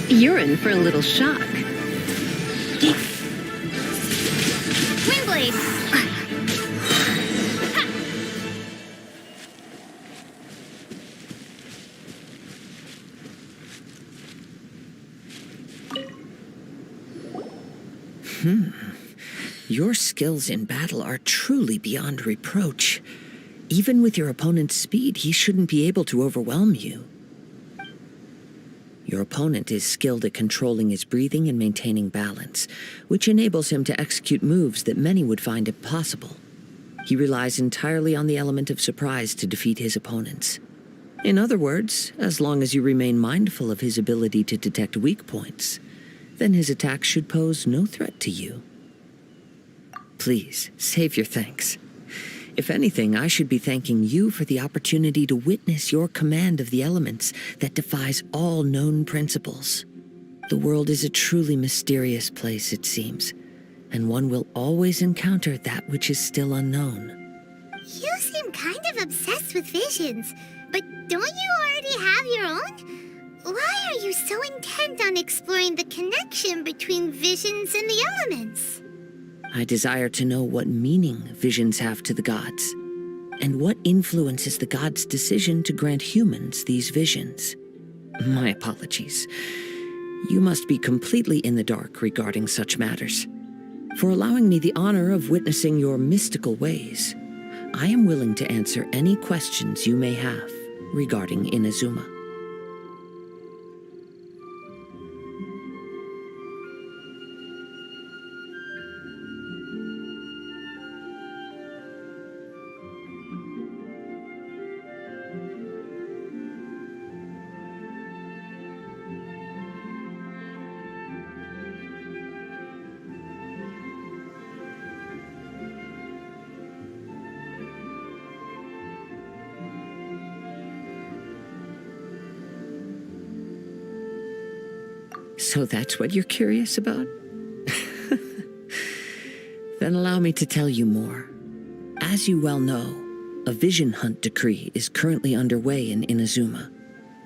You're in for a little shock. Windblade! Your skills in battle are truly beyond reproach. Even with your opponent's speed, he shouldn't be able to overwhelm you. Your opponent is skilled at controlling his breathing and maintaining balance, which enables him to execute moves that many would find impossible. He relies entirely on the element of surprise to defeat his opponents. In other words, as long as you remain mindful of his ability to detect weak points, then his attacks should pose no threat to you. Please, save your thanks. If anything, I should be thanking you for the opportunity to witness your command of the elements that defies all known principles. The world is a truly mysterious place, it seems, and one will always encounter that which is still unknown. You seem kind of obsessed with visions, but don't you already have your own? Why are you so intent on exploring the connection between visions and the elements? I desire to know what meaning visions have to the gods, and what influences the gods' decision to grant humans these visions. My apologies. You must be completely in the dark regarding such matters. For allowing me the honor of witnessing your mystical ways, I am willing to answer any questions you may have regarding Inazuma. So that's what you're curious about? Then allow me to tell you more. As you well know, a vision hunt decree is currently underway in Inazuma.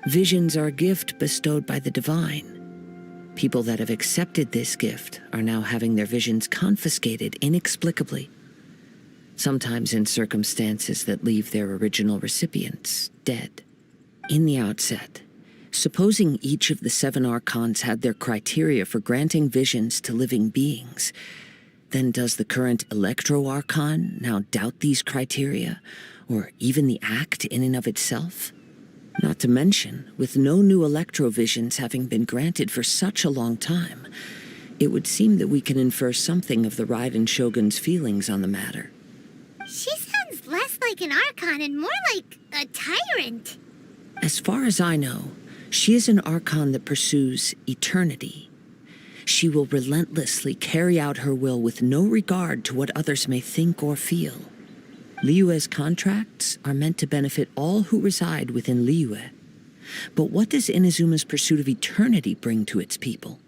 Visions are a gift bestowed by the divine. People that have accepted this gift are now having their visions confiscated inexplicably, sometimes in circumstances that leave their original recipients dead. In the outset, supposing each of the 7 archons had their criteria for granting visions to living beings, then does the current Electro-Archon now doubt these criteria, or even the act in and of itself? Not to mention, with no new Electro-Visions having been granted for such a long time, it would seem that we can infer something of the Raiden Shogun's feelings on the matter. She sounds less like an Archon and more like a tyrant. As far as I know, she is an Archon that pursues eternity. She will relentlessly carry out her will with no regard to what others may think or feel. Liyue's contracts are meant to benefit all who reside within Liyue. But what does Inazuma's pursuit of eternity bring to its people?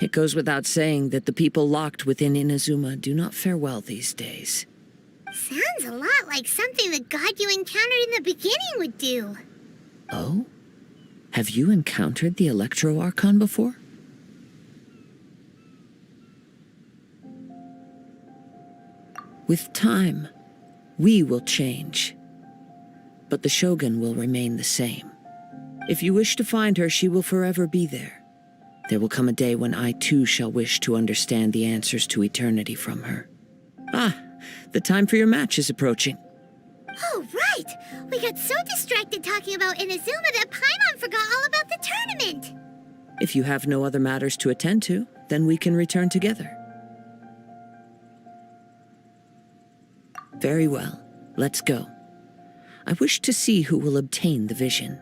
It goes without saying that the people locked within Inazuma do not fare well these days. Sounds a lot like something the god you encountered in the beginning would do. Oh? Have you encountered the Electro-Archon before? With time, we will change. But the Shogun will remain the same. If you wish to find her, she will forever be there. There will come a day when I too shall wish to understand the answers to eternity from her. Ah, the time for your match is approaching. Oh, right! We got so distracted talking about Inazuma that Paimon forgot all about the tournament! If you have no other matters to attend to, then we can return together. Very well, let's go. I wish to see who will obtain the vision.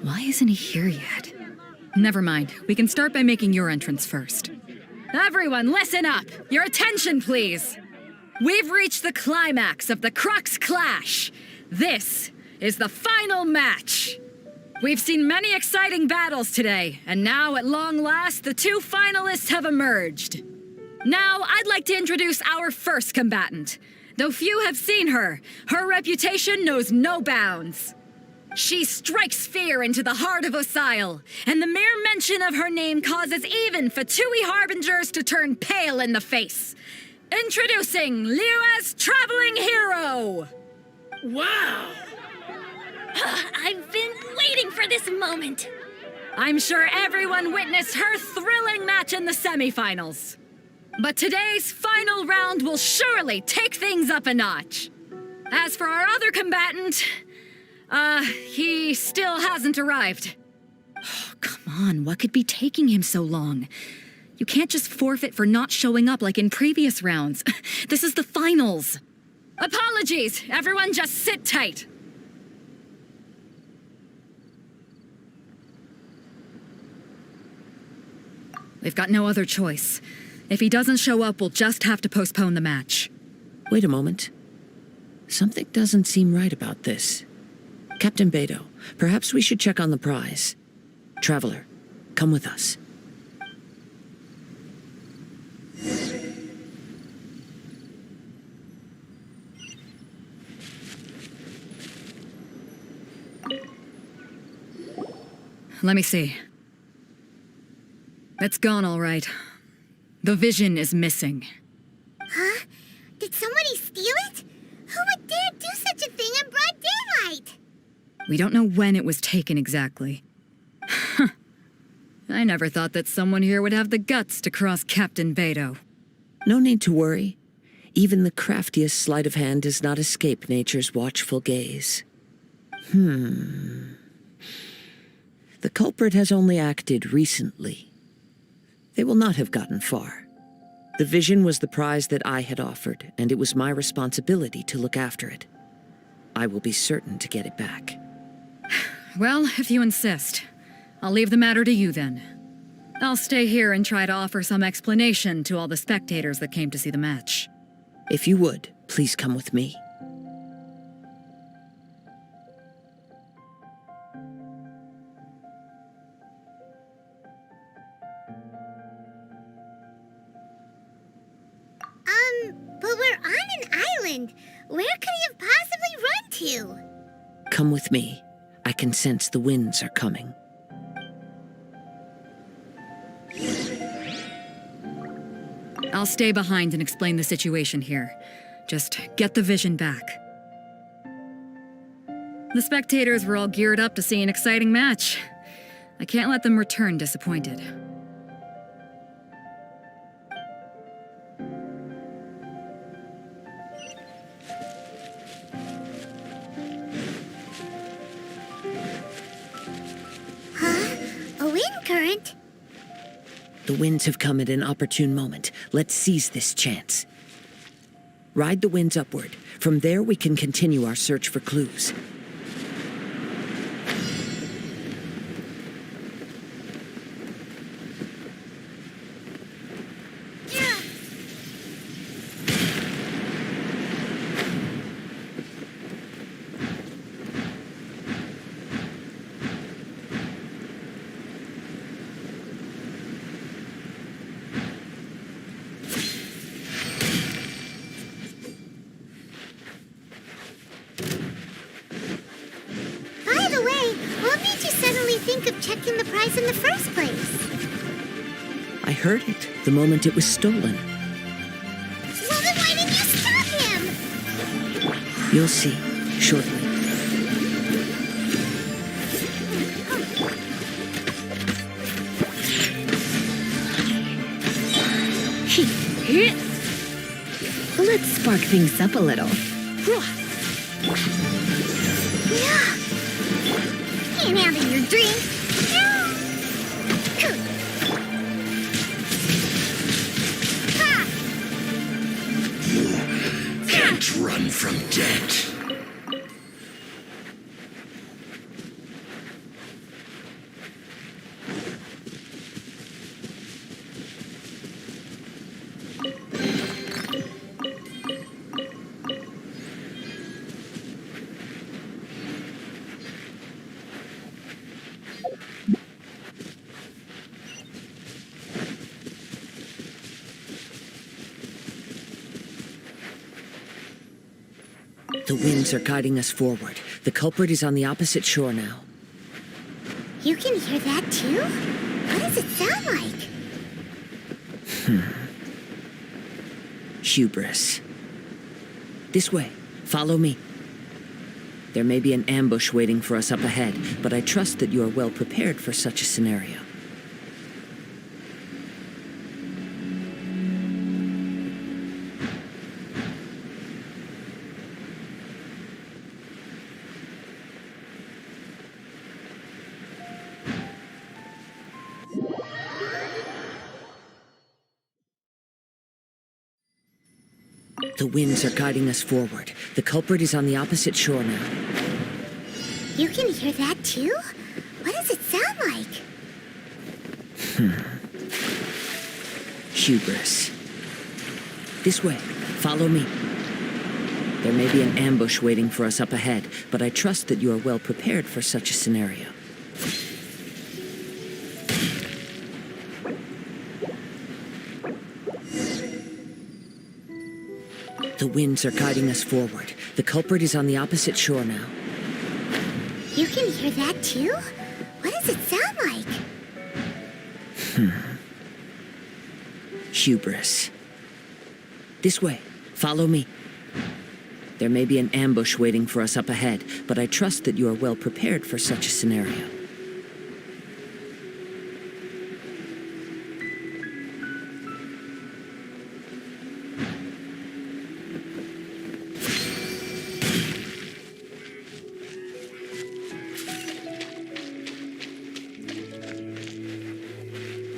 Why isn't he here yet? Never mind. We can start by making your entrance first. Everyone, listen up! Your attention, please! We've reached the climax of the Crux Clash. This is the final match. We've seen many exciting battles today, and now, at long last, the two finalists have emerged. Now, I'd like to introduce our first combatant. Though few have seen her, her reputation knows no bounds. She strikes fear into the heart of Osile, and the mere mention of her name causes even Fatui harbingers to turn pale in the face. Introducing Liyue's traveling hero! Wow! I've been waiting for this moment. I'm sure everyone witnessed her thrilling match in the semifinals. But today's final round will surely take things up a notch. As for our other combatant, he still hasn't arrived. Oh, come on, what could be taking him so long? You can't just forfeit for not showing up like in previous rounds. This is the finals. Apologies, everyone just sit tight. We've got no other choice. If he doesn't show up, we'll just have to postpone the match. Wait a moment. Something doesn't seem right about this. Captain Beto, perhaps we should check on the prize. Traveler, come with us. Let me see. It's gone, all right. The vision is missing. Huh? Did somebody steal it? Who would dare do such a thing in broad daylight? We don't know when it was taken exactly. I never thought that someone here would have the guts to cross Captain Beto. No need to worry. Even the craftiest sleight of hand does not escape nature's watchful gaze. The culprit has only acted recently. They will not have gotten far. The vision was the prize that I had offered, and it was my responsibility to look after it. I will be certain to get it back. Well, if you insist, I'll leave the matter to you then. I'll stay here and try to offer some explanation to all the spectators that came to see the match. If you would, please come with me. But we're on an island. Where could he have possibly run to? Come with me. I can sense the winds are coming. I'll stay behind and explain the situation here. Just get the vision back. The spectators were all geared up to see an exciting match. I can't let them return disappointed. A wind current? The winds have come at an opportune moment. Let's seize this chance. Ride the winds upward. From there, we can continue our search for clues. By the way, what made you suddenly think of checking the prize in the first place? I heard it the moment it was stolen. Well, then why didn't you stop him? You'll see shortly. Let's spark things up a little. Yeah. Can't have your drink. Can't run from death. The winds are guiding us forward. The culprit is on the opposite shore now. You can hear that too? What does it sound like? Hubris. This way. Follow me. There may be an ambush waiting for us up ahead, but I trust that you are well prepared for such a scenario. The winds are guiding us forward. The culprit is on the opposite shore now. You can hear that too? What does it sound like? Hubris. This way. Follow me. There may be an ambush waiting for us up ahead, but I trust that you are well prepared for such a scenario. The winds are guiding us forward. The culprit is on the opposite shore now. You can hear that too? What does it sound like? Hubris. This way. Follow me. There may be an ambush waiting for us up ahead, but I trust that you are well prepared for such a scenario.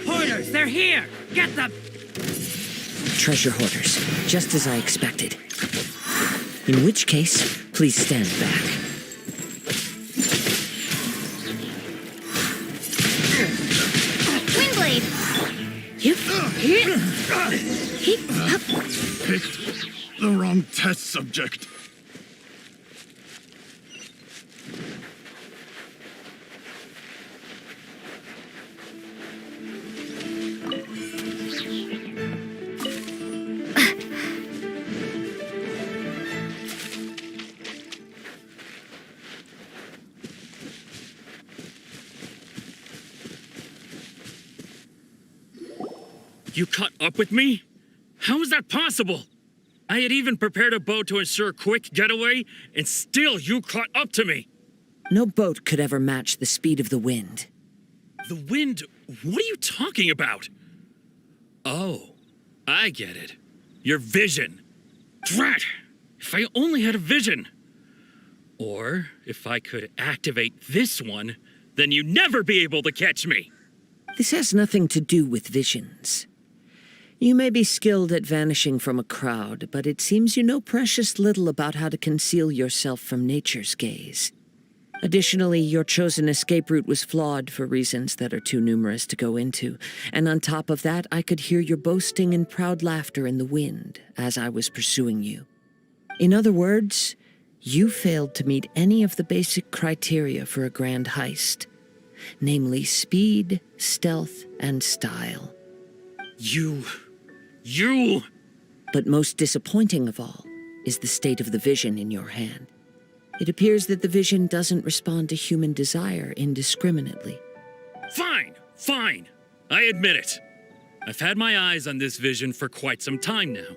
Hoarders, they're here! Get them! Treasure hoarders, just as I expected. In which case, please stand back. Windblade! Picked the wrong test subject. You caught up with me? How is that possible? I had even prepared a boat to ensure a quick getaway, and still you caught up to me. No boat could ever match the speed of the wind. The wind? What are you talking about? Oh, I get it. Your vision. Drat! If I only had a vision. Or if I could activate this one, then you'd never be able to catch me. This has nothing to do with visions. You may be skilled at vanishing from a crowd, but it seems you know precious little about how to conceal yourself from nature's gaze. Additionally, your chosen escape route was flawed for reasons that are too numerous to go into, and on top of that, I could hear your boasting and proud laughter in the wind as I was pursuing you. In other words, you failed to meet any of the basic criteria for a grand heist, namely speed, stealth, and style. You... But most disappointing of all is the state of the vision in your hand. It appears that the vision doesn't respond to human desire indiscriminately. Fine. I admit it. I've had my eyes on this vision for quite some time now.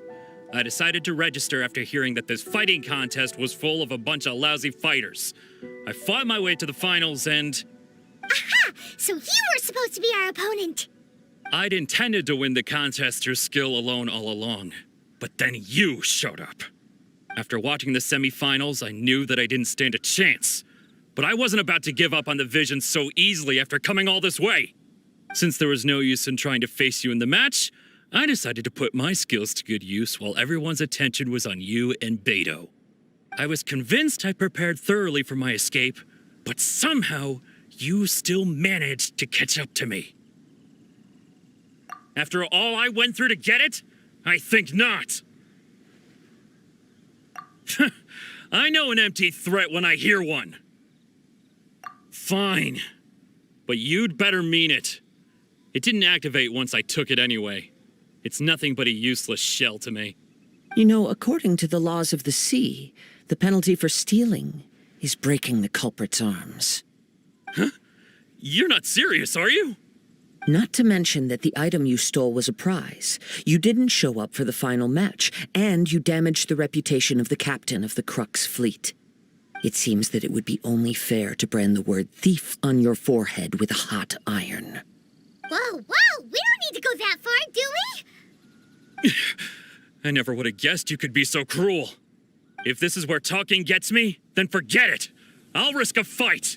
I decided to register after hearing that this fighting contest was full of a bunch of lousy fighters. I fought my way to the finals and... Aha! So you were supposed to be our opponent! I'd intended to win the contest through skill alone all along, but then you showed up. After watching the semifinals, I knew that I didn't stand a chance, but I wasn't about to give up on the vision so easily after coming all this way. Since there was no use in trying to face you in the match, I decided to put my skills to good use while everyone's attention was on you and Beto. I was convinced I prepared thoroughly for my escape, but somehow you still managed to catch up to me. After all I went through to get it? I think not. I know an empty threat when I hear one. Fine. But you'd better mean it. It didn't activate once I took it anyway. It's nothing but a useless shell to me. You know, according to the laws of the sea, The penalty for stealing is breaking the culprit's arms. Huh? You're not serious, are you? Not to mention that the item you stole was a prize. You didn't show up for the final match, and you damaged the reputation of the captain of the Crux fleet. It seems that it would be only fair to brand the word thief on your forehead with a hot iron. Whoa, whoa! We don't need to go that far, do we? I never would have guessed you could be so cruel. If this is where talking gets me, then forget it. I'll risk a fight.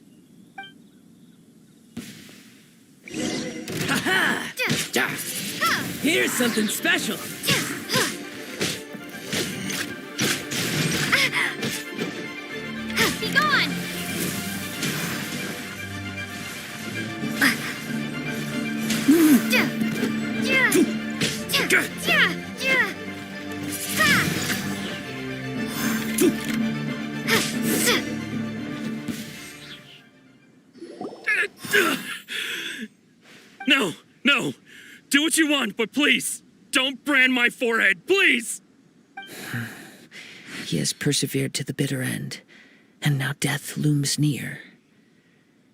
Ha-ha! Here's something special. Be gone! No, no. Do what you want, but please, don't brand my forehead, please! He has persevered to the bitter end, and now death looms near.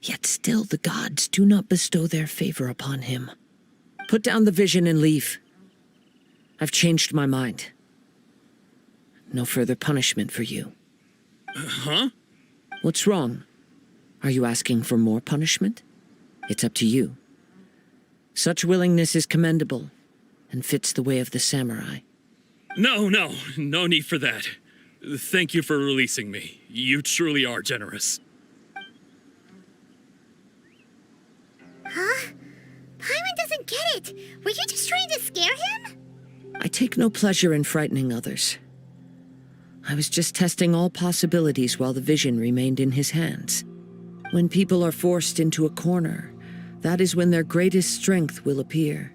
Yet still the gods do not bestow their favor upon him. Put down the vision and leave. I've changed my mind. No further punishment for you. Huh? What's wrong? Are you asking for more punishment? It's up to you. Such willingness is commendable, and fits the way of the samurai. No need for that. Thank you for releasing me. You truly are generous. Huh? Paimon doesn't get it. Were you just trying to scare him? I take no pleasure in frightening others. I was just testing all possibilities while the vision remained in his hands. When people are forced into a corner, that is when their greatest strength will appear.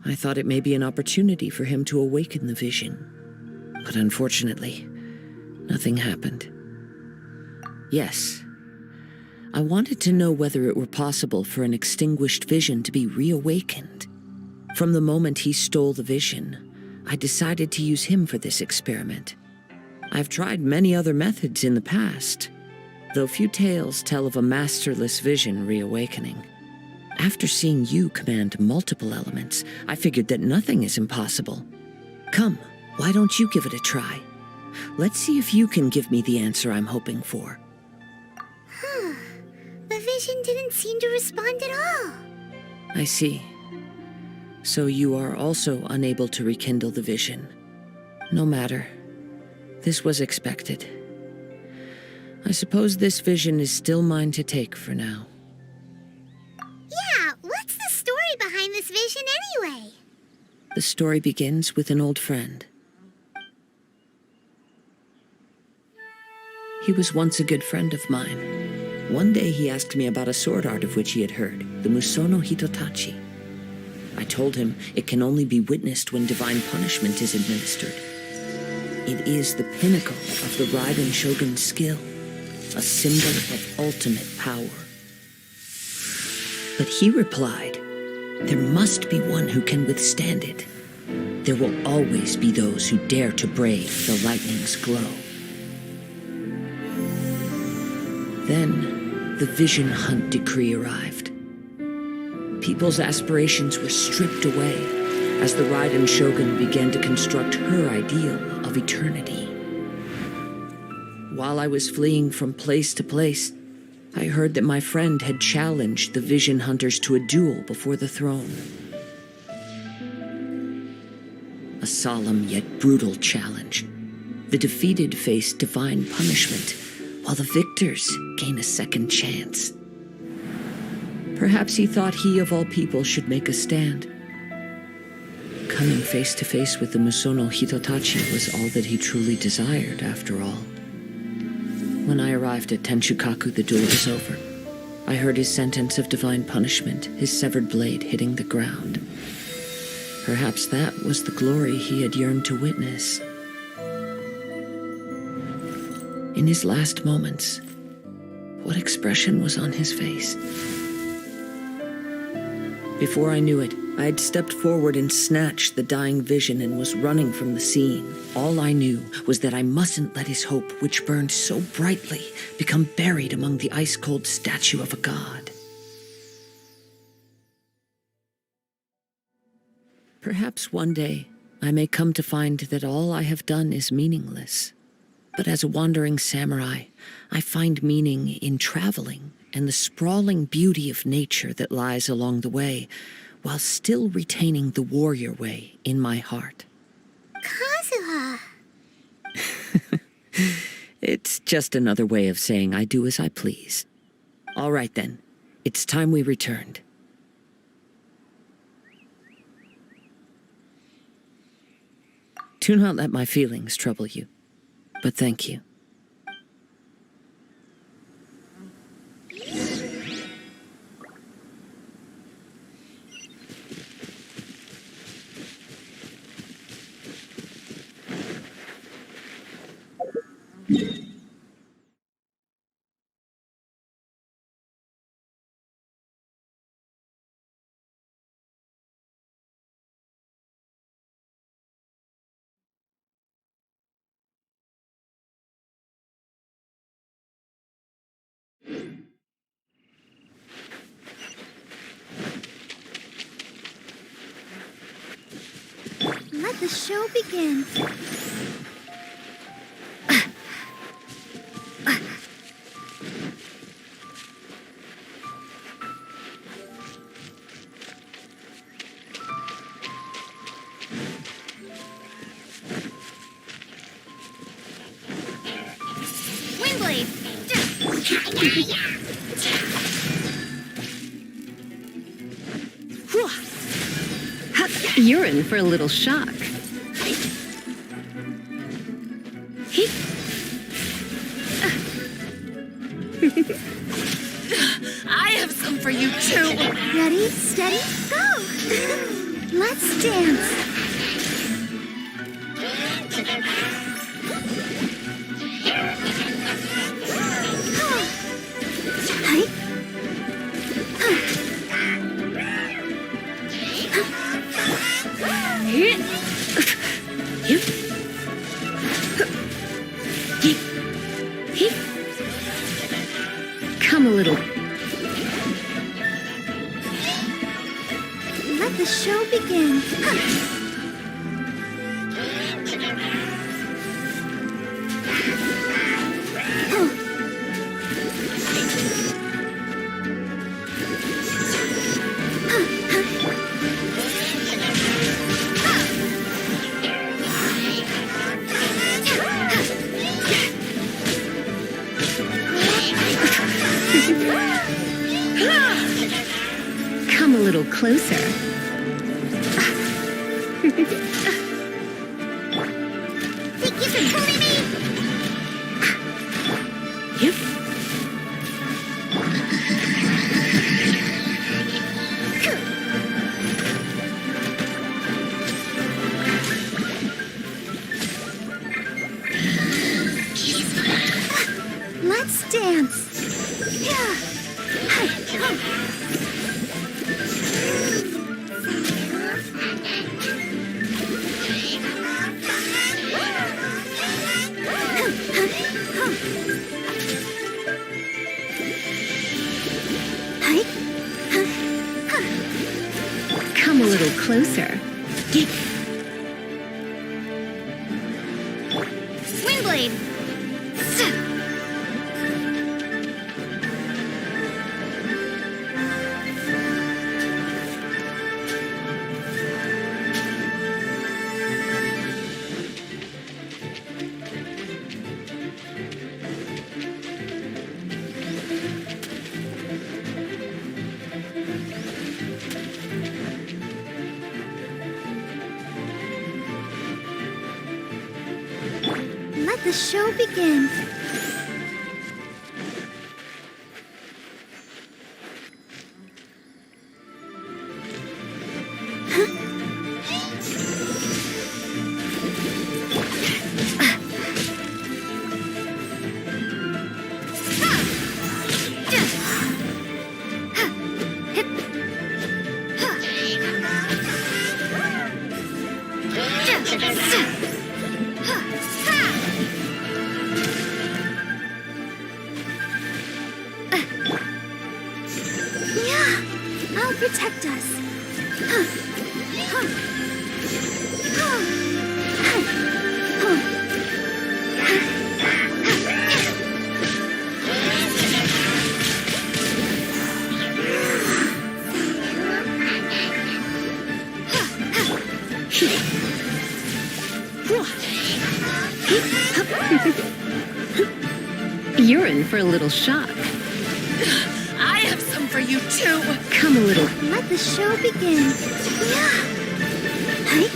I thought it may be an opportunity for him to awaken the vision. But unfortunately, nothing happened. Yes, I wanted to know whether it were possible for an extinguished vision to be reawakened. From the moment he stole the vision, I decided to use him for this experiment. I've tried many other methods in the past, though few tales tell of a masterless vision reawakening. After seeing you command multiple elements, I figured that nothing is impossible. Come, why don't you give it a try? Let's see if you can give me the answer I'm hoping for. The vision didn't seem to respond at all. I see. So you are also unable to rekindle the vision. No matter. This was expected. I suppose this vision is still mine to take for now. Yeah, what's the story behind this vision anyway? The story begins with an old friend. He was once a good friend of mine. One day he asked me about a sword art of which he had heard, the Musono Hitotachi. I told him it can only be witnessed when divine punishment is administered. It is the pinnacle of the Raiden Shogun's skill, a symbol of ultimate power. But he replied, there must be one who can withstand it. There will always be those who dare to brave the lightning's glow. Then, the Vision Hunt decree arrived. People's aspirations were stripped away as the Raiden Shogun began to construct her ideal of eternity. While I was fleeing from place to place, I heard that my friend had challenged the Vision Hunters to a duel before the throne. A solemn yet brutal challenge. The defeated face divine punishment, while the victors gain a second chance. Perhaps he thought he of all people should make a stand. Coming face to face with the Musono Hitotachi was all that he truly desired, after all. When I arrived at Tenshukaku, the duel was over. I heard his sentence of divine punishment, his severed blade hitting the ground. Perhaps that was the glory he had yearned to witness. In his last moments, what expression was on his face? Before I knew it, I'd stepped forward and snatched the dying vision and was running from the scene. All I knew was that I mustn't let his hope, which burned so brightly, become buried among the ice-cold statue of a god. Perhaps one day I may come to find that all I have done is meaningless. But as a wandering samurai, I find meaning in traveling and the sprawling beauty of nature that lies along the way, while still retaining the warrior way in my heart. Kazuha! It's just another way of saying I do as I please. All right then, it's time we returned. Do not let my feelings trouble you, but thank you. Let the show begin. Windblade! You're in for a little shock. I have some for you too. Ready, steady, go! Let's dance. Come a little. Let the show begin. Come a little closer. Think you can bully me? Yep. Let's dance. Yeah. Come a little closer. Windblade. Let the show begin. protect us. You're in for a little shock. I have some for you too. Come a little. Let the show begin. Yeah. Hey.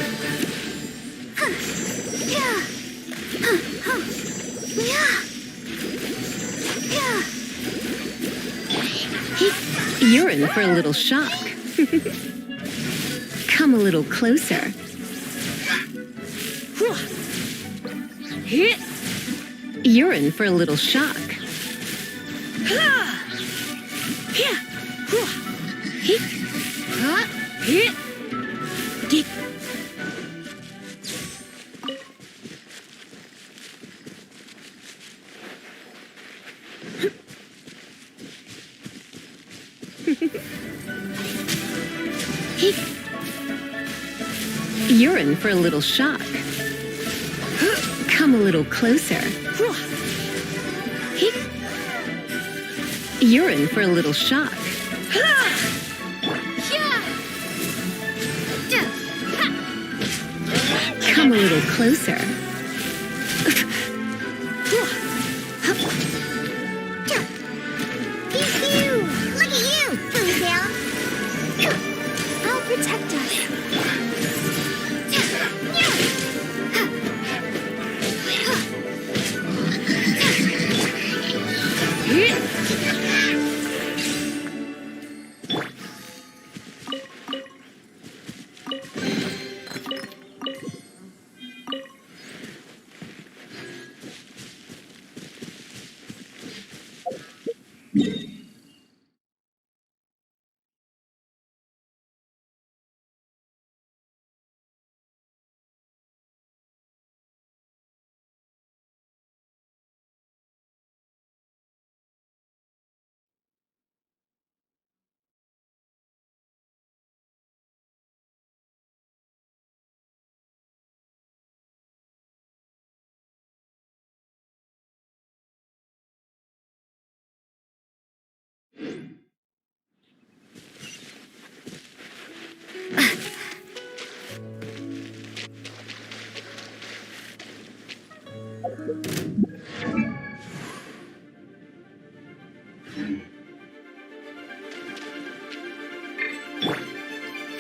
Huh. Yeah. Huh. Huh. Yeah. Yeah. You're in for a little shock. Come a little closer. You're in for a little shock. You're in for a little shock. Come a little closer. You're in for a little shock. Come a little closer. Pew-pew! Look at you, Ponytail! I'll protect us.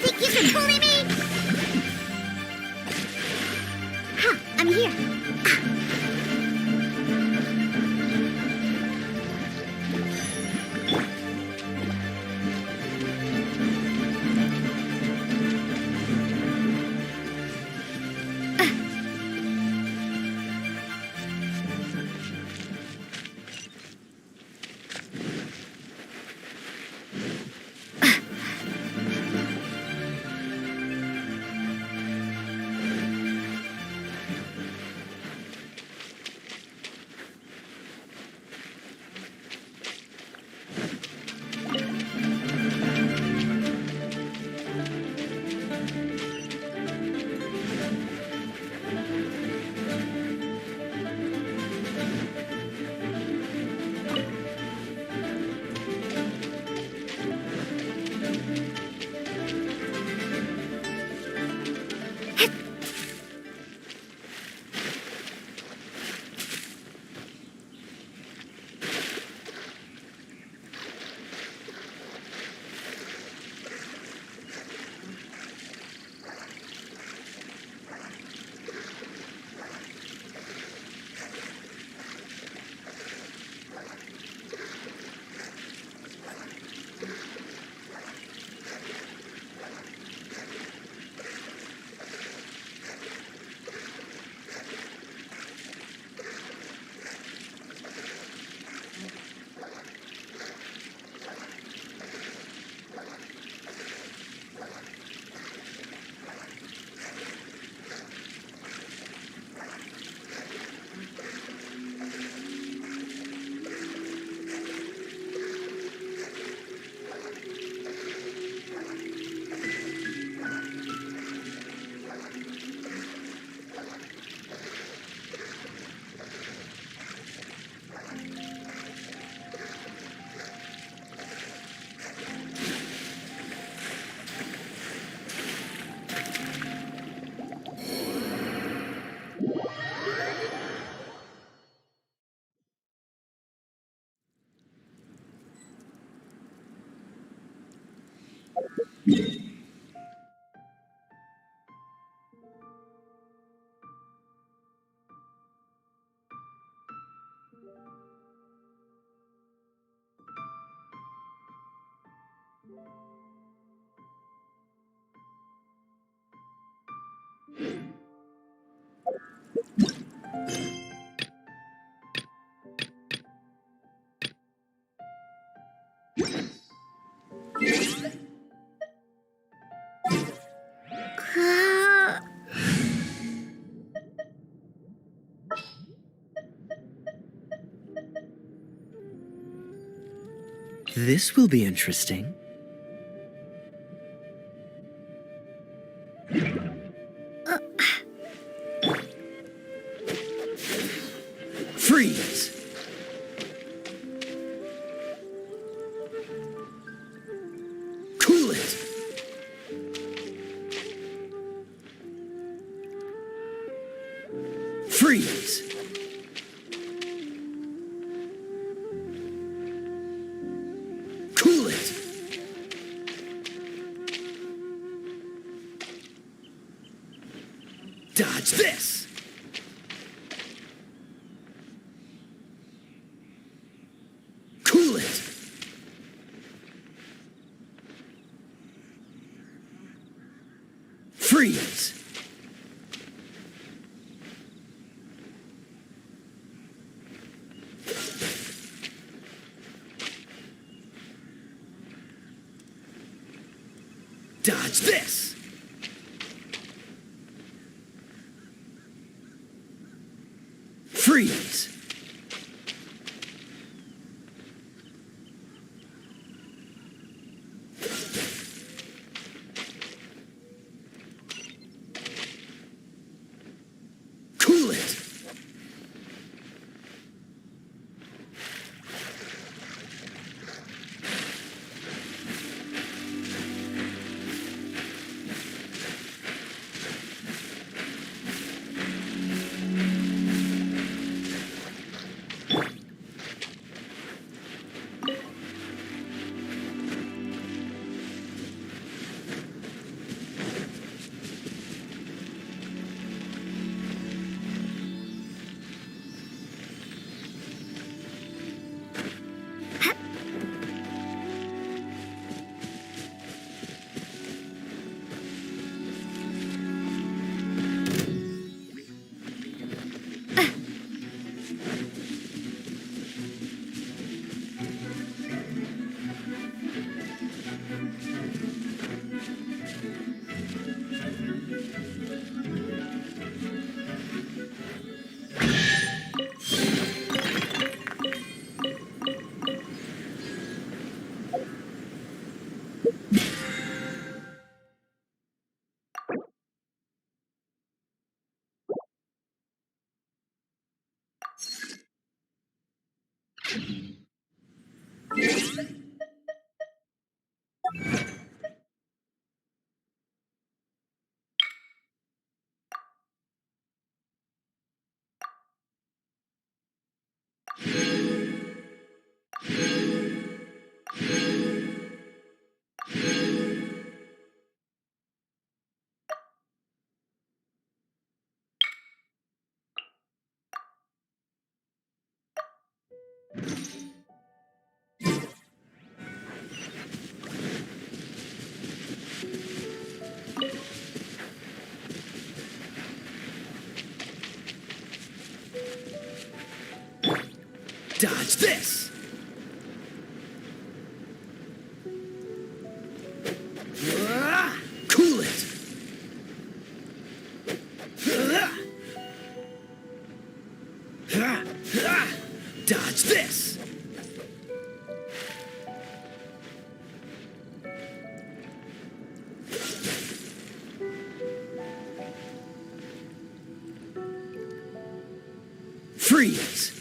Think you can bully me? Ha! I'm here. This will be interesting. Freeze! Cool it! Freeze! Cool it! Dodge this! Cool it! Freeze! Dodge this! Freeze! Cool it! Dodge this! Cool it! Dodge this! Freeze!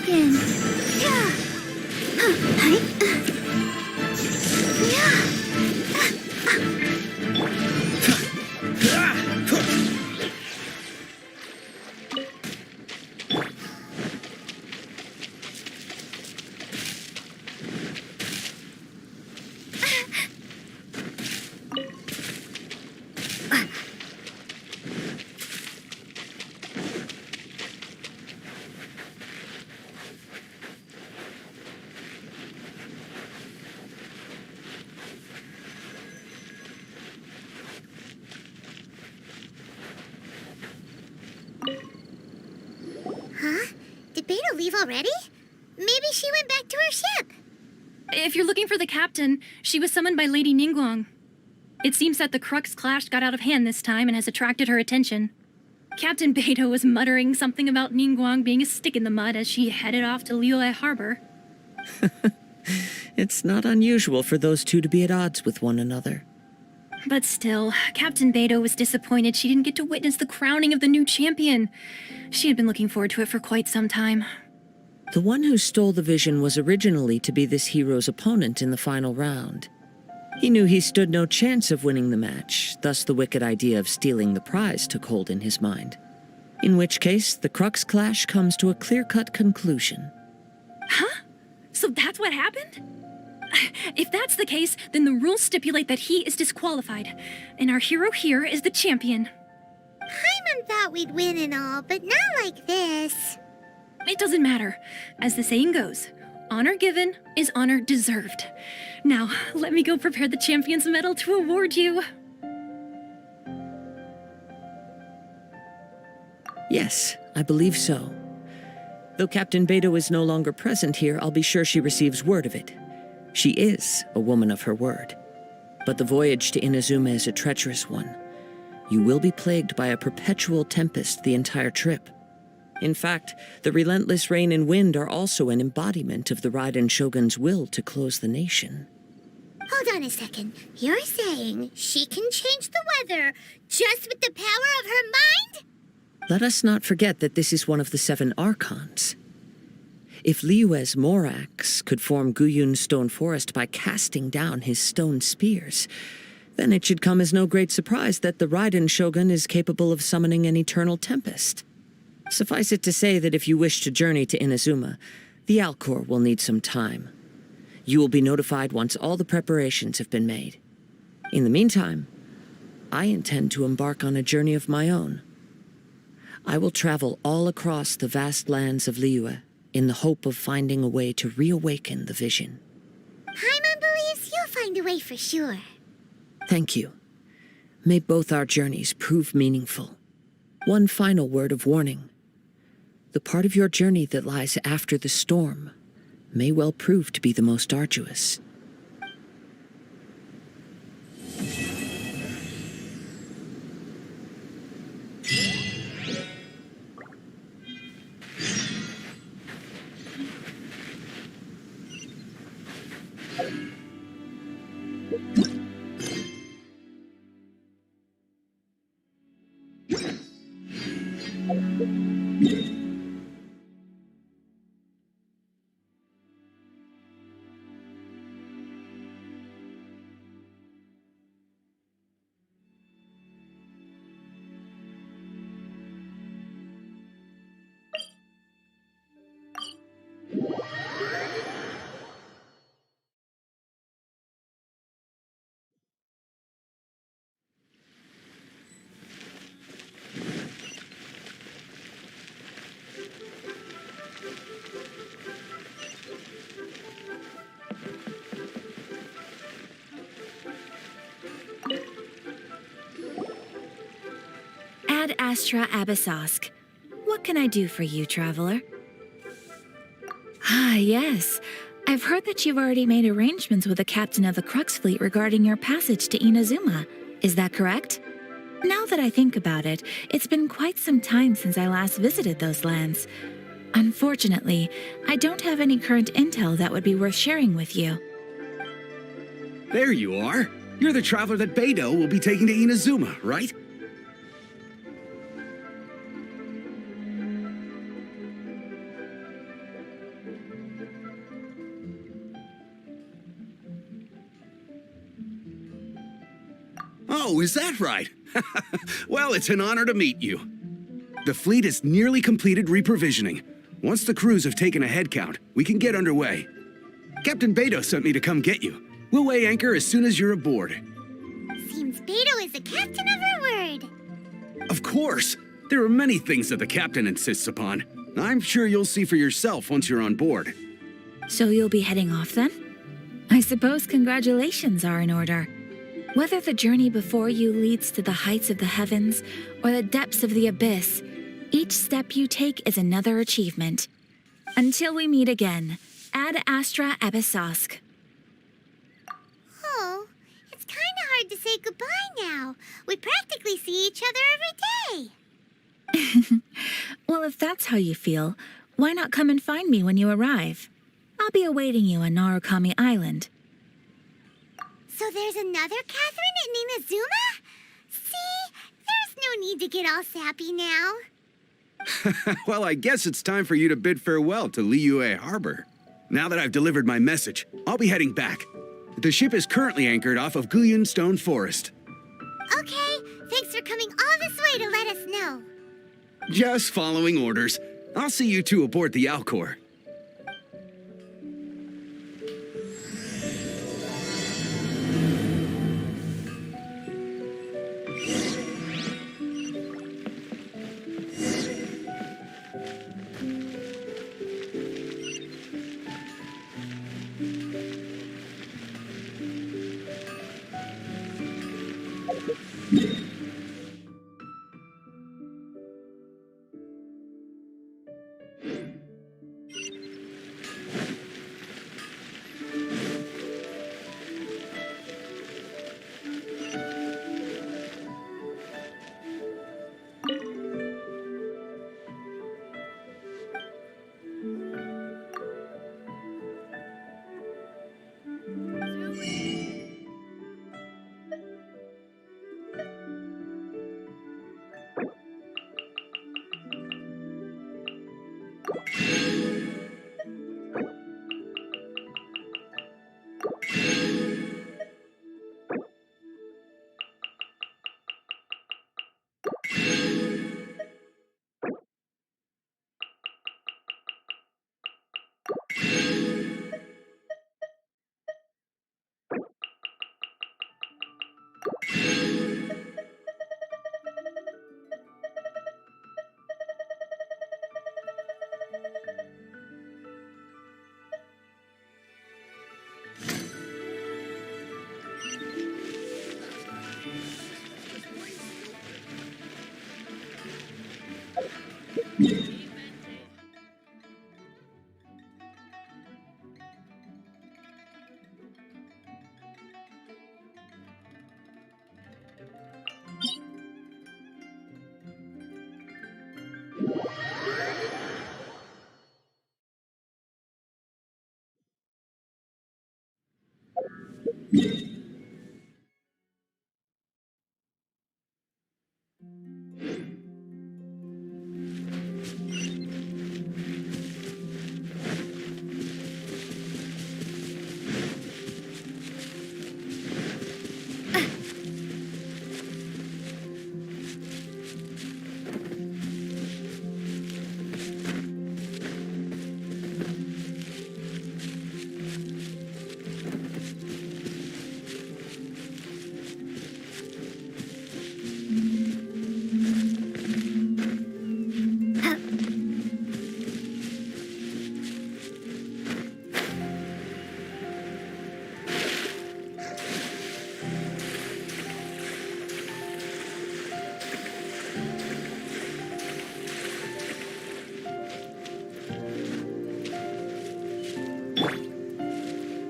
champion. Yeah. Huh? Did Beta leave already? Maybe she went back to her ship. If you're looking for the captain, she was summoned by Lady Ningguang. It seems that the Crux clash got out of hand this time and has attracted her attention. Captain Beidou was muttering something about Ningguang being a stick in the mud as she headed off to Liyue Harbor. It's not unusual for those two to be at odds with one another. But still, Captain Beidou was disappointed she didn't get to witness the crowning of the new champion. She had been looking forward to it for quite some time. The one who stole the vision was originally to be this hero's opponent in the final round. He knew he stood no chance of winning the match, thus the wicked idea of stealing the prize took hold in his mind. In which case, the Crux clash comes to a clear-cut conclusion. Huh? So that's what happened? If that's the case, then the rules stipulate that he is disqualified, and our hero here is the champion. Paimon thought we'd win and all, but not like this. It doesn't matter. As the saying goes, honor given is honor deserved. Now, let me go prepare the champion's medal to award you. Yes, I believe so. Though Captain Beidou is no longer present here, I'll be sure she receives word of it. She is a woman of her word. But the voyage to Inazuma is a treacherous one. You will be plagued by a perpetual tempest the entire trip. In fact, the relentless rain and wind are also an embodiment of the Raiden Shogun's will to close the nation. Hold on a second. You're saying she can change the weather just with the power of her mind? Let us not forget that this is one of the 7 Archons. If Liyue's Morax could form Guyun's stone forest by casting down his stone spears, then it should come as no great surprise that the Raiden Shogun is capable of summoning an eternal tempest. Suffice it to say that if you wish to journey to Inazuma, the Alcor will need some time. You will be notified once all the preparations have been made. In the meantime, I intend to embark on a journey of my own. I will travel all across the vast lands of Liyue in the hope of finding a way to reawaken the vision. Paimon believes you'll find a way for sure. Thank you. May both our journeys prove meaningful. One final word of warning. The part of your journey that lies after the storm may well prove to be the most arduous. Ad Astra Abyssosk. What can I do for you, traveler? Ah, yes. I've heard that you've already made arrangements with the captain of the Crux fleet regarding your passage to Inazuma. Is that correct? Now that I think about it, it's been quite some time since I last visited those lands. Unfortunately, I don't have any current intel that would be worth sharing with you. There you are. You're the traveler that Beidou will be taking to Inazuma, right? Oh, is that right? Well, it's an honor to meet you. The fleet has nearly completed reprovisioning. Once the crews have taken a head count, we can get underway. Captain Beto sent me to come get you. We'll weigh anchor as soon as you're aboard. Seems Beto is the captain of her word. Of course! There are many things that the captain insists upon. I'm sure you'll see for yourself once you're on board. So you'll be heading off then? I suppose congratulations are in order. Whether the journey before you leads to the heights of the heavens or the depths of the abyss, each step you take is another achievement. Until we meet again, Ad Astra Ebisosk. Oh, it's kind of hard to say goodbye now. We practically see each other every day. Well, if that's how you feel, why not come and find me when you arrive? I'll be awaiting you on Narukami Island. So there's another Catherine in Inazuma? See? There's no need to get all sappy now. Well, I guess it's time for you to bid farewell to Liyue Harbor. Now that I've delivered my message, I'll be heading back. The ship is currently anchored off of Guyan Stone Forest. Okay, thanks for coming all this way to let us know. Just following orders. I'll see you two aboard the Alcor.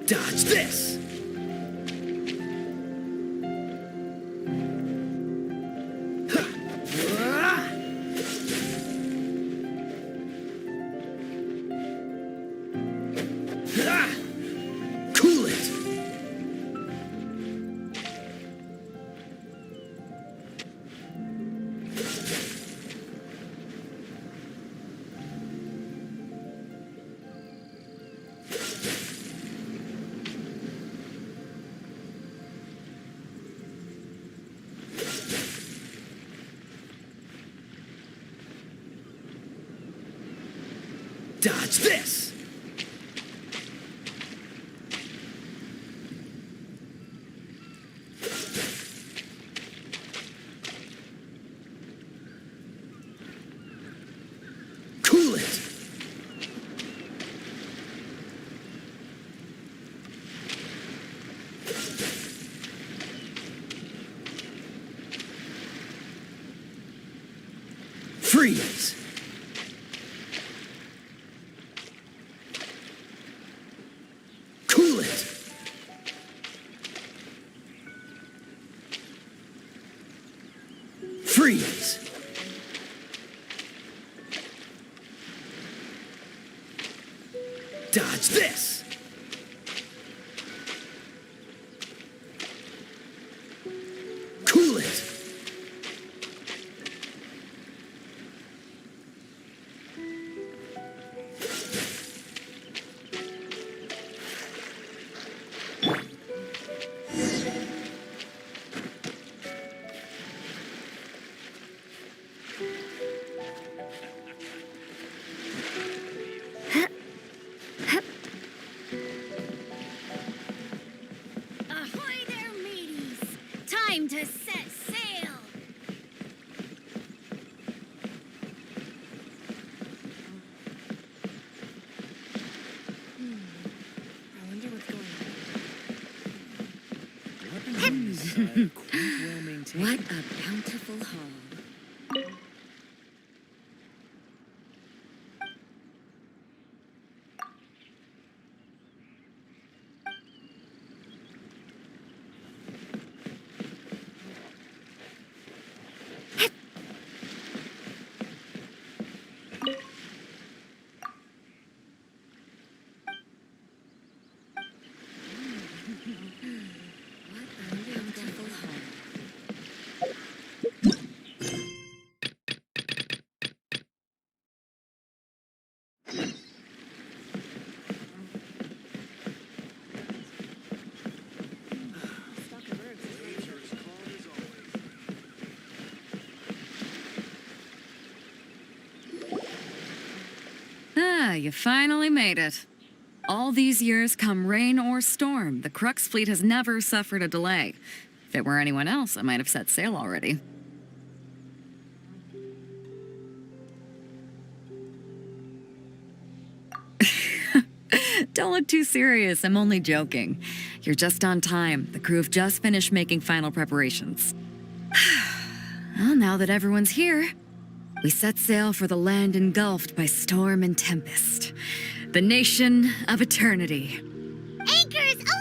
Dodge this! Cool it! Dodge this! Cool it! Freeze! Cool it! Freeze! Dodge this! Cool it! Ahoy there, mateys! Time to set sail! I wonder what's going What a bountiful haul. Ah, you finally made it. All these years, come rain or storm, the Crux fleet has never suffered a delay. If it were anyone else, I might have set sail already. Don't look too serious, I'm only joking. You're just on time. The crew have just finished making final preparations. Well, now that everyone's here, we set sail for the land engulfed by storm and tempest. The nation of eternity. Anchors away!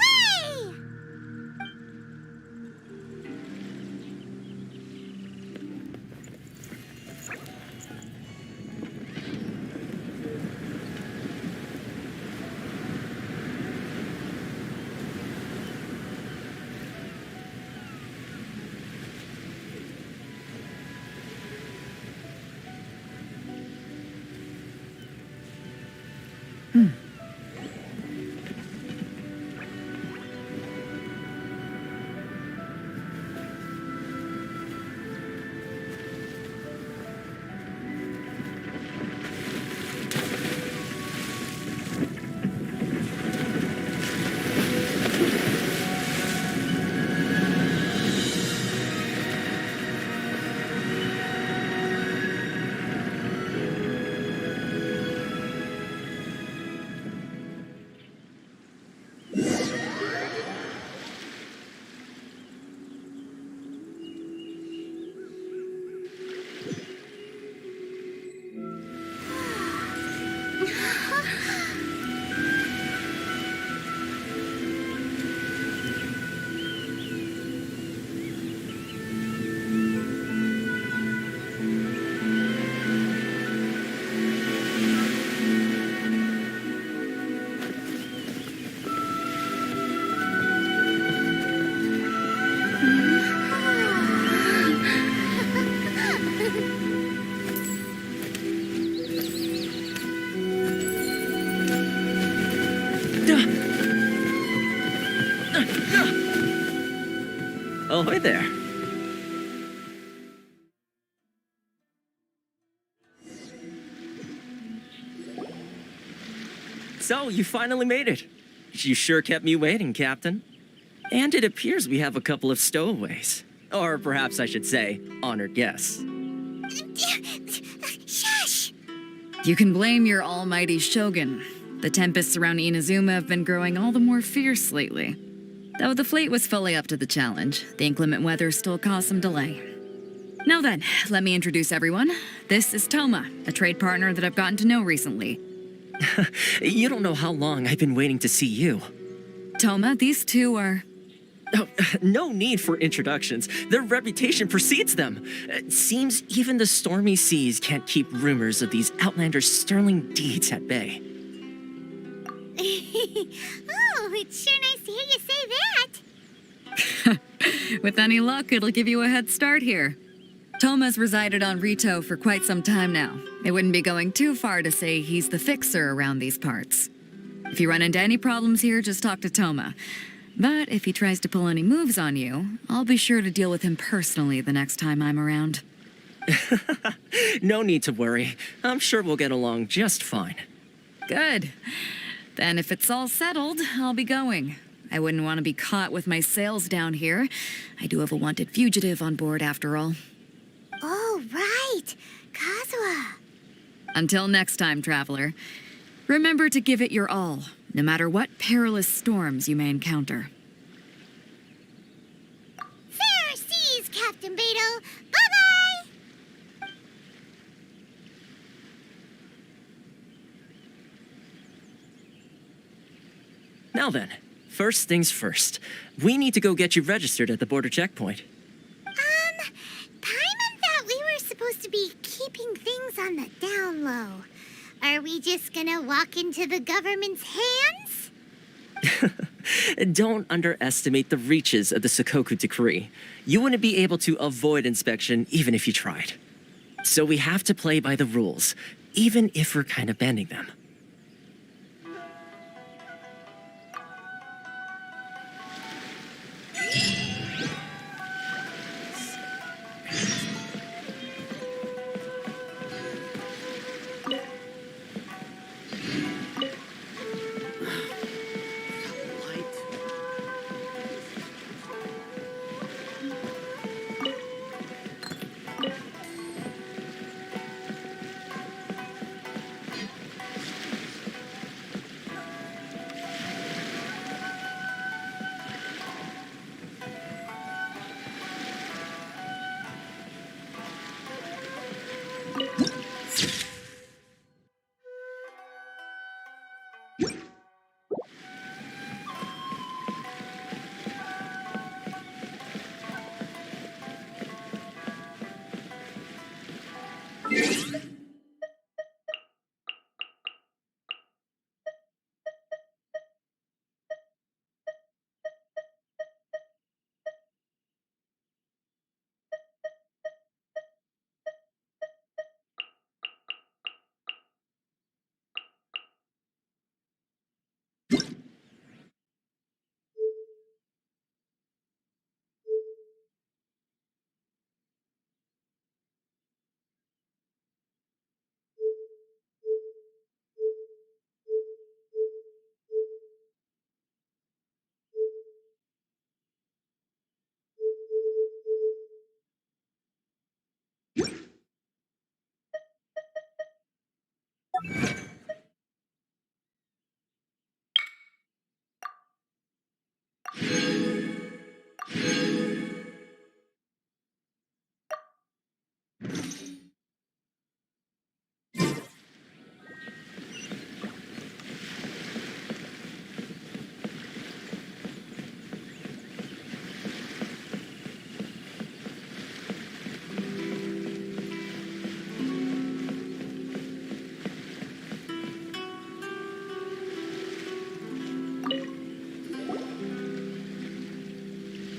Ahoy there. So, you finally made it. You sure kept me waiting, Captain. And it appears we have a couple of stowaways. Or perhaps I should say, honored guests. Shush! You can blame your almighty shogun. The tempests around Inazuma have been growing all the more fierce lately. Though the fleet was fully up to the challenge, the inclement weather still caused some delay. Now then, let me introduce everyone. This is Toma, a trade partner that I've gotten to know recently. You don't know how long I've been waiting to see you. Toma, these two are... Oh, no need for introductions. Their reputation precedes them. It seems even the stormy seas can't keep rumors of these outlanders' sterling deeds at bay. Oh, it's sure nice to hear you say that. With any luck, it'll give you a head start here. Toma's resided on Rito for quite some time now. It wouldn't be going too far to say he's the fixer around these parts. If you run into any problems here, just talk to Toma. But if he tries to pull any moves on you, I'll be sure to deal with him personally the next time I'm around. No need to worry. I'm sure we'll get along just fine. Good. Then if it's all settled, I'll be going. I wouldn't want to be caught with my sails down here. I do have a wanted fugitive on board after all. Oh, right. Kazuha. Until next time, traveler. Remember to give it your all, no matter what perilous storms you may encounter. Fair seas, Captain Beto. Bye-bye! Now then, first things first. We need to go get you registered at the border checkpoint. Paimon thought we were supposed to be keeping things on the down low. Are we just gonna walk into the government's hands? Don't underestimate the reaches of the Sakoku Decree. You wouldn't be able to avoid inspection even if you tried. So we have to play by the rules, even if we're kind of bending them.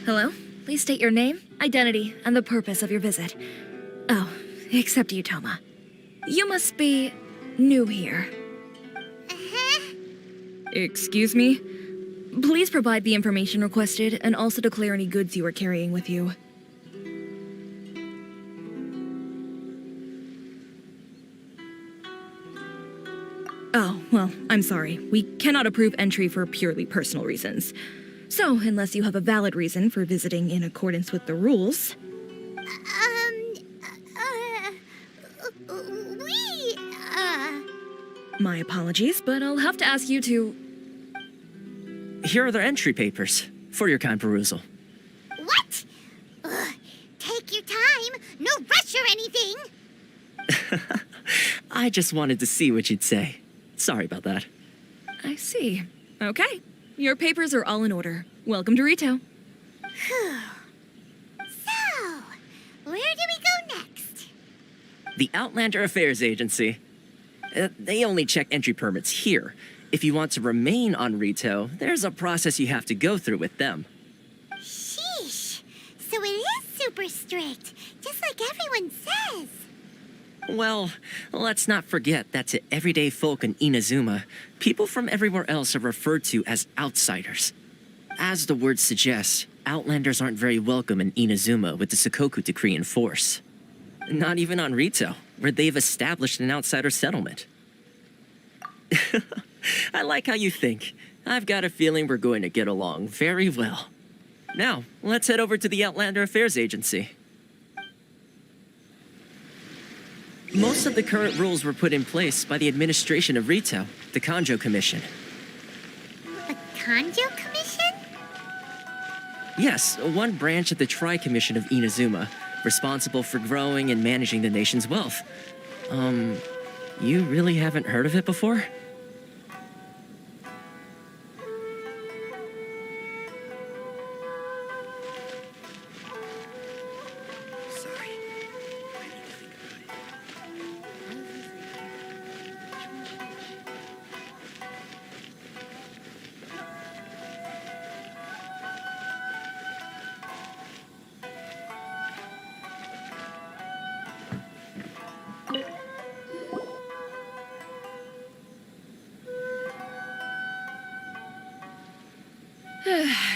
Hello? Please state your name, identity, and the purpose of your visit. Oh, except you, Toma. You must be new here. Excuse me? Please provide the information requested and also declare any goods you are carrying with you. Oh, well, I'm sorry. We cannot approve entry for purely personal reasons. So, unless you have a valid reason for visiting in accordance with the rules... My apologies, but I'll have to ask you to... Here are their entry papers for your kind perusal. What? Ugh, take your time. No rush or anything. I just wanted to see what you'd say. Sorry about that. I see. Okay. Your papers are all in order. Welcome to Rito. Phew. So, where do we go next? The Outlander Affairs Agency. They only check entry permits here. If you want to remain on Rito, there's a process you have to go through with them. Sheesh. So it is super strict, just like everyone says. Well, let's not forget that to everyday folk in Inazuma, people from everywhere else are referred to as outsiders. As the word suggests, Outlanders aren't very welcome in Inazuma with the Sakoku Decree in force. Not even on Rito, where they've established an outsider settlement. I like how you think. I've got a feeling we're going to get along very well. Now, let's head over to the Outlander Affairs Agency. Most of the current rules were put in place by the administration of Rito, the Kanjo Commission. The Kanjo Commission? Yes, one branch of the Tri-Commission of Inazuma, responsible for growing and managing the nation's wealth. You really haven't heard of it before?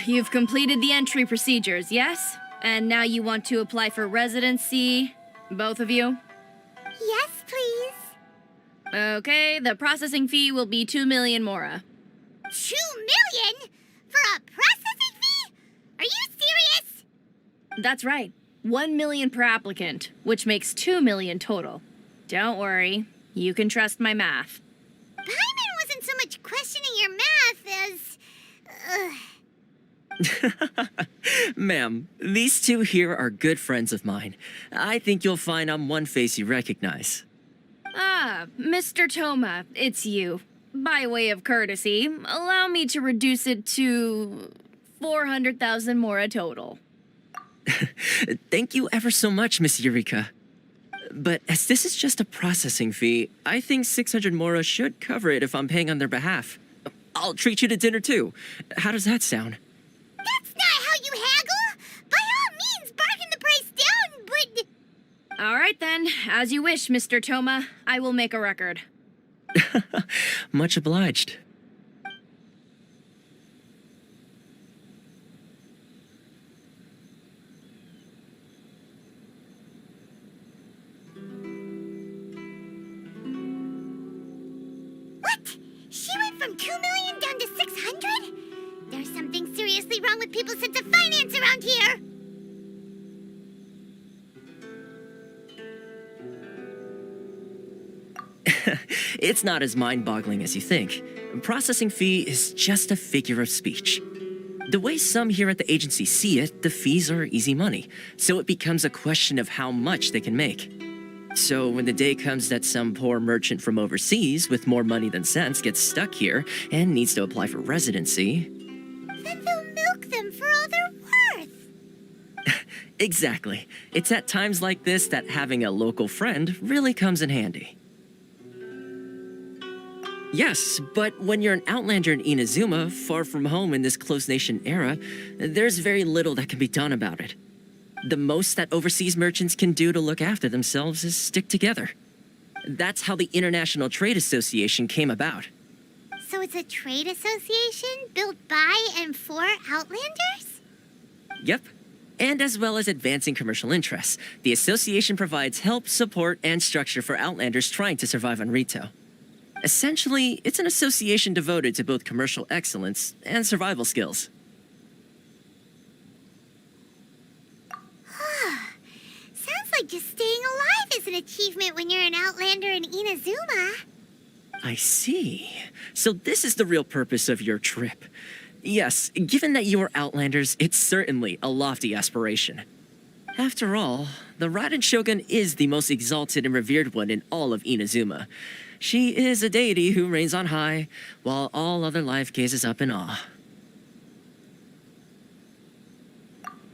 You've completed the entry procedures, yes? And now you want to apply for residency, both of you? Yes, please. Okay, the processing fee will be 2 million mora. 2 million? For a processing fee? Are you serious? That's right. 1 million per applicant, which makes 2 million total. Don't worry, you can trust my math. Paimon wasn't so much questioning your math as... Ma'am, these two here are good friends of mine. I think you'll find I'm one face you recognize. Ah, Mr. Toma, it's you. By way of courtesy, allow me to reduce it to 400,000 mora total. Thank you ever so much, Miss Eureka. But as this is just a processing fee, I think 600 mora should cover it if I'm paying on their behalf. I'll treat you to dinner too. How does that sound? That's not how you haggle! By all means, bargain the price down, but... All right then, as you wish, Mr. Toma. I will make a record. Much obliged. What? She went from 2 million down to 600? There's something seriously wrong with people's sense of finance around here! It's not as mind-boggling as you think. Processing fee is just a figure of speech. The way some here at the agency see it, the fees are easy money, so it becomes a question of how much they can make. So when the day comes that some poor merchant from overseas with more money than sense gets stuck here and needs to apply for residency... Then they'll milk them for all they're worth. Exactly. It's at times like this that having a local friend really comes in handy. Yes, but when you're an outlander in Inazuma, far from home in this closed nation era, there's very little that can be done about it. The most that overseas merchants can do to look after themselves is stick together. That's how the International Trade Association came about. So it's a trade association built by and for Outlanders? Yep. And as well as advancing commercial interests, the association provides help, support, and structure for Outlanders trying to survive on Rito. Essentially, it's an association devoted to both commercial excellence and survival skills. Sounds like just staying alive is an achievement when you're an Outlander in Inazuma. I see. So this is the real purpose of your trip. Yes, given that you are Outlanders, it's certainly a lofty aspiration. After all, the Raiden Shogun is the most exalted and revered one in all of Inazuma. She is a deity who reigns on high, while all other life gazes up in awe.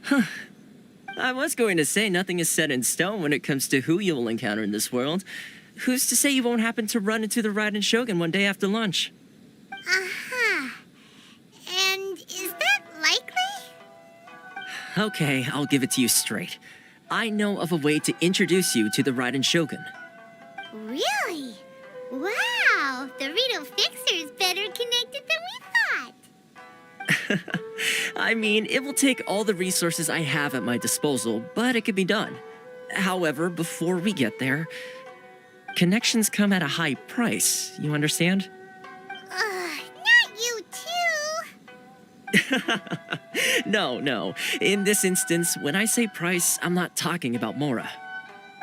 Huh. I was going to say nothing is set in stone when it comes to who you will encounter in this world. Who's to say you won't happen to run into the Raiden Shogun one day after lunch? Uh-huh. And is that likely? Okay, I'll give it to you straight. I know of a way to introduce you to the Raiden Shogun. Really? Wow! The Rito Fixer is better connected than we thought. I mean, it will take all the resources I have at my disposal, but it can be done. However, before we get there, connections come at a high price, you understand? Not you too! No. In this instance, when I say price, I'm not talking about Mora.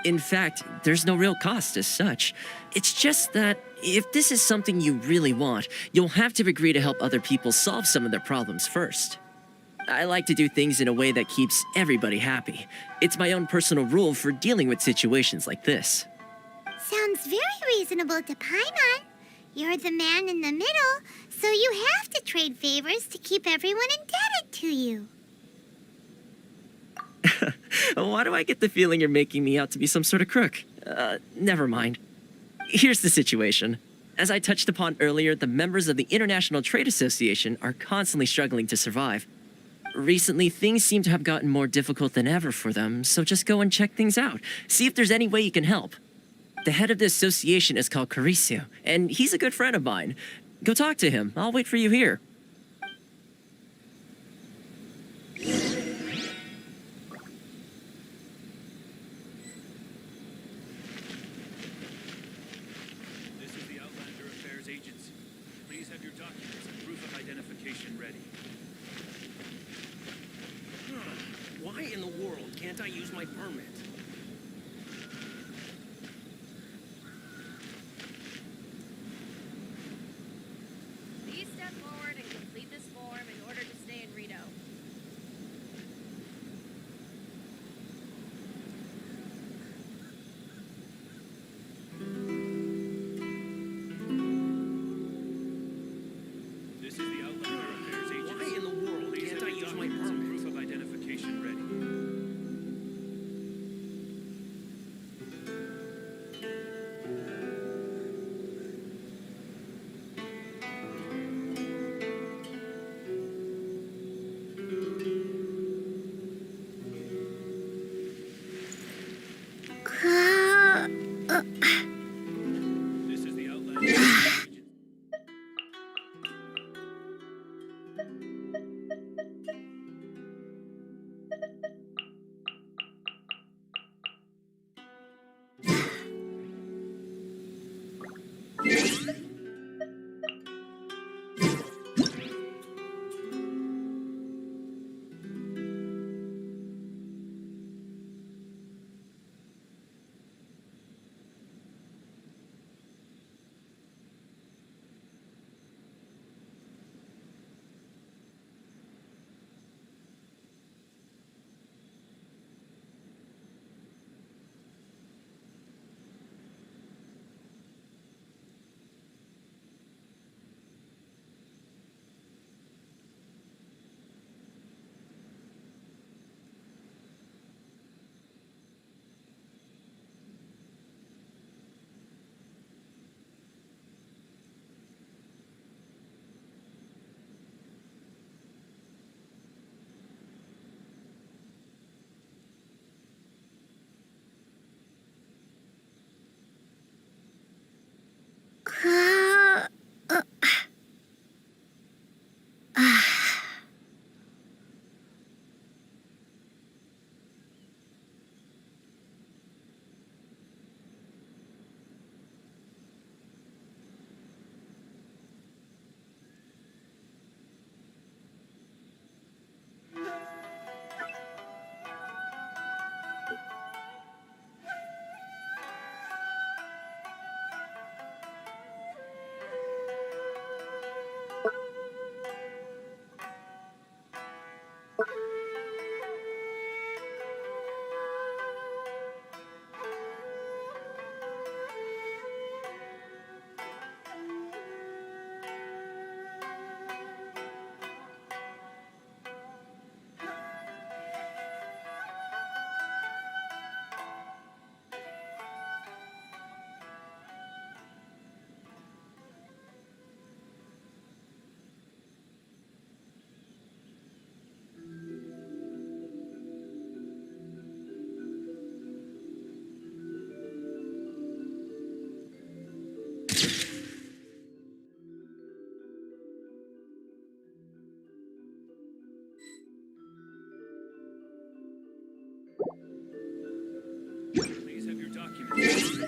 In fact, there's no real cost as such. It's just that if this is something you really want, you'll have to agree to help other people solve some of their problems first. I like to do things in a way that keeps everybody happy. It's my own personal rule for dealing with situations like this. Sounds very reasonable to Paimon. You're the man in the middle, so you have to trade favors to keep everyone indebted to you. Why do I get the feeling you're making me out to be some sort of crook? Never mind. Here's the situation. As I touched upon earlier, the members of the International Trade Association are constantly struggling to survive. Recently, things seem to have gotten more difficult than ever for them, so just go and check things out. See if there's any way you can help. The head of the association is called Caricio, and he's a good friend of mine. Go talk to him. I'll wait for you here. Why in the world can't I use my permit? Please step forward and complete this form in order to stay in Rito. This is the Outlander Affairs Agency. Why in the world can't I use my permit? Proof of identification ready. Please have your documents.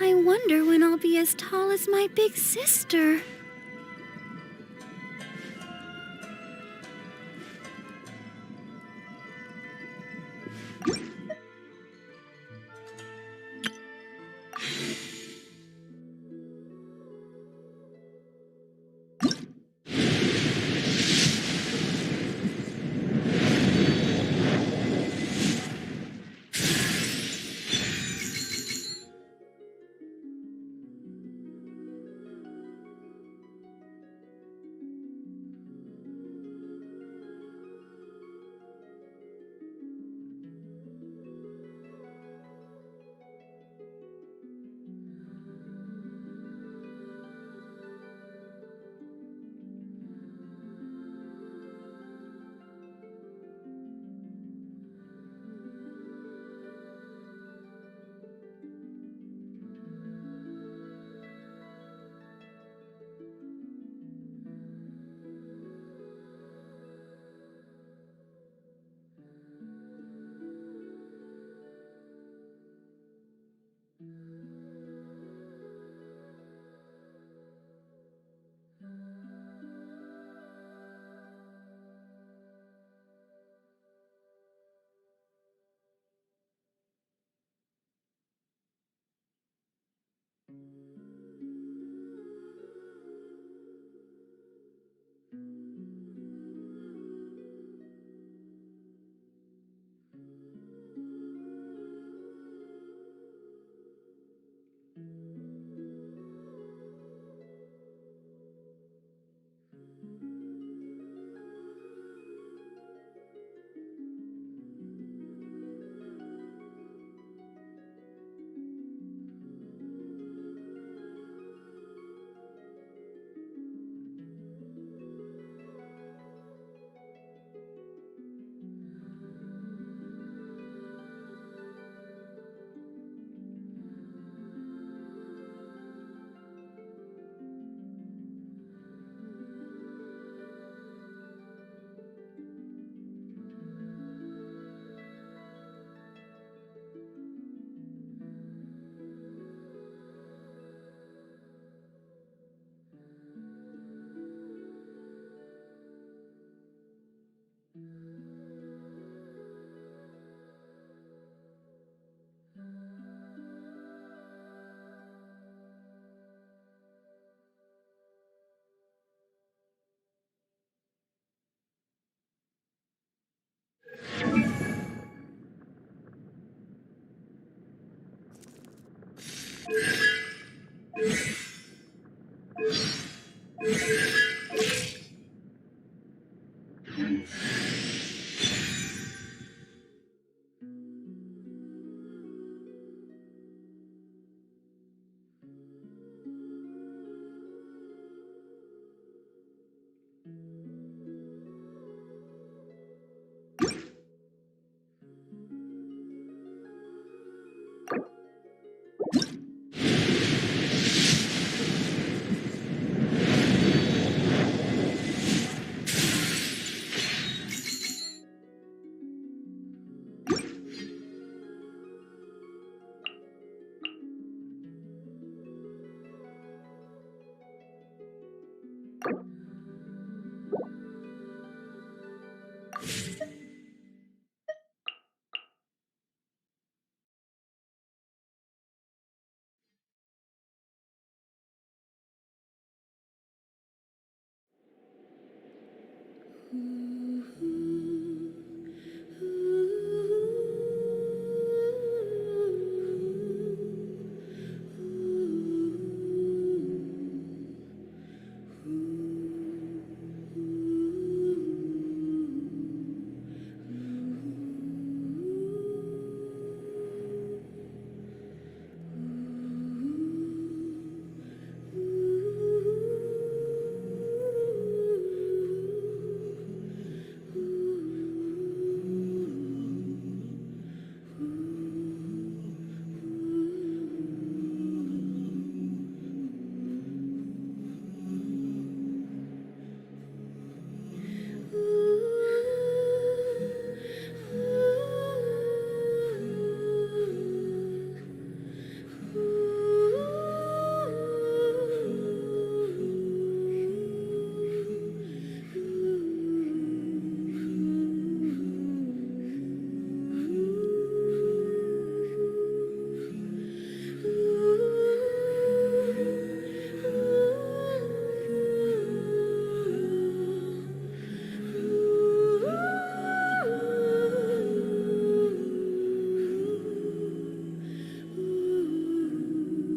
I wonder when I'll be as tall as my big sister.